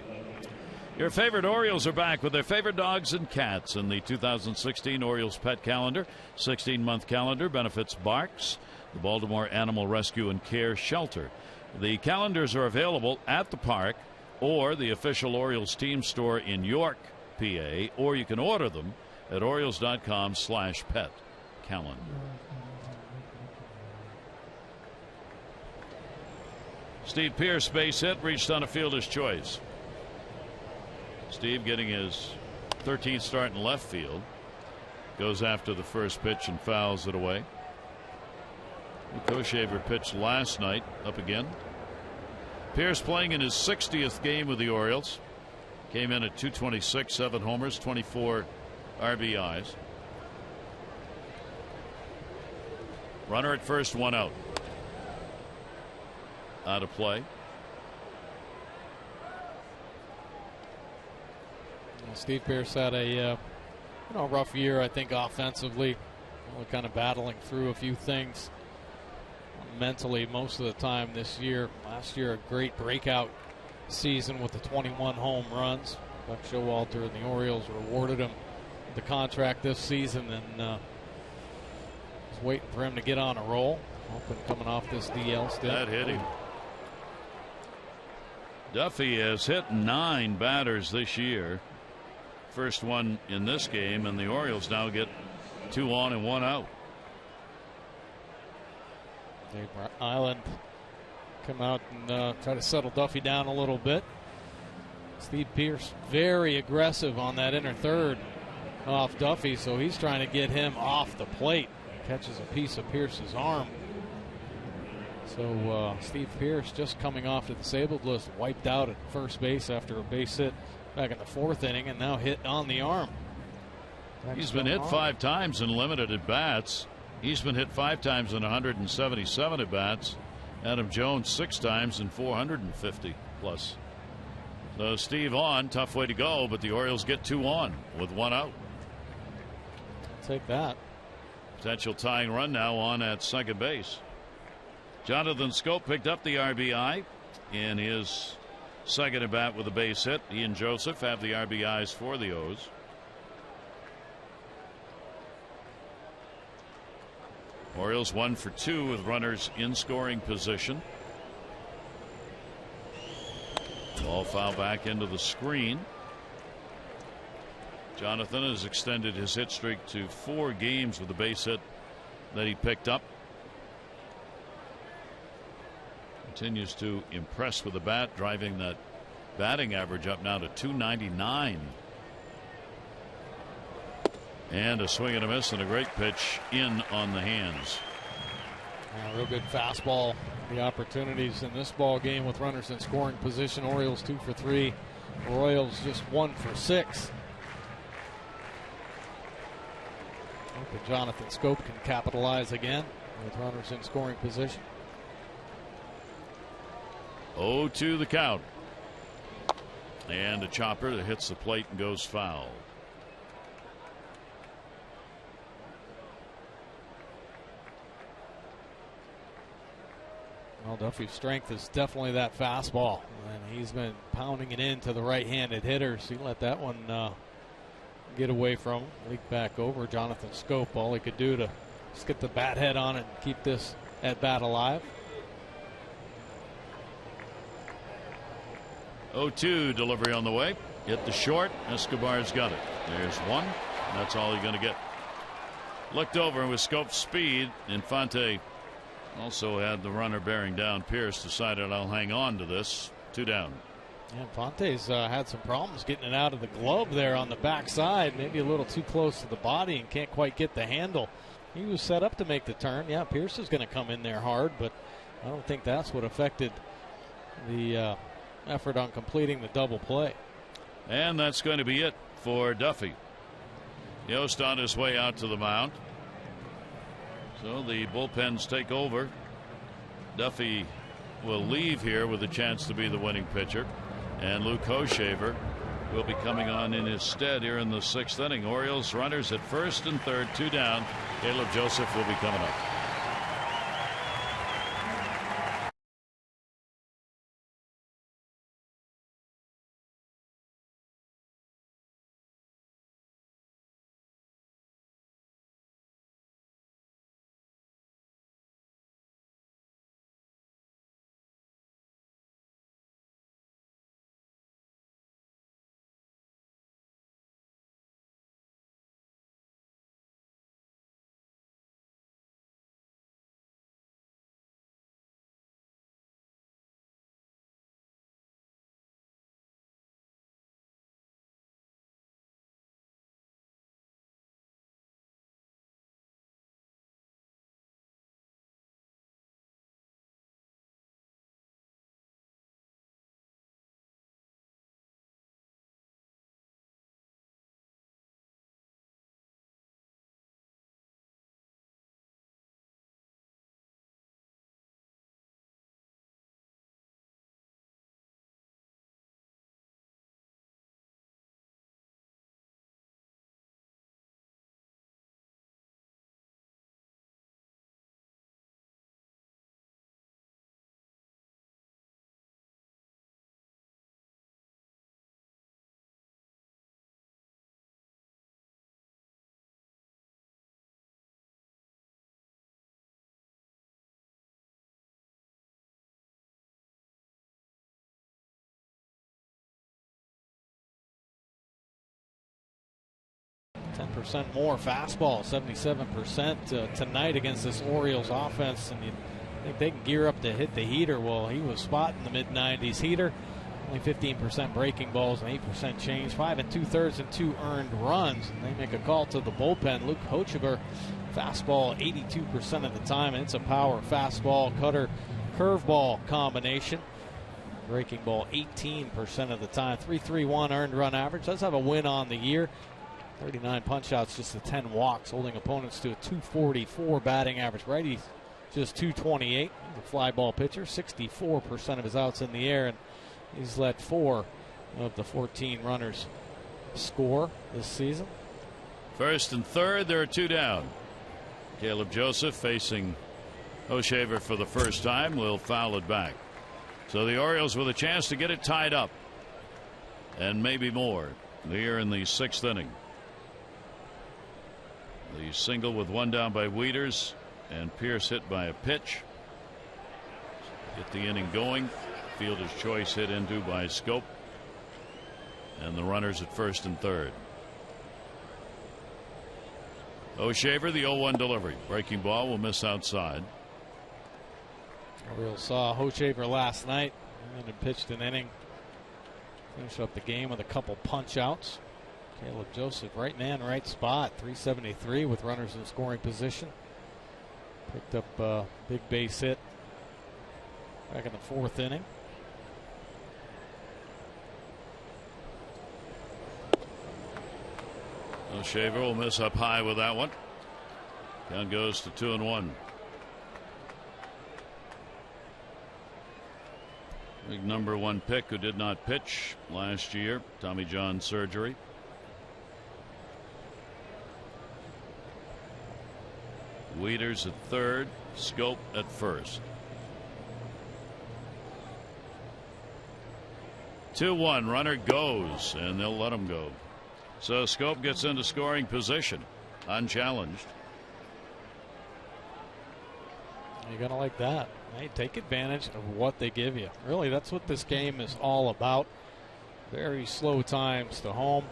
Your favorite Orioles are back with their favorite dogs and cats in the 2016 Orioles Pet Calendar. 16-month calendar benefits Barks, the Baltimore Animal Rescue and Care Shelter. The calendars are available at the park or the official Orioles team store in York, PA, or you can order them at Orioles.com/pet calendar. Steve Pearce, base hit, reached on a fielder's choice. Steve getting his 13th start in left field. Goes after the first pitch and fouls it away. Koshaver pitched last night, up again. Pearce playing in his 60th game with the Orioles. Came in at .226, 7 homers, 24 RBIs. Runner at first, 1 out. Out of play. Steve Pearce had a rough year, I think, offensively. Kind of battling through a few things mentally most of the time this year. Last year, a great breakout season with the 21 home runs. Buck Showalter and the Orioles rewarded him with the contract this season, and was waiting for him to get on a roll. Hoping coming off this DL stint. That hit him. Duffy has hit 9 batters this year. First one in this game, and the Orioles now get 2 on and 1 out. Dave Island come out and try to settle Duffy down a little bit. Steve Pearce very aggressive on that inner third off Duffy, so he's trying to get him off the plate. Catches a piece of Pearce's arm. So Steve Pearce just coming off the disabled list, wiped out at first base after a base hit back in the 4th inning, and now hit on the arm. He's been hit 5 times in limited at bats. He's been hit 5 times in 177 at bats. Adam Jones 6 times in 450 plus. So Steve on, tough way to go, but the Orioles get 2 on with 1 out. Take that. Potential tying run now on at second base. Jonathan Scope picked up the RBI in his second at bat with a base hit. He and Joseph have the RBIs for the O's. Orioles 1 for 2 with runners in scoring position. Ball foul back into the screen. Jonathan has extended his hit streak to 4 games with a base hit that he picked up. Continues to impress with the bat, driving that batting average up now to 299. And a swing and a miss and a great pitch in on the hands. Real good fastball. The opportunities in this ball game with runners in scoring position. Orioles 2 for 3. Royals just 1 for 6. Hope Jonathan Schoop can capitalize again with runners in scoring position. 0-2 the count. And a chopper that hits the plate and goes foul. Well, Duffy's strength is definitely that fastball, and he's been pounding it into the right-handed hitters. He let that one get away from him, leak back over. Jonathan Schoop, all he could do to just get the bat head on it and keep this at bat alive. 0-2 delivery on the way. Hit the short. Escobar's got it. There's one. That's all you're going to get. Looked over with Schoop's speed. Infante also had the runner bearing down. Pierce decided, I'll hang on to this. 2 down. Yeah, Infante's had some problems getting it out of the glove there on the backside. Maybe a little too close to the body and can't quite get the handle. He was set up to make the turn. Yeah, Pierce is going to come in there hard, but I don't think that's what affected the effort on completing the double play. And that's going to be it for Duffy. Yost on his way out to the mound. So the bullpens take over. Duffy will leave here with a chance to be the winning pitcher. And Luke Hochevar will be coming on in his stead here in the 6th inning. Orioles runners at first and third, 2 down. Caleb Joseph will be coming up. % more fastball, 77% tonight against this Orioles offense, and you think they can gear up to hit the heater. Well, he was spotting the mid-90s heater. Only 15% breaking balls and 8% change. 5 2/3 and 2 earned runs. And they make a call to the bullpen. Luke Hochevar, fastball 82% of the time, and it's a power fastball, cutter, curveball combination. Breaking ball 18% of the time. 3.31 earned run average. Does have a win on the year. 39 punch outs, just the 10 walks, holding opponents to a 244 batting average. Righty just 228. He's a fly ball pitcher. 64% of his outs in the air, and he's let 4 of the 14 runners score this season. First and third, there are 2 down. Caleb Joseph facing Hochevar for the first time will foul it back. So the Orioles with a chance to get it tied up and maybe more here in the 6th inning. The single with 1 down by Wieters, and Pierce hit by a pitch. Get the inning going. Fielder's choice hit into by Schoop. And the runners at first and third. O'Shaver, the 0-1 delivery. Breaking ball will miss outside. Orioles saw O'Shaver last night and then pitched an inning. Finished up the game with a couple punch outs. Caleb Joseph, right man, right spot. 373 with runners in scoring position. Picked up a big base hit back in the 4th inning. O'Shaver will miss up high with that one. Count goes to 2-1. Big #1 pick who did not pitch last year. Tommy John surgery. Wieters at third. Scope at first. 2-1. Runner goes, and they'll let him go. So Scope gets into scoring position, unchallenged. You're going to like that. Hey, take advantage of what they give you. Really, that's what this game is all about. Very slow times to home.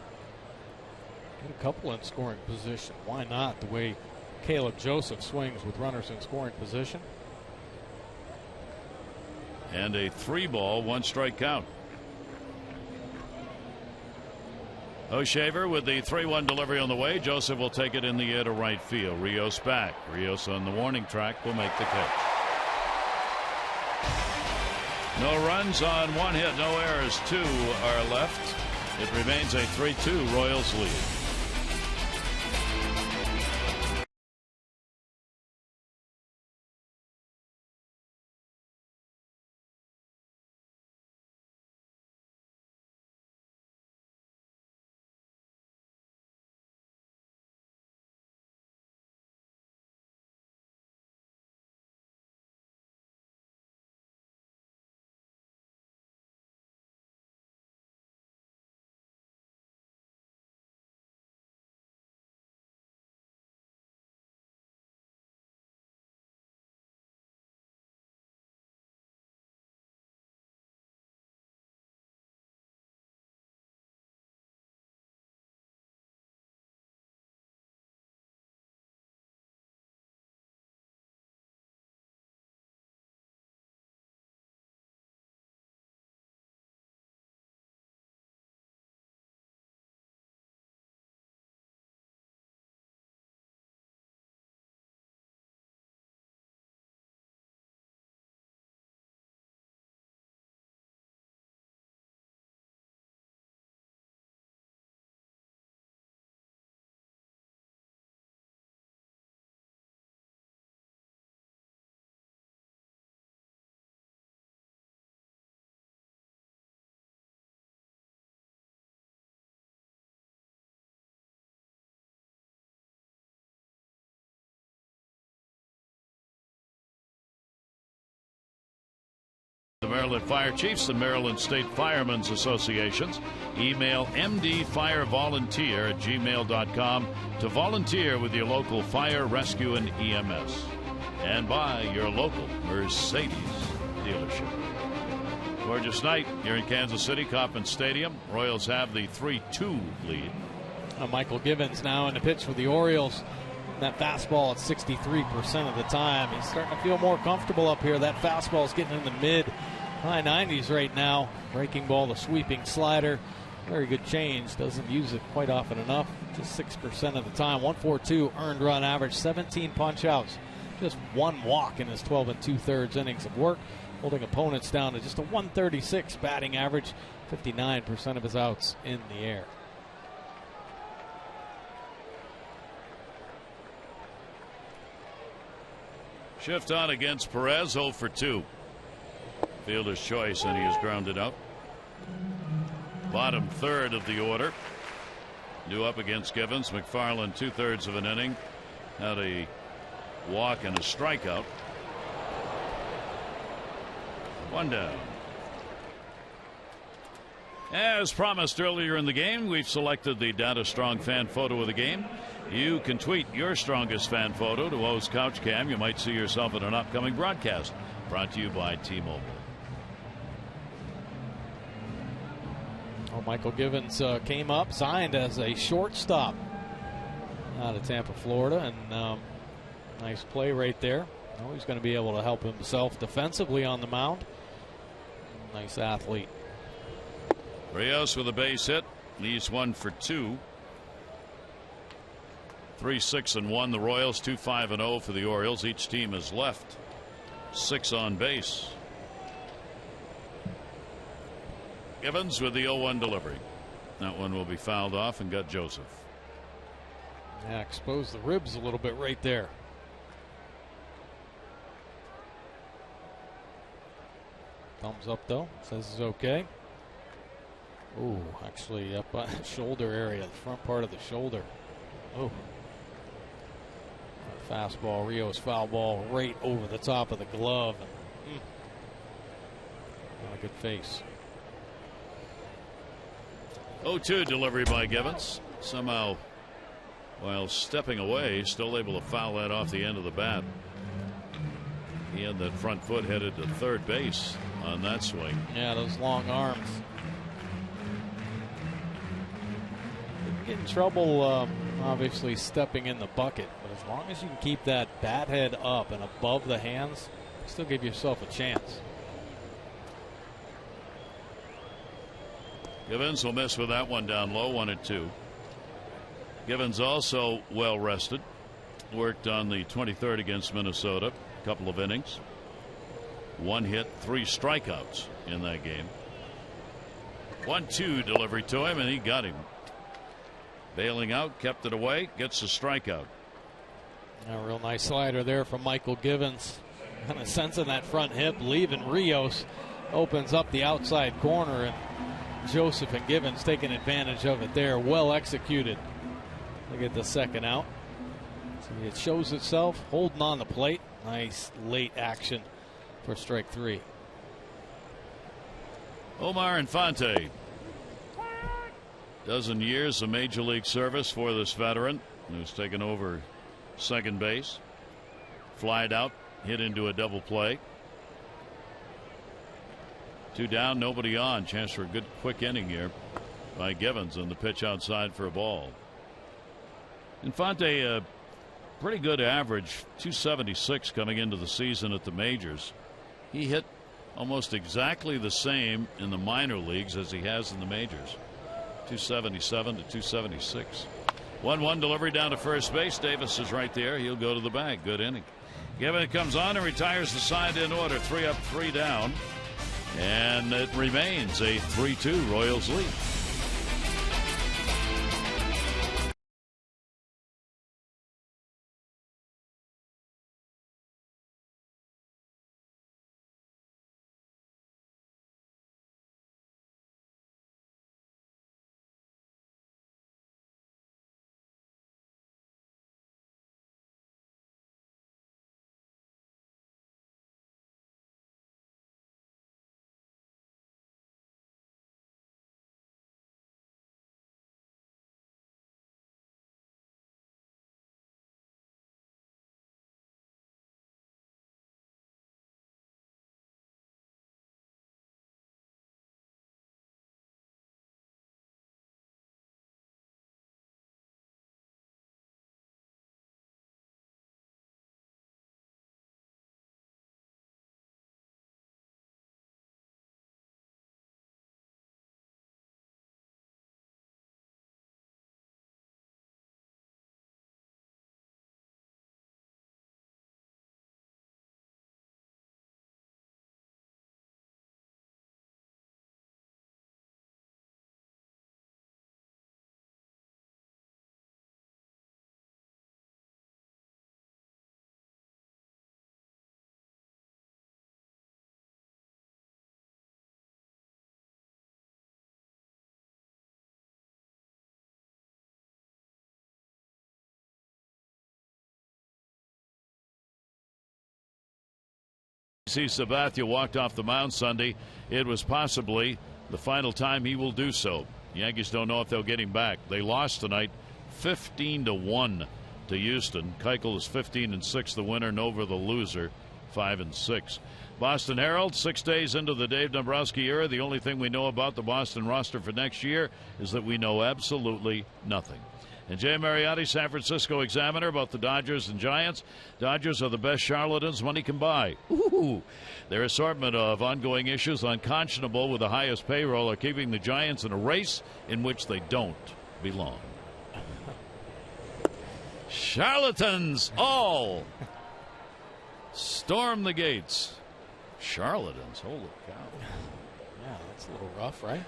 Get a couple in scoring position. Why not? The way Caleb Joseph swings with runners in scoring position. And a 3-ball, 1-strike count. O'Shaver with the 3-1 delivery on the way. Joseph will take it in the air to right field. Rios back. Rios on the warning track will make the catch. No runs on 1 hit, no errors. 2 are left. It remains a 3-2 Royals lead. The Maryland Fire Chiefs and Maryland State Firemen's Associations. Email mdfirevolunteer@gmail.com to volunteer with your local fire, rescue, and EMS. And by your local Mercedes dealership. Gorgeous night here in Kansas City, Kauffman Stadium. Royals have the 3-2 lead. Michael Givens now in the pitch for the Orioles. That fastball at 63% of the time. He's starting to feel more comfortable up here. That fastball is getting in the mid-high 90s right now. Breaking ball, the sweeping slider. Very good change. Doesn't use it quite often enough. Just 6% of the time. 142 earned run average. 17 punch outs. Just 1 walk in his 12 2/3 innings of work. Holding opponents down to just a 136 batting average. 59% of his outs in the air. Shift on against Perez, 0 for 2. Fielder's choice, and he is grounded out. Bottom third of the order. Due up against Givens. McFarland 2/3 of an inning. Had a walk and a strikeout. 1 down. As promised earlier in the game, we've selected the Data Strong fan photo of the game. You can tweet your strongest fan photo to O's Couch Cam. You might see yourself in an upcoming broadcast. Brought to you by T-Mobile. Michael Givens came up, signed as a shortstop. out of Tampa, Florida, and nice play right there. He's going to be able to help himself defensively on the mound. Nice athlete. Rios with a base hit. He's 1 for 2. 3-6-1. The Royals, 2-5-0 for the Orioles. Each team has left 6 on base. Givens with the 0-1 delivery. That one will be fouled off and got Joseph. Yeah, exposed the ribs a little bit right there. Thumbs up though, says it's okay. Ooh, actually up on the shoulder area, the front part of the shoulder. Oh. Fastball, Rios foul ball right over the top of the glove. Not a good face. 0-2 delivery by Givens. Somehow, while stepping away, still able to foul that off the end of the bat. He had that front foot headed to third base on that swing. Yeah, those long arms. You get in trouble, obviously, stepping in the bucket. But as long as you can keep that bat head up and above the hands, you still give yourself a chance. Givens will miss with that one down low, 1-2. Givens also well rested. Worked on the 23rd against Minnesota. Couple of innings. 1 hit, 3 strikeouts in that game. 1-2 delivery to him, and he got him. Bailing out, kept it away, gets the strikeout. A real nice slider there from Michael Givens. Kind of sensing that front hip, leaving Rios. Opens up the outside corner, and Joseph and Givens taking advantage of it there. Well executed. They get the second out. So it shows itself holding on the plate. Nice late action for strike 3. Omar Infante. Dozen years of major league service for this veteran who's taken over second base. Flied out, hit into a double play. 2 down, nobody on. Chance for a good quick inning here by Givens, and the pitch outside for a ball. Infante, a pretty good average, 276 coming into the season at the majors. He hit almost exactly the same in the minor leagues as he has in the majors. 277 to 276. 1-1 delivery down to first base. Davis is right there. He'll go to the bag. Good inning. Givens comes on and retires the side in order. 3 up, 3 down. And it remains a 3-2 Royals lead. Sabathia walked off the mound Sunday. It was possibly the final time he will do so. The Yankees don't know if they'll get him back. They lost tonight 15-1 to Houston. Keuchel is 15-6 the winner. Nova the loser 5-6. Boston Herald, 6 days into the Dave Dombrowski era. The only thing we know about the Boston roster for next year is that we know absolutely nothing. And Jay Mariotti, San Francisco Examiner, about the Dodgers and Giants. Dodgers are the best charlatans money can buy. Ooh. Their assortment of ongoing issues unconscionable with the highest payroll are keeping the Giants in a race in which they don't belong. Charlatans all storm the gates. Charlatans, holy cow. Yeah, that's a little rough, right?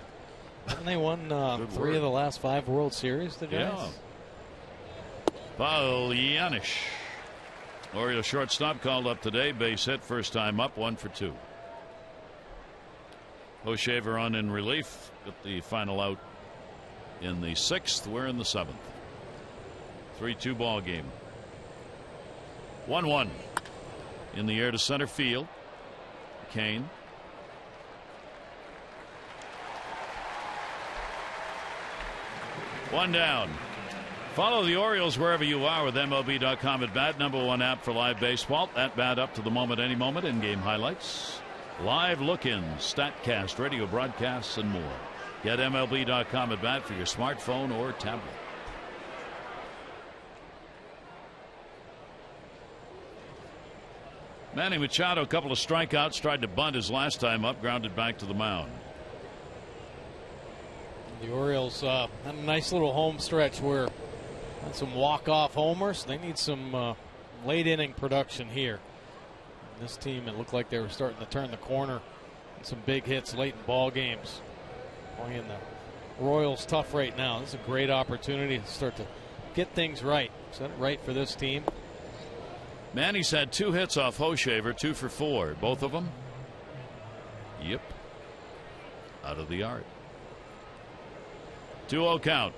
Haven't they won 3 of the last 5 World Series, the Giants? Yeah. Paul Yanish, Orioles shortstop, called up today. Base hit, first time up, 1 for 2. Hochevar on in relief. Got the final out in the 6th. We're in the 7th. 3-2 ball game. 1-1 in the air to center field. Kane. One down. Follow the Orioles wherever you are with MLB.com at bat, #1 app for live baseball. At bat, up to the moment, any moment, in-game highlights, live look-ins, StatCast, radio broadcasts, and more. Get MLB.com at bat for your smartphone or tablet. Manny Machado, a couple of strikeouts, tried to bunt his last time up, grounded back to the mound. The Orioles had a nice little home stretch where had some walk-off homers. They need some late-inning production here. And this team, it looked like they were starting to turn the corner. Some big hits late in ball games. Playing the Royals tough right now. This is a great opportunity to start to get things right. Set it right for this team. Manny's had 2 hits off Hochevar, 2 for 4. Both of them? Yep. Out of the yard. 2-0 count.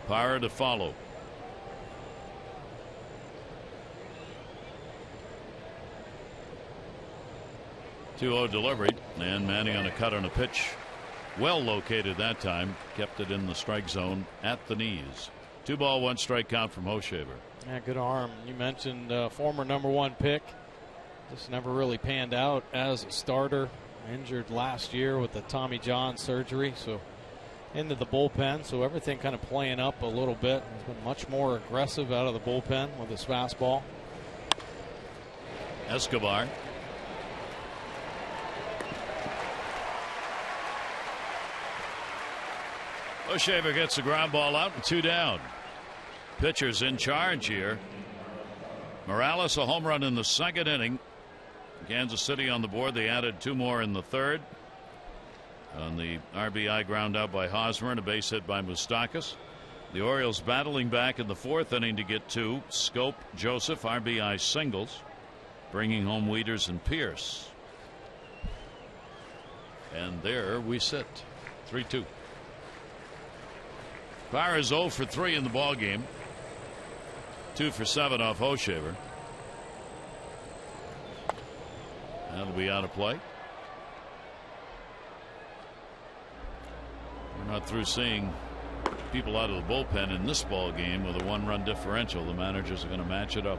Power to follow. .2-0 delivery, and Manny on a cut on a pitch. Well located that time. Kept it in the strike zone at the knees. 2 ball, 1 strike count from Hochevar. Yeah, good arm. You mentioned former #1 pick. Just never really panned out as a starter. Injured last year with the Tommy John surgery, so into the bullpen. So everything kind of playing up a little bit. He's been much more aggressive out of the bullpen with his fastball. Escobar. Hochevar gets the ground ball out and 2 down. Pitchers in charge here. Morales, a home run in the 2nd inning. Kansas City on the board. They added 2 more in the 3rd. On the RBI ground out by Hosmer and a base hit by Moustakas. The Orioles battling back in the 4th inning to get 2. Scope, Joseph, RBI singles, bringing home Wieters and Pierce. And there we sit. 3-2. Power is 0 for 3 in the ball game. 2 for 7 off Hochevar. That'll be out of play. We're not through seeing people out of the bullpen in this ball game with a 1-run differential. The managers are going to match it up.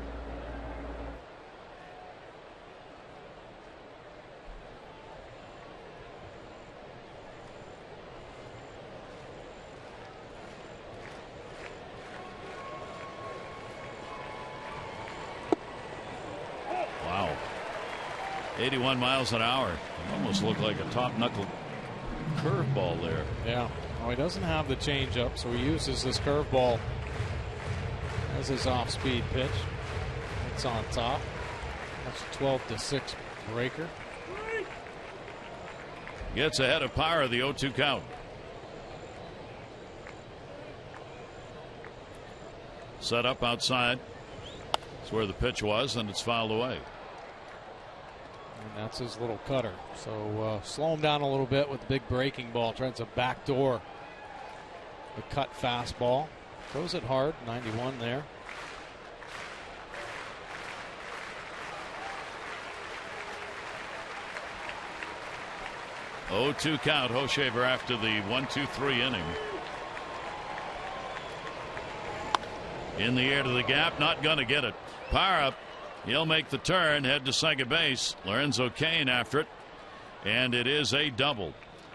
Wow. 81 miles an hour. It almost looked like a top knuckle curveball there. Yeah. Well, he doesn't have the changeup, so he uses this curveball as his off-speed pitch. It's on top. That's a 12-6 breaker. Gets ahead of Power, the 0-2 count. Set up outside. That's where the pitch was, and it's fouled away. And that's his little cutter. So slow him down a little bit with the big breaking ball. Tries to backdoor the cut fastball. Throws it hard. 91 there. .02 count. Hochevar after the 1-2-3 inning. In the air to the gap. Not going to get it. Power up. He'll make the turn, head to second base. Lorenzo Cain after it, and it is a double.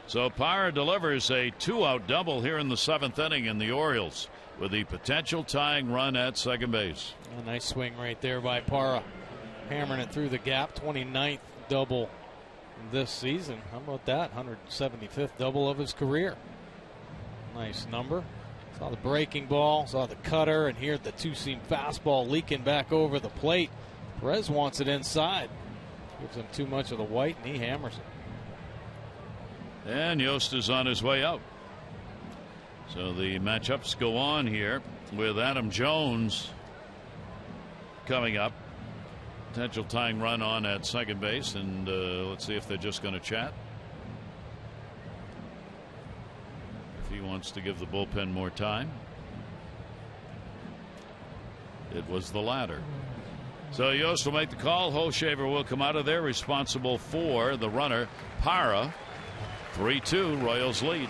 So Parra delivers a 2-out double here in the 7th inning, and the Orioles with the potential tying run at second base. A nice swing right there by Parra, hammering it through the gap. 29th double this season. How about that? 175th double of his career. Nice number. Saw the breaking ball, saw the cutter, and here the two-seam fastball leaking back over the plate. Perez wants it inside. Gives him too much of the white, and he hammers it. And Yost is on his way out. So the matchups go on here with Adam Jones coming up. Potential tying run on at second base, and let's see if they're just going to chat. If he wants to give the bullpen more time. It was the latter. So Yost will make the call. Holshaver will come out of there, responsible for the runner, Parra. 3-2, Royals lead.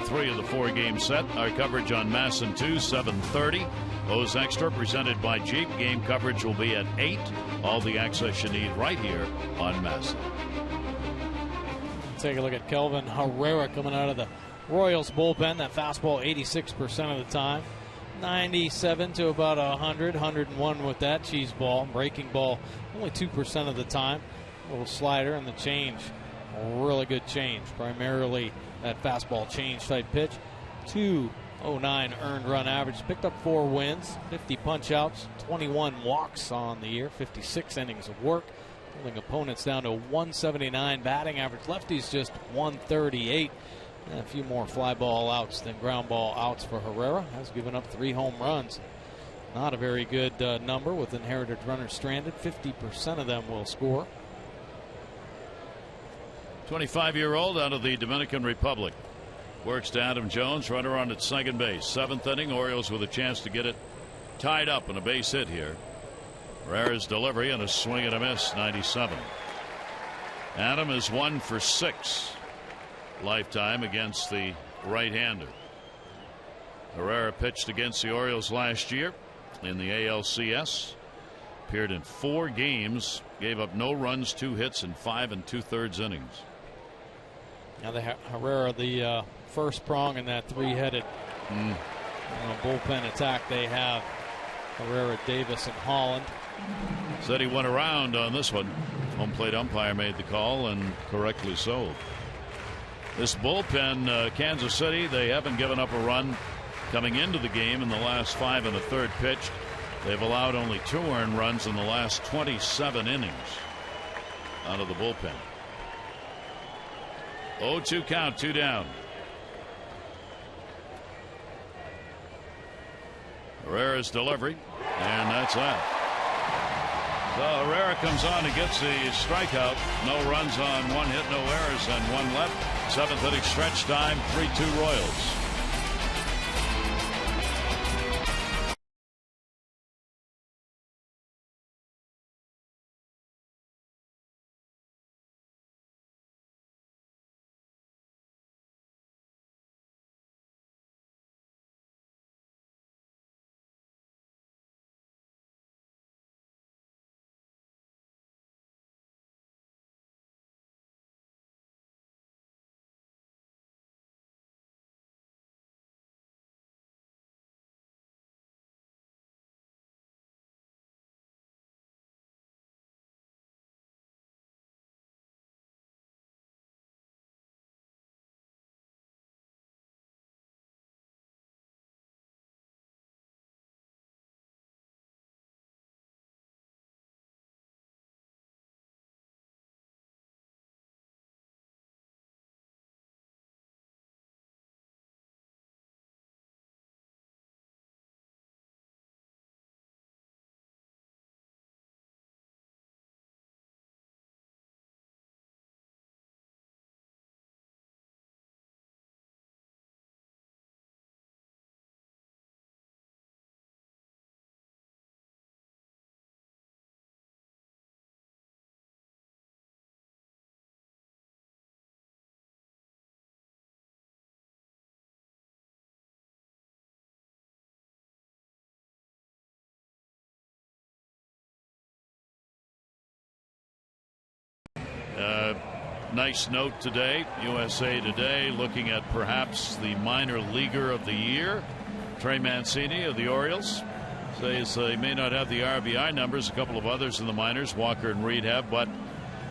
Three of the 4-game set. Our coverage on Masson 2, 7:30. O's Extra presented by Jeep. Game coverage will be at 8. All the access you need right here on Masson. Take a look at Kelvin Herrera coming out of the Royals bullpen. That fastball 86% of the time. 97 to about 100, 101 with that cheese ball. Breaking ball only 2% of the time. A little slider and the change. A really good change. Primarily that fastball change type pitch. 209 earned run average. Picked up 4 wins, 50 punch outs, 21 walks on the year, 56 innings of work. Holding opponents down to 179 batting average. Lefties just 138. And a few more fly ball outs than ground ball outs for Herrera. Has given up 3 home runs. Not a very good number with inherited runners stranded. 50% of them will score. 25-year-old out of the Dominican Republic. Works to Adam Jones, runner on at second base. 7th inning, Orioles with a chance to get it tied up and a base hit here. Herrera's delivery and a swing and a miss, 97. Adam is 1 for 6 lifetime against the right-hander. Herrera pitched against the Orioles last year in the ALCS. Appeared in 4 games, gave up no runs, 2 hits, and 5 2/3 innings. Now the Herrera, the first prong in that 3-headed bullpen attack they have. Herrera, Davis, and Holland. Said he went around on this one. Home plate umpire made the call, and correctly so. This bullpen, Kansas City, they haven't given up a run coming into the game in the last 5 1/3 pitched. They've allowed only 2 earned runs in the last 27 innings out of the bullpen. 0-2 count, 2 down. Herrera's delivery, and that's that. So Herrera comes on and gets the strikeout. No runs on 1 hit, no errors, and 1 left. 7th inning stretch time, 3-2 Royals. Nice note today, USA Today, looking at perhaps the minor leaguer of the year. Trey Mancini of the Orioles says they may not have the RBI numbers. A couple of others in the minors, Walker and Reed, have, but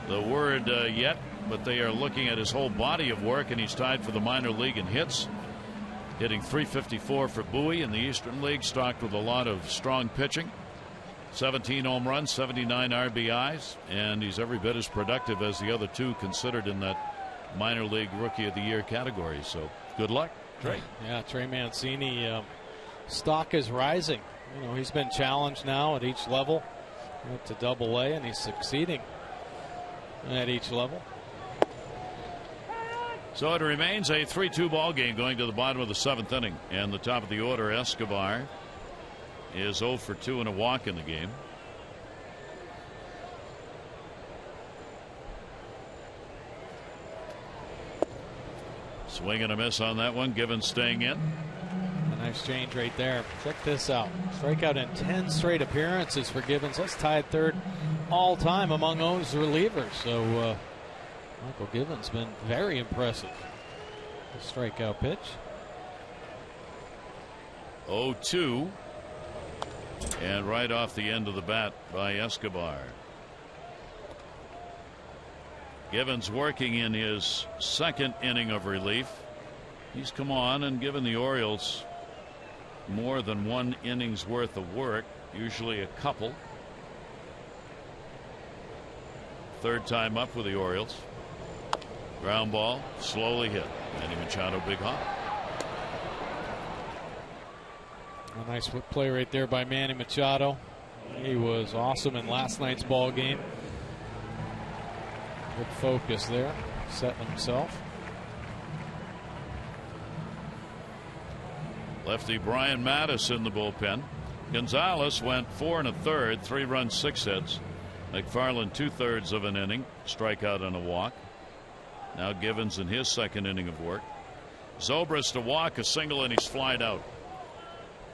the word yet. But they are looking at his whole body of work, and he's tied for the minor league in hits, hitting .354 for Bowie in the Eastern League, stocked with a lot of strong pitching. 17 home runs, 79 RBIs, and he's every bit as productive as the other two considered in that minor league rookie of the year category. So good luck, Trey. Yeah, Trey Mancini, stock is rising. You know, he's been challenged now at each level. Went to Double-A, and he's succeeding at each level. So it remains a 3-2 ball game going to the bottom of the 7th inning, and the top of the order, Escobar, is 0 for 2 and a walk in the game. Swing and a miss on that one. Givens staying in. A nice change right there. Check this out. Strikeout in 10 straight appearances for Givens. That's tied third all time among those relievers. So Michael Givens been very impressive. The strikeout pitch. 0-2. And right off the end of the bat by Escobar. Givens working in his 2nd inning of relief. He's come on and given the Orioles more than 1 inning's worth of work, usually a couple. 3rd time up with the Orioles. Ground ball, slowly hit. Manny Machado, big hop. A nice play right there by Manny Machado. He was awesome in last night's ball game. Good focus there, setting himself. Lefty Brian Mattis in the bullpen. Gonzalez went 4 1/3, 3 runs, 6 hits. McFarland 2/3 of an inning, strikeout and a walk. Now Givens in his 2nd inning of work. Zobrist to walk, a single, and he's flied out.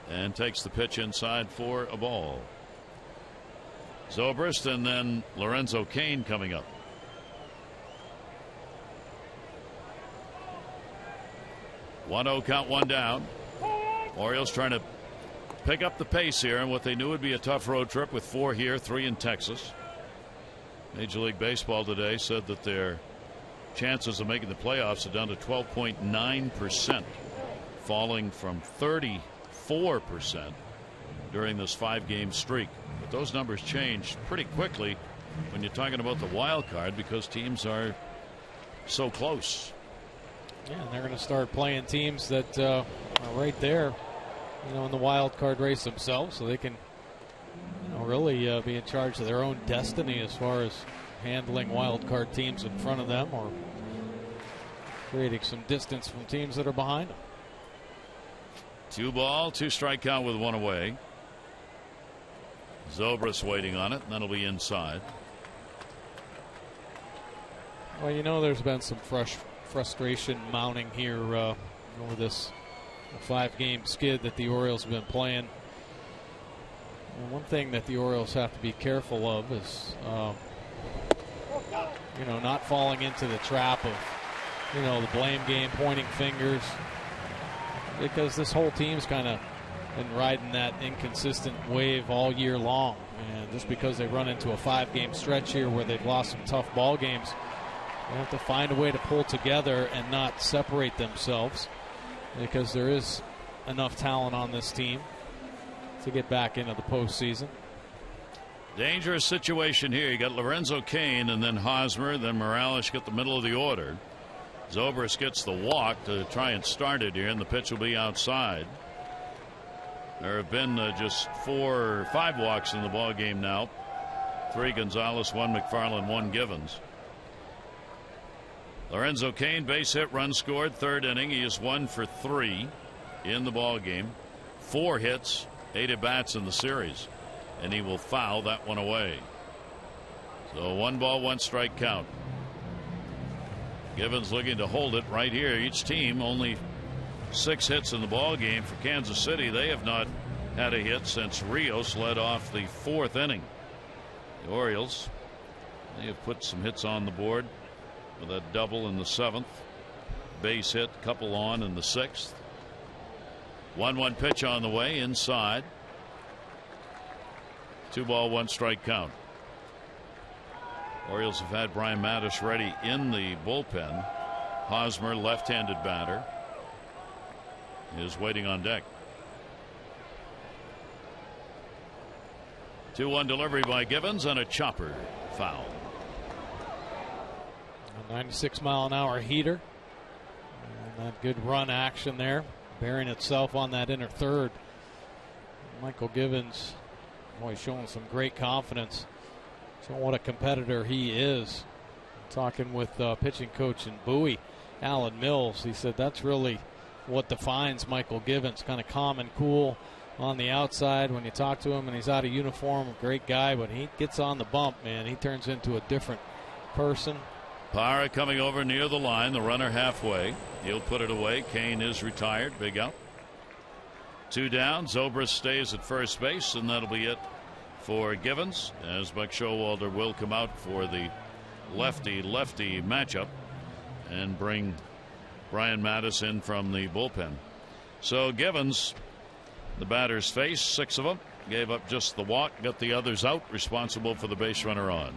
And takes the pitch inside for a ball. Zobrist and then Lorenzo Cain coming up. One-oh count, one down. Orioles trying to pick up the pace here in what they knew would be a tough road trip with 4 here, 3 in Texas. Major League Baseball today said that their chances of making the playoffs are down to 12.9%, falling from 34% during this 5-game streak. But those numbers change pretty quickly when you're talking about the wild card because teams are so close. Yeah, and they're going to start playing teams that are right there, you know, in the wild card race themselves, so they can, you know, really be in charge of their own destiny as far as handling wild card teams in front of them or creating some distance from teams that are behind them. 2 ball, 2 strike count with 1 away. Zobrist waiting on it, and that'll be inside. Well, you know, there's been some frustration mounting here over this 5-game skid that the Orioles have been playing. And one thing that the Orioles have to be careful of is, you know, not falling into the trap of, you know, the blame game, pointing fingers, because this whole team's kind of been riding that inconsistent wave all year long. And just because they run into a 5-game stretch here where they've lost some tough ball games, they have to find a way to pull together and not separate themselves, because there is enough talent on this team to get back into the postseason. Dangerous situation here. You got Lorenzo Cain and then Hosmer, then Morales get the middle of the order. Zobrist gets the walk to try and start it here, and the pitch will be outside. There have been just 4 or 5 walks in the ball game now. 3 Gonzalez, 1 McFarland, 1 Givens. Lorenzo Cain, base hit, run scored, 3rd inning. He is 1 for 3 in the ball game. 4 hits, 8 at bats in the series, and he will foul that one away. So 1 ball, 1 strike count. Givens looking to hold it right here. Each team only 6 hits in the ball game. For Kansas City, they have not had a hit since Rios led off the 4th inning. The Orioles, they have put some hits on the board with a double in the 7th. Base hit, couple on in the 6th. 1-1 pitch on the way inside. 2 ball, 1 strike count. Orioles have had Brian Mattis ready in the bullpen. Hosmer, left-handed batter, is waiting on deck. 2-1 delivery by Givens and a chopper foul. A 96-mile-an-hour heater. And that good run action there, bearing itself on that inner third. Michael Givens, boy, showing some great confidence. So what a competitor he is. Talking with pitching coach in Bowie, Alan Mills, he said that's really what defines Michael Givens. Kind of calm and cool on the outside when you talk to him, and he's out of uniform, a great guy, but he gets on the bump, man, he turns into a different person. Parra coming over near the line, the runner halfway. He'll put it away. Kane is retired. Big out. 2 down. Zobrist stays at first base, and that'll be it for Givens, as Buck Showalter will come out for the lefty-lefty matchup and bring Brian Mattis in from the bullpen. So Givens, the batter's face, 6 of them, gave up just the walk, got the others out, responsible for the base runner on.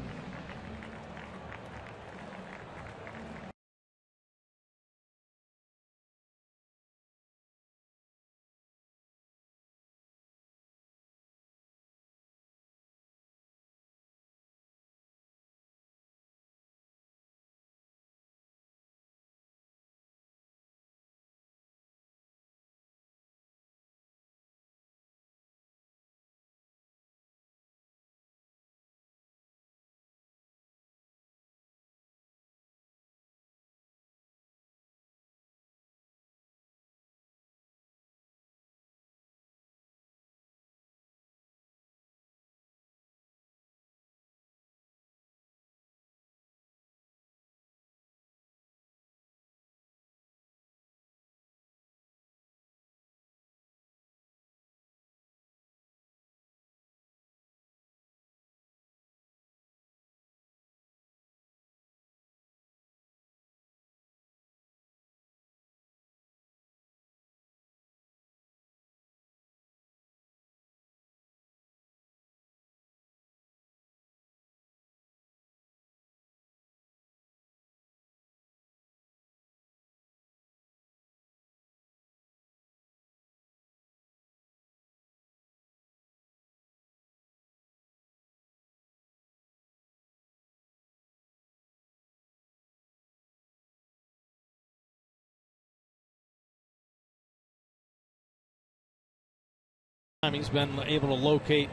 He's been able to locate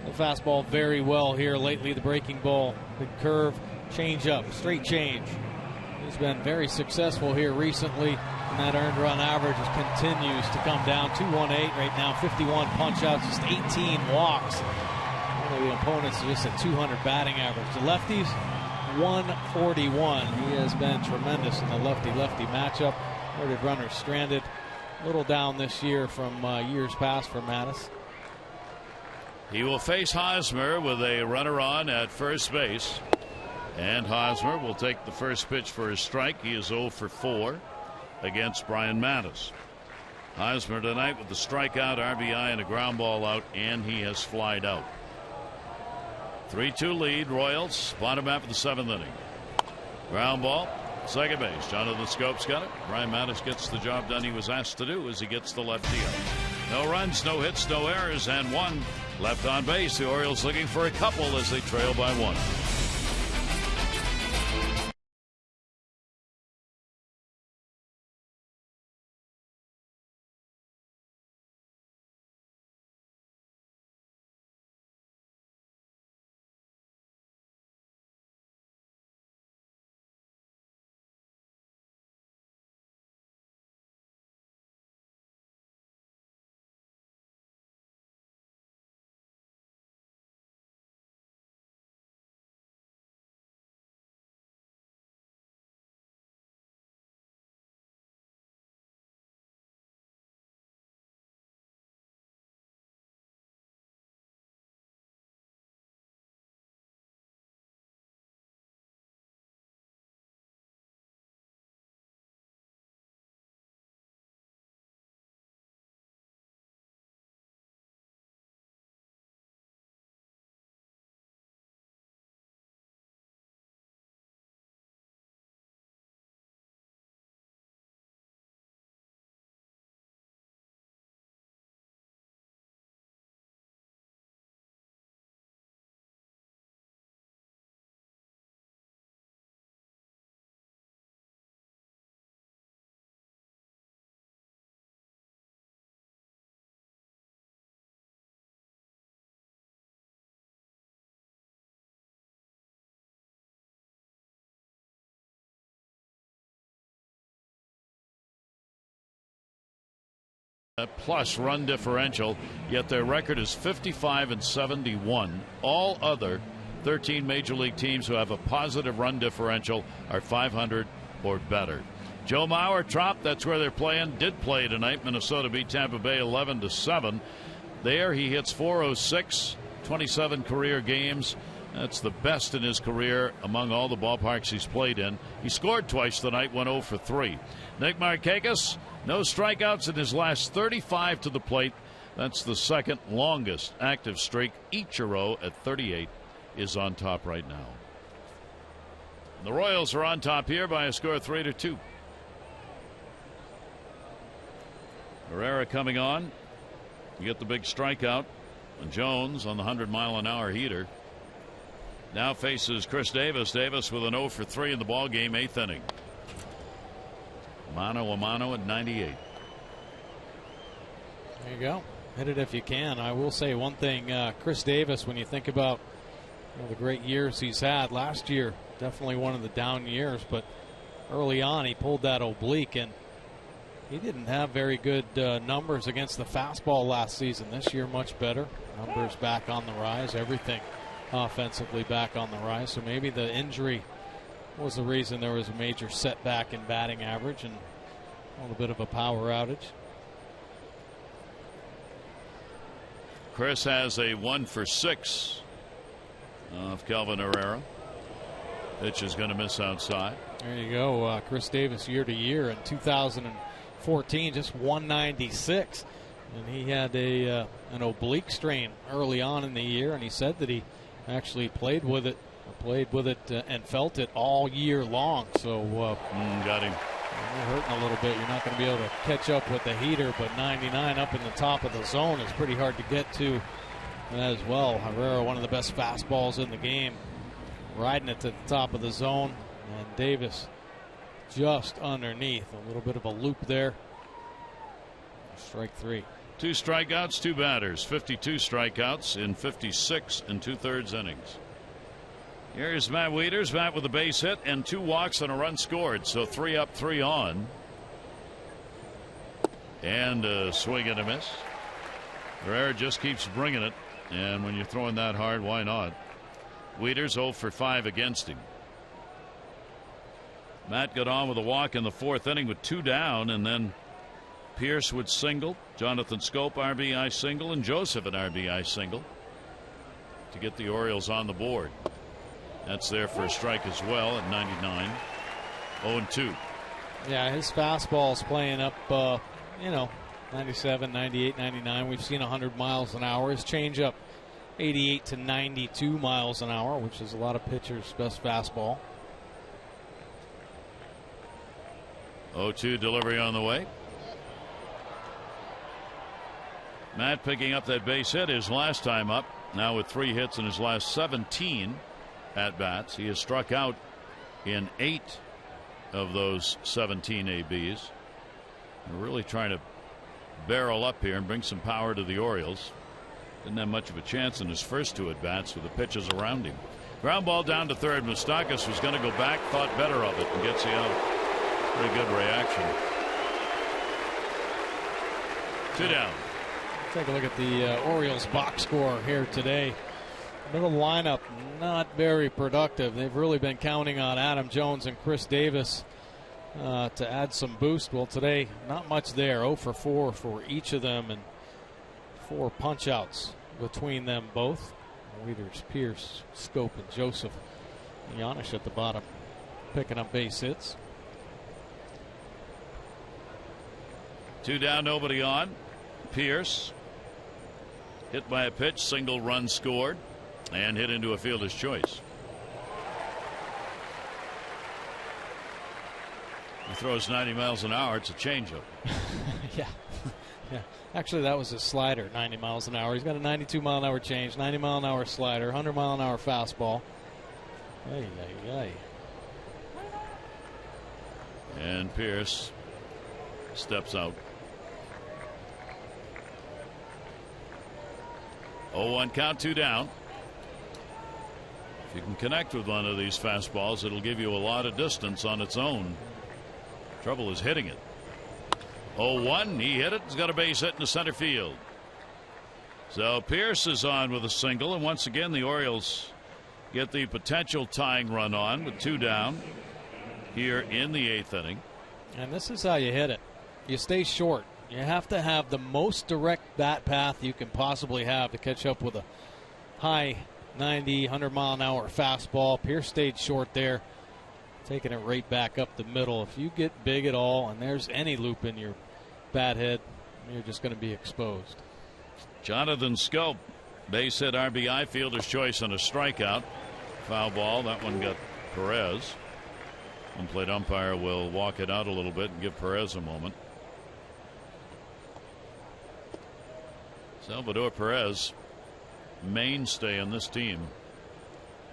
the fastball very well here lately. The breaking ball, the curve, change up, straight change. He's been very successful here recently, and that earned run average continues to come down. 218 right now, 51 punch outs, just 18 walks. One of the opponents just a 200 batting average. The lefties, 141. He has been tremendous in the lefty-lefty matchup. Alerted runners stranded. A little down this year from years past for Mattis. He will face Hosmer with a runner on at first base. And Hosmer will take the first pitch for his strike. He is 0 for 4 against Brian Mattis. Hosmer tonight with the strikeout, RBI, and a ground ball out, and he has flied out. 3-2 lead, Royals. Bottom half of the 7th inning. Ground ball. Second base. Jonathan Scope's got it. Brian Mattis gets the job done he was asked to do as he gets the lefty out. No runs, no hits, no errors, and 1 left on base. The Orioles looking for a couple as they trail by 1. plus run differential, yet their record is 55-71. All other 13 major league teams who have a positive run differential are 500 or better. Joe Mauer, Trop, that's where they're playing, did play tonight. Minnesota beat Tampa Bay 11-7. There he hits .406, 27 career games. That's the best in his career among all the ballparks he's played in. He scored twice tonight, went 0 for 3. Nick Markakis, no strikeouts in his last 35 to the plate. That's the second longest active streak. Ichiro at 38 is on top right now. The Royals are on top here by a score of 3-2. Herrera coming on. You get the big strikeout. And Jones on the 100-mile-an-hour heater. Now faces Chris Davis. Davis with an 0 for 3 in the ball game, 8th inning. Mano a mano at 98. There you go. Hit it if you can. I will say one thing. Chris Davis, when you think about the great years he's had, last year definitely one of the down years, but early on he pulled that oblique and he didn't have very good numbers against the fastball last season. This year much better. Numbers back on the rise. Everything offensively back on the rise. So maybe the injury was the reason there was a major setback in batting average and a little bit of a power outage. Chris has a 1 for 6 of Kelvin Herrera. Pitch is going to miss outside. There you go. Chris Davis year to year in 2014 just 196, and he had an oblique strain early on in the year, and he said that he actually played with it and felt it all year long. So got him. You're hurting a little bit. You're not going to be able to catch up with the heater, but 99 up in the top of the zone is pretty hard to get to as well. Herrera, one of the best fastballs in the game, riding it to the top of the zone, and Davis just underneath. A little bit of a loop there. Strike 3. 2 strikeouts, 2 batters, 52 strikeouts in 56 2/3 innings. Here's Matt Wieters. Matt with a base hit and 2 walks and a run scored. So 3 up, 3 on. And a swing and a miss. Herrera just keeps bringing it. And when you're throwing that hard, why not? Wieters 0 for 5 against him. Matt got on with a walk in the 4th inning with 2 down, and then Pierce would single, Jonathan Scope RBI single, and Joseph an RBI single to get the Orioles on the board. That's there for a strike as well at 99. 0-2. Yeah, his fastball's playing up, 97, 98, 99. We've seen 100 miles an hour. His changeup, 88 to 92 miles an hour, which is a lot of pitchers' best fastball. 0-2 delivery on the way. Matt picking up that base hit his last time up. Now with 3 hits in his last 17 at bats. He has struck out in 8 of those 17 ABs. We're really trying to barrel up here and bring some power to the Orioles. Didn't have much of a chance in his first 2 at bats with the pitches around him. Ground ball down to third. Moustakas was going to go back, thought better of it, and gets the out. Pretty good reaction. 2 down. Take a look at the Orioles box score here today. Middle lineup not very productive. They've really been counting on Adam Jones and Chris Davis to add some boost. Well, today not much there. 0 for 4 for each of them, and 4 punch outs between them both. Wieters, Pierce, Scope, and Joseph. Giannis at the bottom picking up base hits. 2 down, nobody on. Pierce hit by a pitch, single run scored, and hit into a fielder's choice. He throws 90 miles an hour. It's a changeup. Yeah. Actually, that was his slider, 90 miles an hour. He's got a 92 mile an hour change, 90 mile an hour slider, 100 mile an hour fastball. Ay, ay, ay. And Pierce steps out. 0-1 count, 2 down. If you can connect with one of these fastballs, it'll give you a lot of distance on its own. Trouble is hitting it. 0-1. He hit it. He's got a base hit into center field. So Pierce is on with a single, and once again the Orioles get the potential tying run on with 2 down here in the 8th inning. And this is how you hit it. You stay short. You have to have the most direct bat path you can possibly have to catch up with a high 90, 100-mile-an-hour fastball. Pierce stayed short there, taking it right back up the middle. If you get big at all and there's any loop in your bat head, you're just going to be exposed. Jonathan Scope, base hit, RBI, fielder's choice, and a strikeout. Foul ball. That one got Perez. Home plate umpire will walk it out a little bit and give Perez a moment. Salvador Perez, mainstay in this team.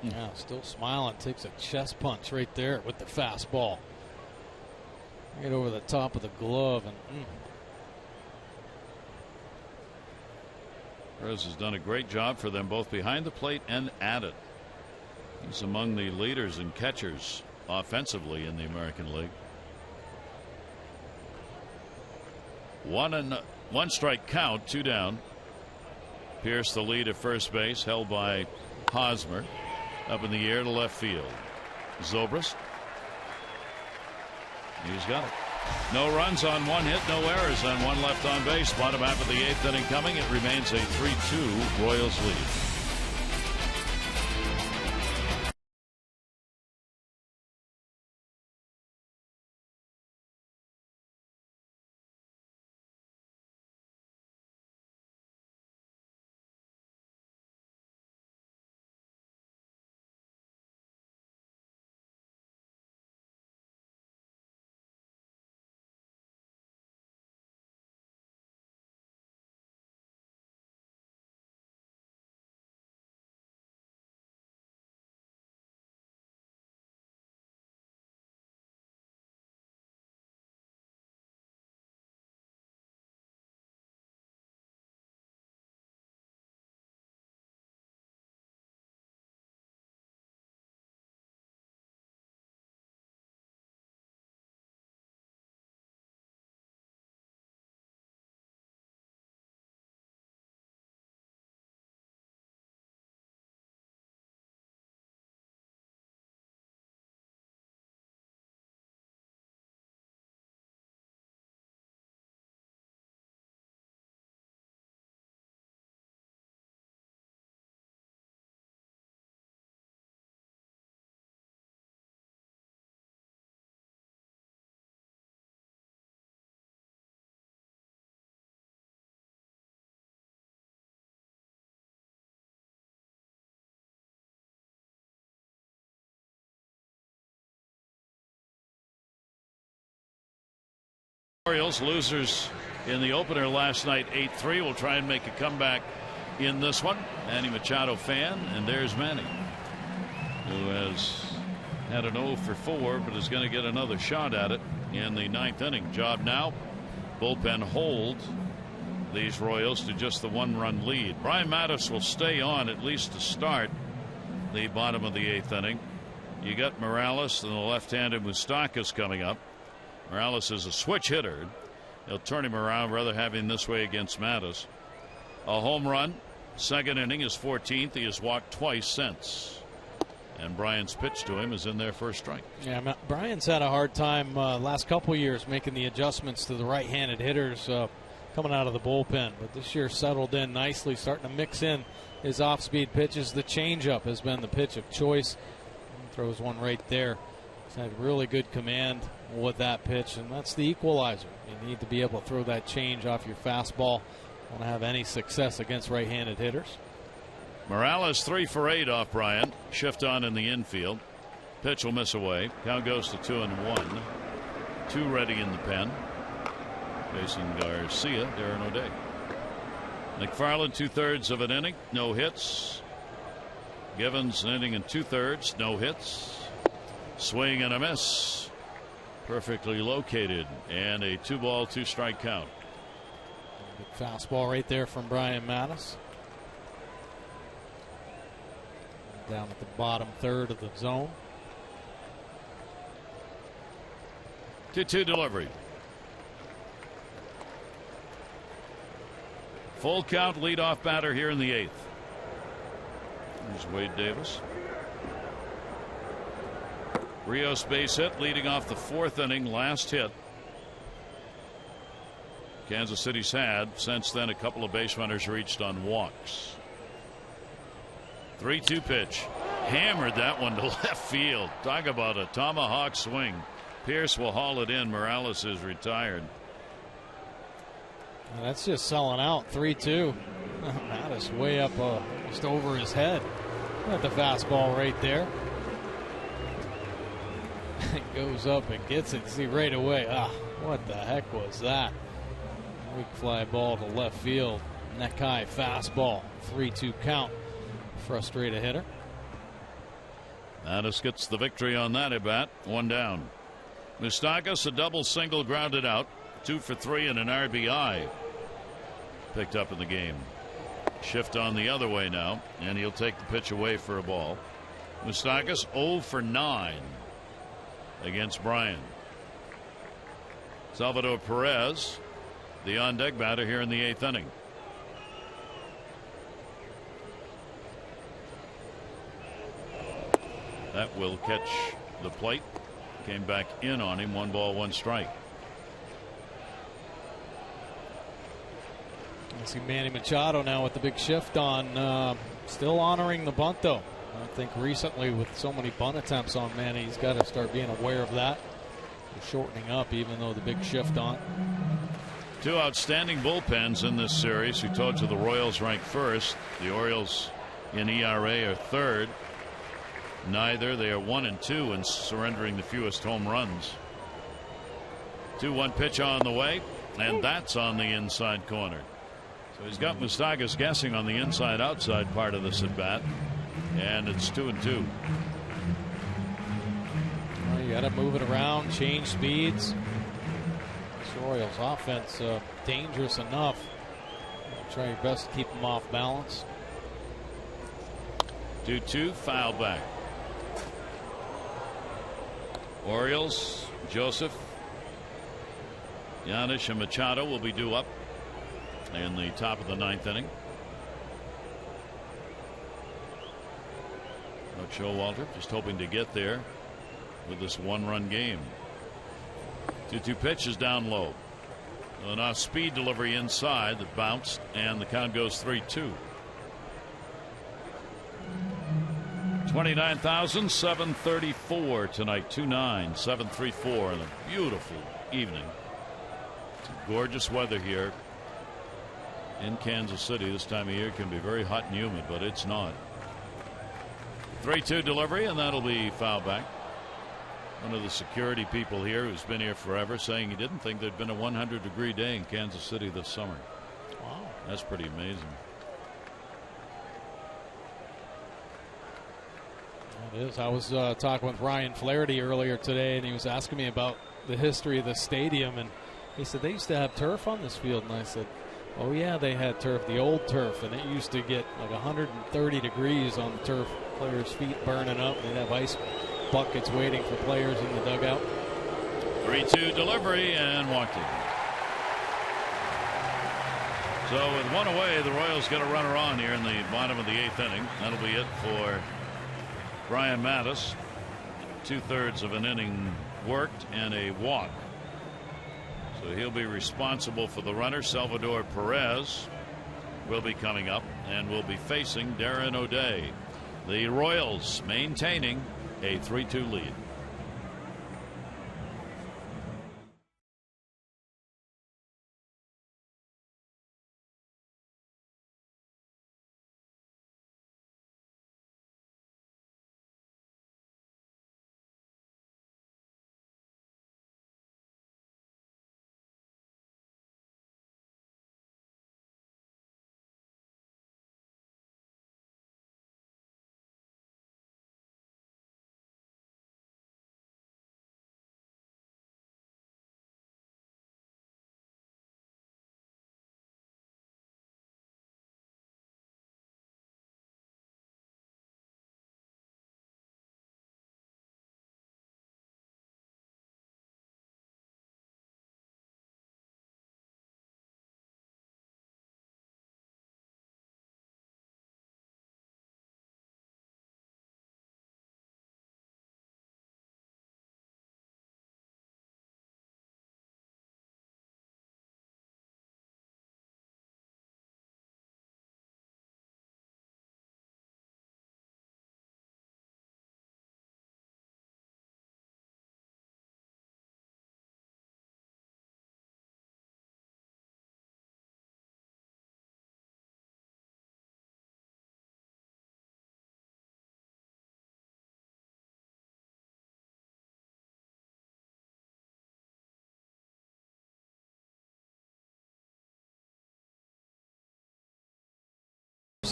Yeah, still smiling. Takes a chest punch right there with the fastball. Right over the top of the glove. And Perez has done a great job for them both behind the plate and at it. He's among the leaders in catchers offensively in the American League. 1 strike count, 2 down. Pierce the lead at first base, held by Hosmer. Up in the air to left field. Zobrist. He's got it. No runs on 1 hit, no errors on 1 left on base. Bottom half of the 8th inning coming. It remains a 3-2 Royals lead. Orioles, losers in the opener last night, 8-3, will try and make a comeback in this one. Manny Machado fan, and there's Manny, who has had an 0 for 4, but is going to get another shot at it in the 9th inning. Job now, bullpen hold these Royals to just the 1-run lead. Brian Mattis will stay on at least to start the bottom of the 8th inning. You got Morales and the left-handed Moustakas coming up. Morales is a switch hitter. He'll turn him around, rather have him this way against Mattis. A home run, 2nd inning, his 14th. He has walked twice since. And Brian's pitch to him is in there for a strike. Yeah, Brian's had a hard time last couple years making the adjustments to the right-handed hitters coming out of the bullpen. But this year settled in nicely, starting to mix in his off-speed pitches. The changeup has been the pitch of choice. He throws one right there. He's had really good command with that pitch, and that's the equalizer. You need to be able to throw that change off your fastball. Want to have any success against right-handed hitters. Morales 3 for 8 off Bryant. Shift on in the infield. Pitch will miss away. Count goes to 2-1. 2 ready in the pen. Facing Garcia, Darren O'Day. McFarland 2/3 of an inning, no hits. Givens an inning and 2/3, no hits. Swing and a miss. Perfectly located, and a 2-ball, 2-strike count. Good fastball right there from Brian Mattis. Down at the bottom third of the zone. 2-2 delivery. Full count leadoff batter here in the 8th. There's Wade Davis. Rios base hit leading off the 4th inning. Last hit Kansas City's had. Since then, a couple of base runners reached on walks. 3-2 pitch. Hammered that one to left field. Talk about a tomahawk swing. Pierce will haul it in. Morales is retired. That's just selling out. 3-2. Mattis way up just over his head. Got the fastball right there. Goes up and gets it. See right away. What the heck was that? Weak fly ball to left field. Neck high fastball. 3-2 count. Frustrate a hitter. Mattis gets the victory on that at bat. 1 down. Moustakas, a double single grounded out. 2 for 3 and an RBI picked up in the game. Shift on the other way now, and he'll take the pitch away for a ball. Moustakas 0 for 9 against Bryan. Salvador Perez, the on deck batter here in the 8th inning. That will catch the plate. Came back in on him. 1 ball, 1 strike. I see Manny Machado now with the big shift on. Still honoring the bunt, though. I think recently with so many bunt attempts on Manny, he's got to start being aware of that. They're shortening up, even though the big shift on. 2 outstanding bullpens in this series. We told you the Royals ranked first. The Orioles in ERA are third. Neither. They are 1 and 2 and surrendering the fewest home runs. 2-1 pitch on the way, and that's on the inside corner. So he's got Moustakas guessing on the inside outside part of this at bat, and it's 2-2. Well, you got to move it around, change speeds. This Orioles offense dangerous enough. Try your best to keep them off balance. 2-2, foul back. Orioles, Joseph, Yanish, and Machado will be due up in the top of the 9th inning. No Showalter, just hoping to get there with this 1-run game. 2-2 pitch is down low. So now speed delivery inside that bounced, and the count goes 3-2. 29,734 tonight. 2-9, 734, and a beautiful evening. Gorgeous weather here in Kansas City. This time of year can be very hot and humid, but it's not. 3-2 delivery, and that'll be foul back. One of the security people here who's been here forever saying he didn't think there'd been a 100-degree day in Kansas City this summer. Wow. That's pretty amazing. It is. I was talking with Ryan Flaherty earlier today, and he was asking me about the history of the stadium, and he said they used to have turf on this field, and I said, oh yeah, they had turf, the old turf, and it used to get like 130 degrees on the turf. Players' feet burning up, and they'd have ice buckets waiting for players in the dugout. 3-2 delivery and walked in. So with 1 away, the Royals get a runner on here in the bottom of the 8th inning. That'll be it for Brian Mattis. 2/3 of an inning worked and a walk. So he'll be responsible for the runner. Salvador Perez will be coming up and will be facing Darren O'Day. The Royals maintaining a 3-2 lead.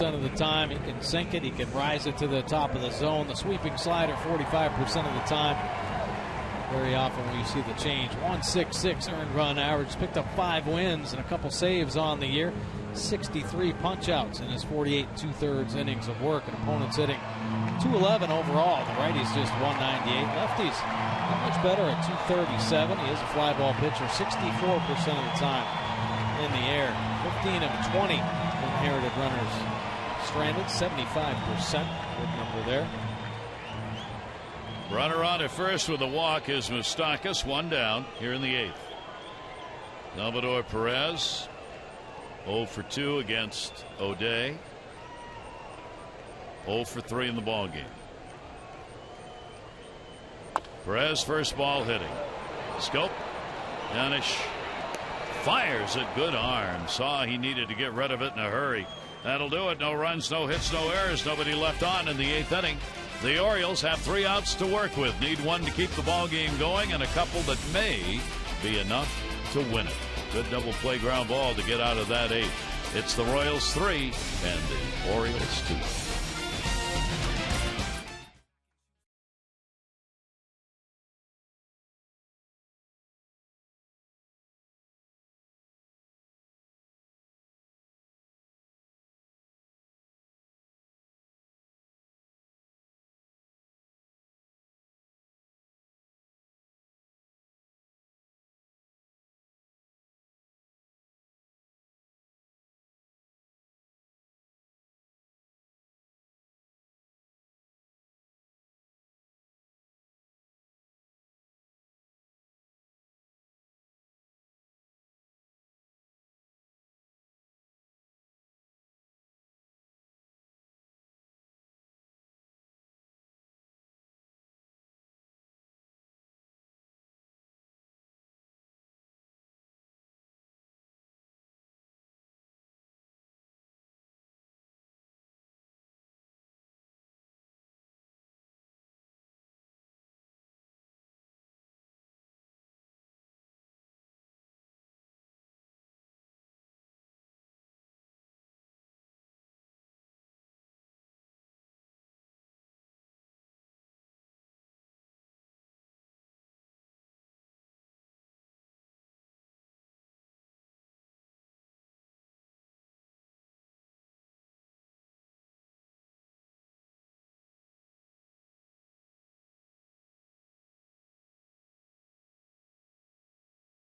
40% of the time. He can sink it. He can rise it to the top of the zone. The sweeping slider 45% of the time. Very often when you see the change. 166 earned run average. Picked up 5 wins and a couple saves on the year. 63 punch-outs in his 48 2/3 innings of work. And opponents hitting 211 overall. The righties just 198. Lefties not much better at 237. He is a fly ball pitcher 64% of the time in the air. 15 of 20 inherited runners stranded. 75%. Good number there. Runner on at first with a walk is Moustakas. 1 down here in the 8th. Salvador Perez 0 for 2 against O'Day. 0 for 3 in the ball game. Perez first ball hitting. Scope. Yanish fires a good arm. Saw he needed to get rid of it in a hurry. That'll do it. No runs, no hits, no errors. Nobody left on in the 8th inning. The Orioles have 3 outs to work with. Need 1 to keep the ball game going and a couple that may be enough to win it. Good double play ground ball to get out of that 8th. It's the Royals 3 and the Orioles 2.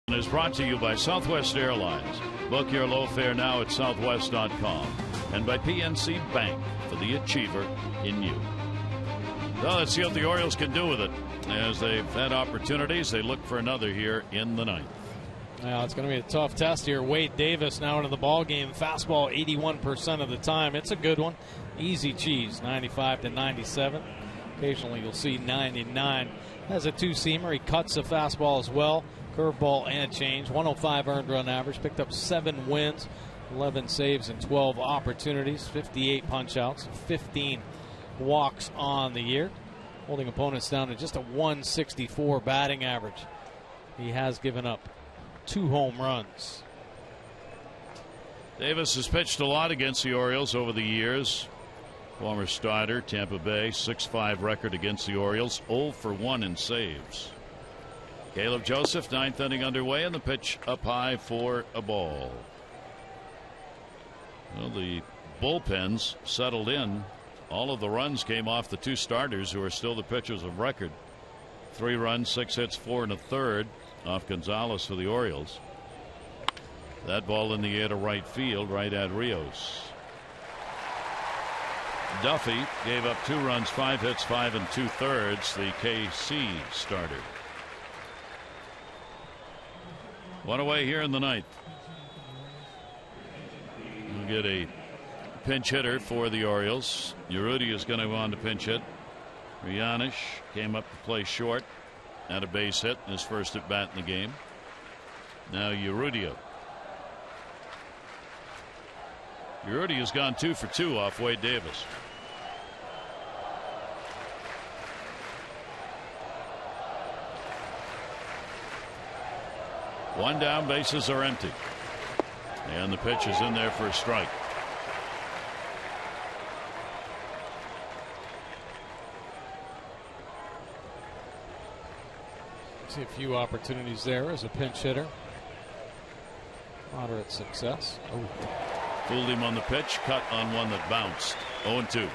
Is brought to you by Southwest Airlines. Book your low fare now at southwest.com. And by PNC Bank for the achiever in you. So let's see what the Orioles can do with it. As they've had opportunities, they look for another here in the 9th. Well, it's going to be a tough test here. Wade Davis now into the ball game. Fastball 81% of the time. It's a good one. Easy cheese, 95 to 97. Occasionally you'll see 99. Has a 2-seamer. He cuts the fastball as well. Curveball and change. 105 earned run average. Picked up 7 wins, 11 saves, and 12 opportunities. 58 punch outs, 15 walks on the year. Holding opponents down to just a 164 batting average. He has given up 2 home runs. Davis has pitched a lot against the Orioles over the years. Former starter, Tampa Bay, 6-5 record against the Orioles, 0 for 1 in saves. Caleb Joseph, 9th inning underway, and the pitch up high for a ball. Well, the bullpens settled in. All of the runs came off the 2 starters, who are still the pitchers of record. 3 runs, 6 hits, 4 1/3 off Gonzalez for the Orioles. That ball in the air to right field, right at Rios. Duffy gave up 2 runs, 5 hits, 5 2/3, the KC starter. 1 away here in the 9th. We'll get a pinch hitter for the Orioles. Urrutia is going to go on to pinch hit. Yanish came up to play short. Had a base hit in his first at bat in the game. Now Urrutia. Urrutia's gone 2 for 2 off Wade Davis. One down, bases are empty. And the pitch is in there for a strike. See a few opportunities there as a pinch hitter. Moderate success. Oh. Fooled him on the pitch, cut on one that bounced. 0-2. And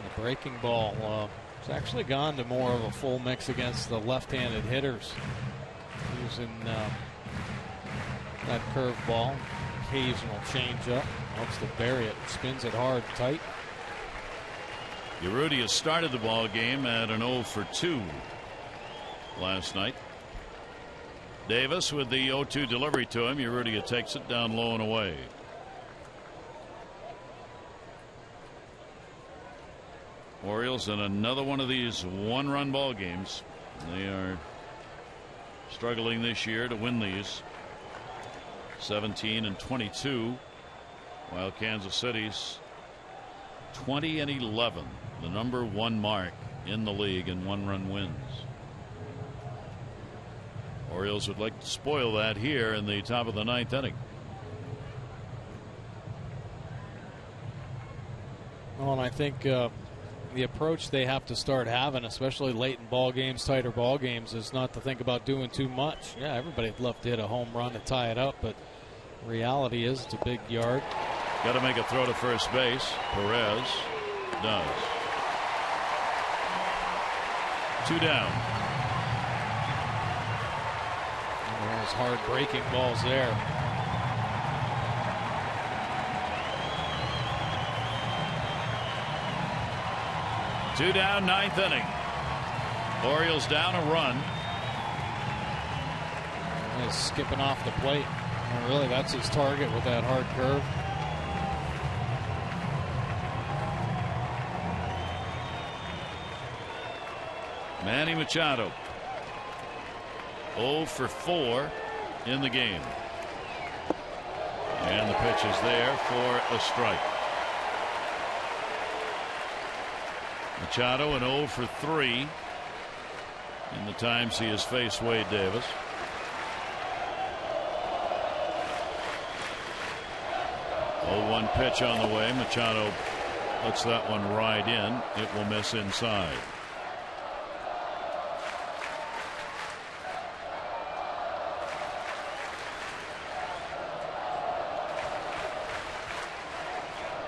the breaking ball it's actually gone to more of a full mix against the left-handed hitters, using that curve ball, occasional changeup. Helps to bury it, spins it hard, tight. Urrutia started the ball game at an 0-for-2 last night. Davis with the 0-2 delivery to him. Urrutia takes it down low and away. Orioles in another one of these one-run ball games. They are struggling this year to win these. 17-22, while Kansas City's 20-11, the number one mark in the league in one-run wins. Orioles would like to spoil that here in the top of the ninth inning. Well, and I think the approach they have to start having, especially late in ball games, tighter ball games, is not to think about doing too much. Yeah, everybody'd love to hit a home run to tie it up, but reality is it's a big yard. Got to make a throw to first base. Perez does. 2 down. And those hard breaking balls there. Two down, ninth inning. Orioles down a run. He's skipping off the plate. And really, that's his target with that hard curve. Manny Machado 0-for-4 in the game. And the pitch is there for a strike. Machado an 0-for-3 in the times he has faced Wade Davis. Oh, 1 pitch on the way. Machado lets that one ride in. It will miss inside.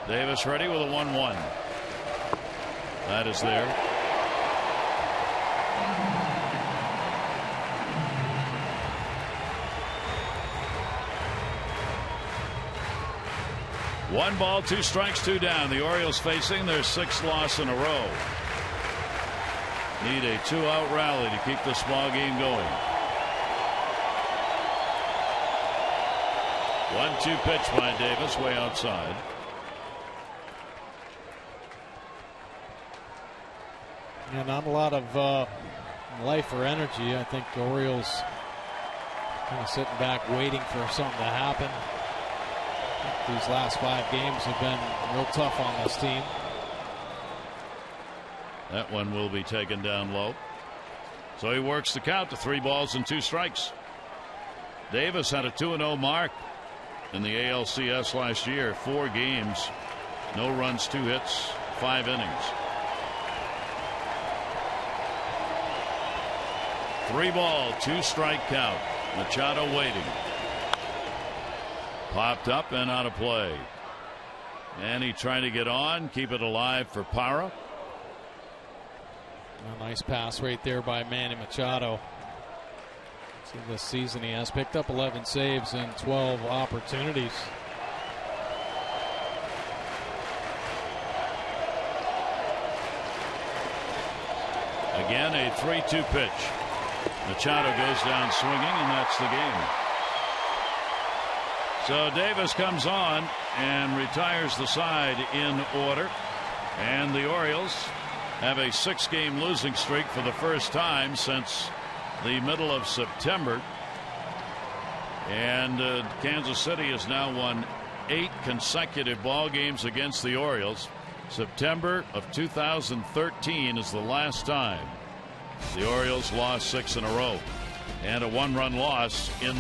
Davis ready with a 1-1. That is there. One ball, 2 strikes, 2 down. The Orioles facing their 6th loss in a row. Need a 2-out rally to keep this ball game going. 1-2 pitch by Davis, way outside. Yeah, not a lot of life or energy. I think the Orioles kind of sitting back waiting for something to happen. These last 5 games have been real tough on this team. That one will be taken down low. So he works the count to 3 balls and 2 strikes. Davis had a 2-0 mark in the ALCS last year. 4 games, no runs, 2 hits, 5 innings. 3 ball, 2 strike count. Machado waiting. Popped up and out of play. And he trying to get on, keep it alive for Parra. A nice pass right there by Manny Machado. See, this season he has picked up 11 saves and 12 opportunities. Again, a 3-2 pitch. Machado goes down swinging, and that's the game. So Davis comes on and retires the side in order. And the Orioles have a 6-game losing streak for the first time since the middle of September. And Kansas City has now won 8 consecutive ball games against the Orioles. September of 2013 is the last time the Orioles lost 6 in a row, and a 1-run loss in